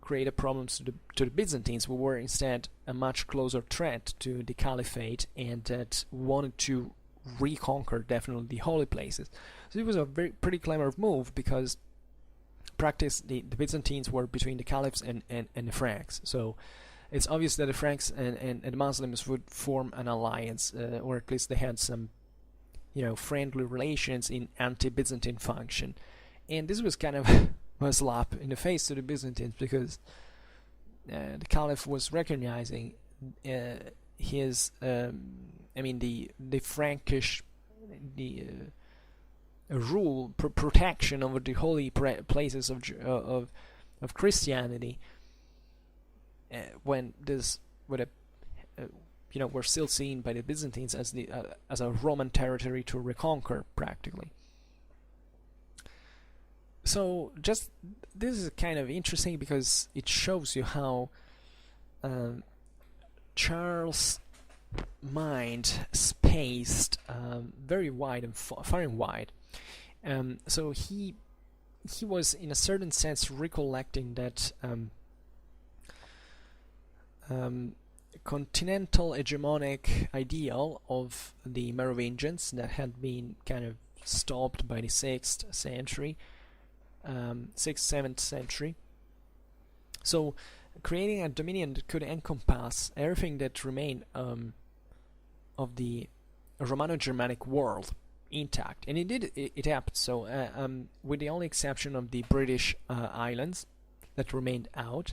A: create a problem to the Byzantines, who were instead a much closer threat to the Caliphate and that wanted to reconquer definitely the holy places. So it was a pretty clever move, because practice the Byzantines were between the Caliphs and the Franks. So it's obvious that the Franks and the Muslims would form an alliance, or at least they had some friendly relations in anti-Byzantine function. And this was kind of a slap in the face to the Byzantines, because the Caliph was recognizing his the Frankish rule, protection over the holy places of Christianity, when this would have, were still seen by the Byzantines as a Roman territory to reconquer practically. So this is kind of interesting because it shows you how Charles' mind spaced very wide and far and wide. So he was in a certain sense recollecting that continental hegemonic ideal of the Merovingians that had been kind of stopped by the 6th century, 6th, 7th century. So creating a dominion that could encompass everything that remained of the Romano-Germanic world intact, and it happened. So with the only exception of the British islands that remained out,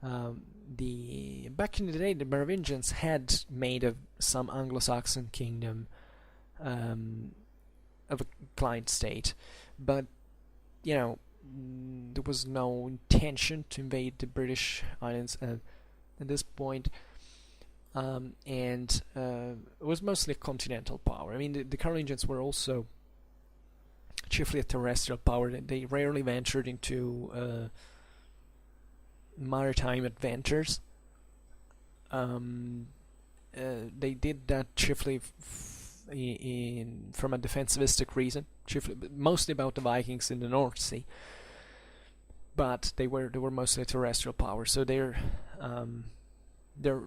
A: back in the day the Merovingians had made of some Anglo-Saxon kingdom of a client state, but there was no intention to invade the British islands at this point, and it was mostly a continental power. I mean, the Carolingians were also chiefly a terrestrial power. They rarely ventured into maritime adventures. They did that chiefly from a defensivistic reason, mostly about the Vikings in the North Sea. But they were mostly a terrestrial power, so their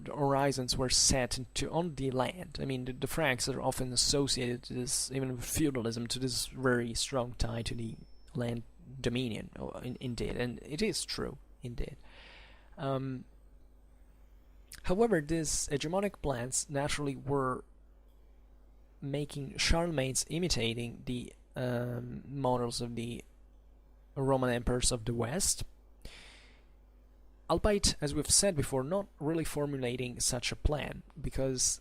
A: horizons were set on the land. I mean, the Franks are often associated to this, even with feudalism, to this very strong tie to the land dominion. Indeed, and it is true, indeed. However, these hegemonic plans naturally were making Charlemagne's imitating the models of the Roman emperors of the West, albeit, as we've said before, not really formulating such a plan, because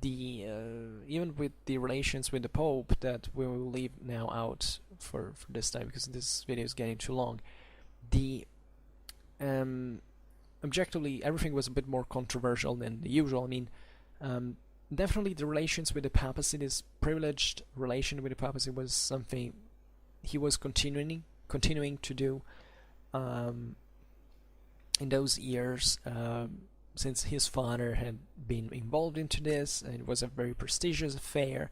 A: even with the relations with the Pope, that we will leave now out for this time because this video is getting too long, objectively everything was a bit more controversial than the usual. I mean, definitely the relations with the papacy, this privileged relation with the papacy, was something he was continuing to do in those years, since his father had been involved into this, and it was a very prestigious affair,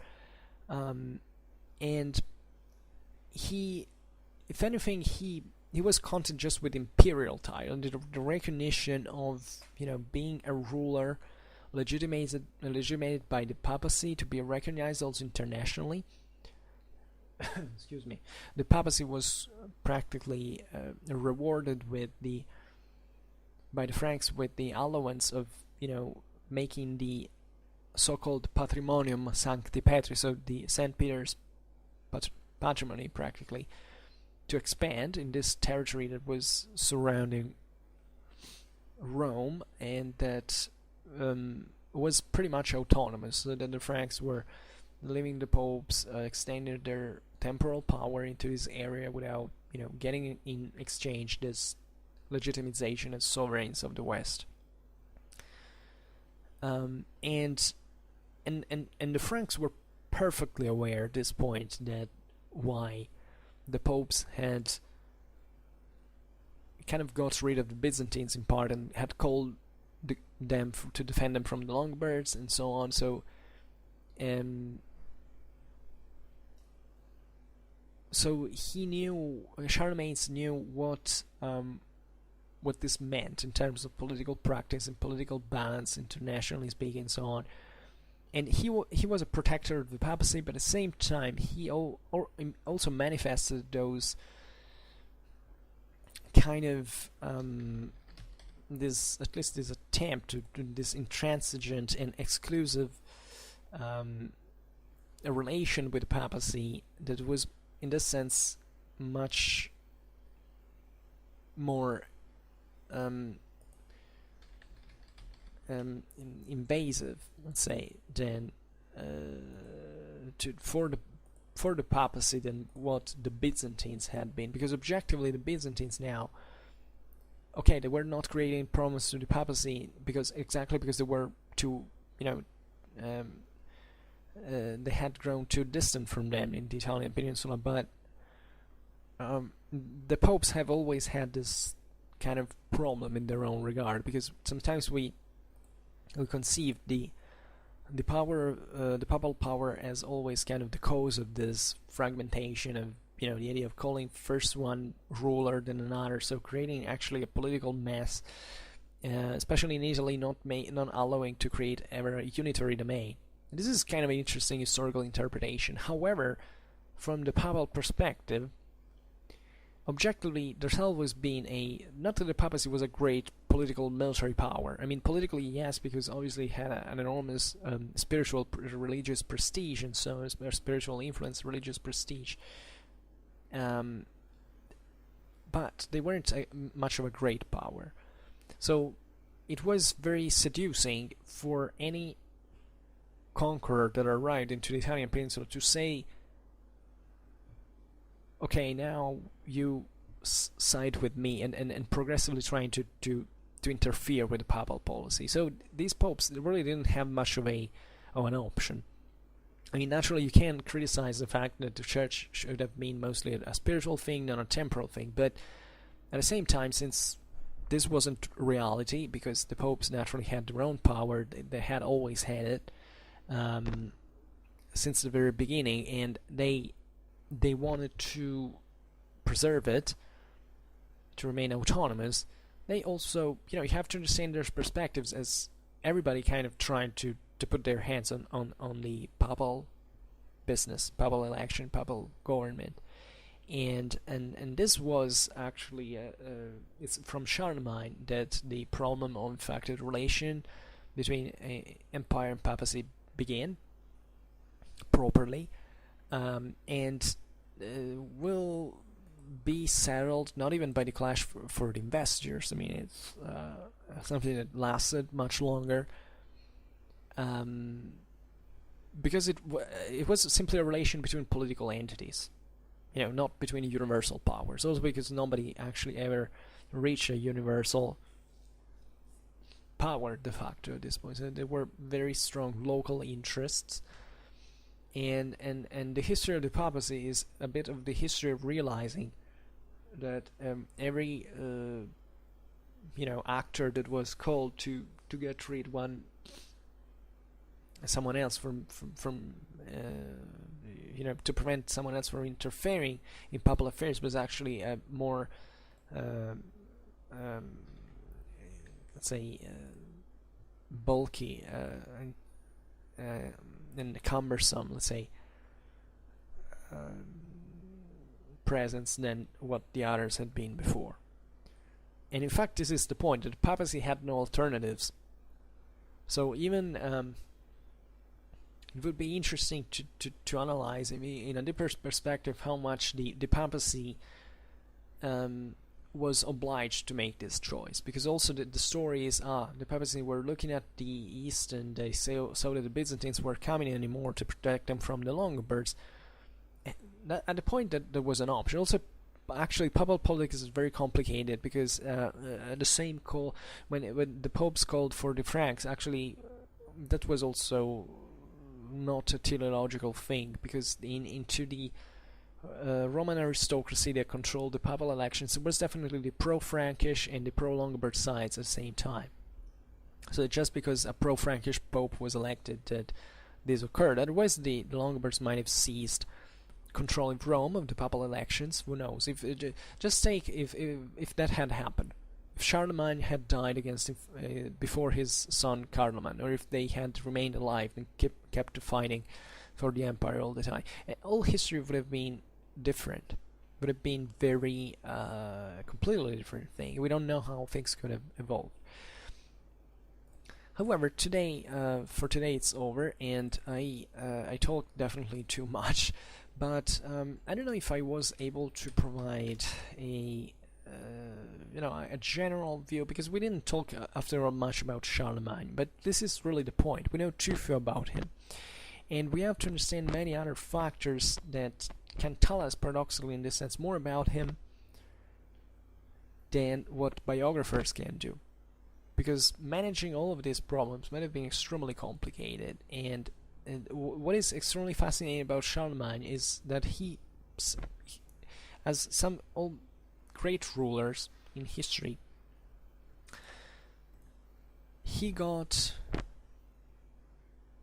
A: and he, if anything, he was content just with imperial title, the recognition of being a ruler legitimated by the papacy, to be recognized also internationally. Excuse me. The papacy was practically rewarded by the Franks with the allowance of making the so-called Patrimonium Sancti Petri, so the St. Peter's patrimony, practically, to expand in this territory that was surrounding Rome, and that was pretty much autonomous, so that the Franks were leaving the popes, extending their temporal power into this area without getting in exchange this legitimization as sovereigns of the West. And the Franks were perfectly aware at this point that why the popes had kind of got rid of the Byzantines in part, and had called them to defend them from the Longobards and so on. So he knew, Charlemagne knew what this meant in terms of political practice and political balance, internationally speaking, and so on. And he was a protector of the papacy, but at the same time he also manifested those kind of this attempt to do this intransigent and exclusive a relation with the papacy that was, in this sense, much more invasive, let's say, than for the papacy than what the Byzantines had been, because objectively the Byzantines now, okay, they were not creating problems to the papacy because they were too, they had grown too distant from them in the Italian peninsula, but the popes have always had this kind of problem in their own regard, because sometimes we conceive the papal power as always kind of the cause of this fragmentation of, the idea of calling first one ruler then another, so creating actually a political mess, especially in Italy, not allowing to create ever a unitary domain. This is kind of an interesting historical interpretation. However, from the papal perspective, objectively, there's always been not that the papacy was a great political military power. I mean, politically, yes, because obviously it had an enormous spiritual, religious prestige, and so spiritual influence, religious prestige. But they weren't much of a great power. So it was very seducing for any conqueror that arrived into the Italian peninsula to say, okay, now you side with me, and progressively trying to interfere with the papal policy. So these popes really didn't have much of an option. I mean, naturally, you can criticize the fact that the church should have been mostly a spiritual thing, not a temporal thing, but at the same time, since this wasn't reality, because the popes naturally had their own power, they had always had it since the very beginning, and they wanted to preserve it, to remain autonomous. They also, you have to understand their perspectives as everybody kind of trying to put their hands on the papal business, papal election, papal government. And this was actually it's from Charlemagne that the problem of, in fact, the relation between empire and papacy began properly, and will be settled not even by the clash for the investors. I mean, it's something that lasted much longer, because it was simply a relation between political entities, not between universal powers. Also because nobody actually ever reached a universal power de facto at this point. So there were very strong local interests, and the history of the papacy is a bit of the history of realizing that every actor that was called to get rid someone else from to prevent someone else from interfering in papal affairs was actually a more let's say bulky and cumbersome, let's say, presence than what the others had been before. And in fact, this is the point, that the papacy had no alternatives. So even it would be interesting to analyze in a deeper perspective how much the papacy was obliged to make this choice, because also the story is the papacy were looking at the east, and they saw that the Byzantines were coming anymore to protect them from the Longobards. At the point that there was an option. Also, actually, papal politics is very complicated, because the same call when the popes called for the Franks, actually that was also not a teleological thing, because into the Roman aristocracy that controlled the papal elections, it was definitely the pro-Frankish and the pro-Longobard sides at the same time. So just because a pro-Frankish pope was elected that this occurred. Otherwise, the Longobards might have seized control in Rome of the papal elections. Who knows? If that had happened, if Charlemagne had died against before his son Charlemagne, or if they had remained alive and kept fighting for the empire all the time, all history would have been different. Would have been very completely different thing. We don't know how things could have evolved. However, for today it's over, and I talked definitely too much, but I don't know if I was able to provide a general view, because we didn't talk after all much about Charlemagne, but this is really the point. We know too few about him, And we have to understand many other factors that can tell us, paradoxically in this sense, more about him than what biographers can do. Because managing all of these problems might have been extremely complicated, and what is extremely fascinating about Charlemagne is that he, as some old great rulers in history, he got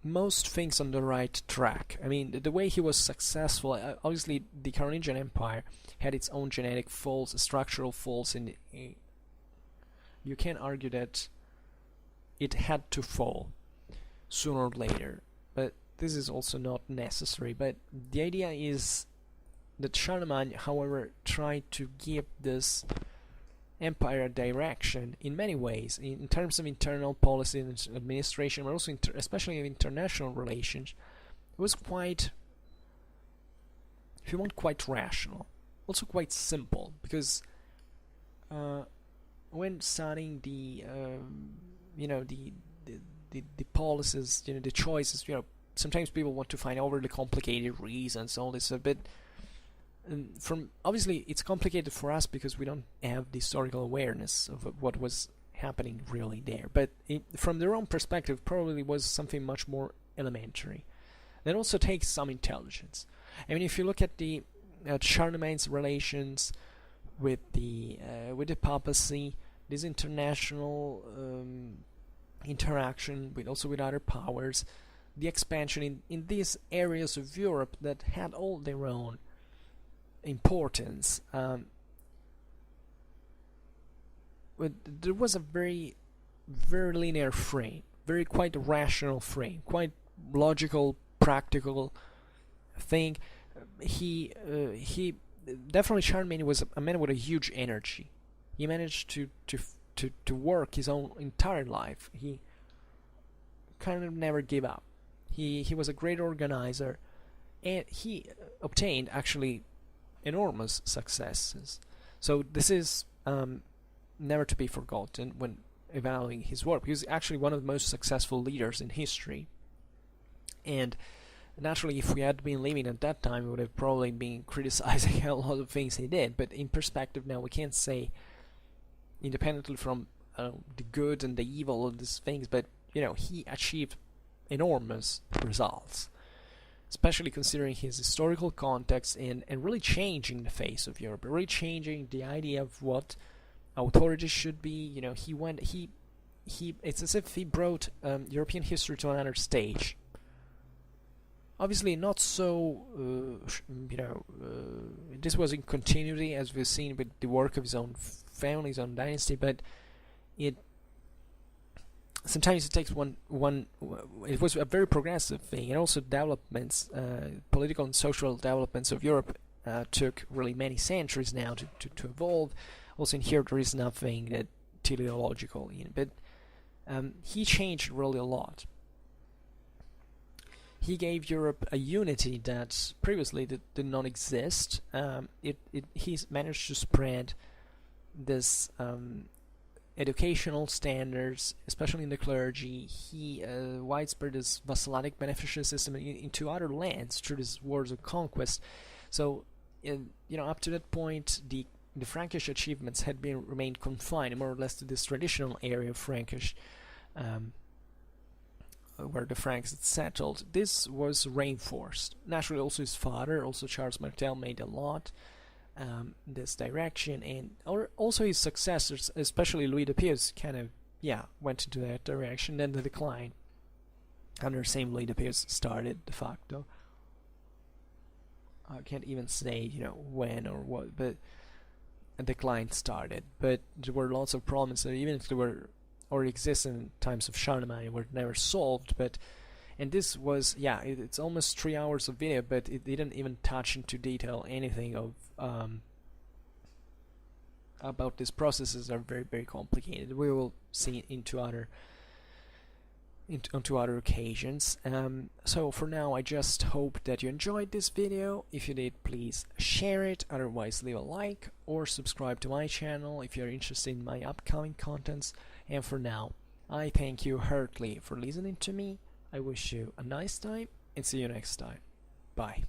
A: most things on the right track. I mean, the way he was successful, obviously the Charlemagnes Empire had its own genetic faults, structural faults, and you can argue that it had to fall sooner or later, but this is also not necessary. But the idea is that Charlemagne, however, tried to give this empire a direction in many ways, in terms of internal policy and administration, but also especially in international relations. It was quite, if you want, quite rational, also quite simple, because when studying the the policies, the choices, sometimes people want to find overly complicated reasons, all this a bit. From obviously it's complicated for us because we don't have the historical awareness of what was happening really there, but from their own perspective probably was something much more elementary. That also takes some intelligence. I mean, if you look at the Charlemagne's relations with the papacy, this international interaction with other powers, the expansion in these areas of Europe that had all their own importance, there was a very linear frame, quite rational frame, quite logical, practical thing. He definitely, Charlemagne was a man with a huge energy. He managed to work his own entire life. He kind of never gave up. He was a great organizer, and he obtained actually enormous successes. So this is never to be forgotten when evaluating his work. He was actually one of the most successful leaders in history, and naturally, if we had been living at that time, we would have probably been criticizing a lot of things he did. But in perspective now, we can't say, independently from the good and the evil of these things, but he achieved enormous results, especially considering his historical context, and really changing the face of Europe, really changing the idea of what authority should be. It's as if he brought European history to another stage. Obviously not so, this was in continuity, as we've seen with the work of his own family, his own dynasty, but sometimes it takes it was a very progressive thing, and also developments, political and social developments of Europe took really many centuries now to evolve. Also in here there is nothing that teleological, but he changed really a lot. He gave Europe a unity that previously did not exist. He's managed to spread this educational standards, especially in the clergy. He widespread this vassalic beneficiary system into other lands through these wars of conquest. So, up to that point, the Frankish achievements had remained confined more or less to this traditional area of Frankish, where the Franks had settled. This was reinforced. Naturally, also his father, also Charles Martel, made a lot this direction, and also his successors, especially Louis de Pius, kind of went into that direction. Then the decline under the same Louis de Pius started de facto. I can't even say when or what, but a decline started. But there were lots of problems that, even if they were or exist in times of Charlemagne, were never solved. And this was, it's almost 3 hours of video, but it didn't even touch into detail anything of about these processes are very, very complicated. We will see onto other occasions. So for now, I just hope that you enjoyed this video. If you did, please share it. Otherwise, leave a like or subscribe to my channel if you're interested in my upcoming contents. And for now, I thank you heartily for listening to me. I wish you a nice time, and see you next time. Bye.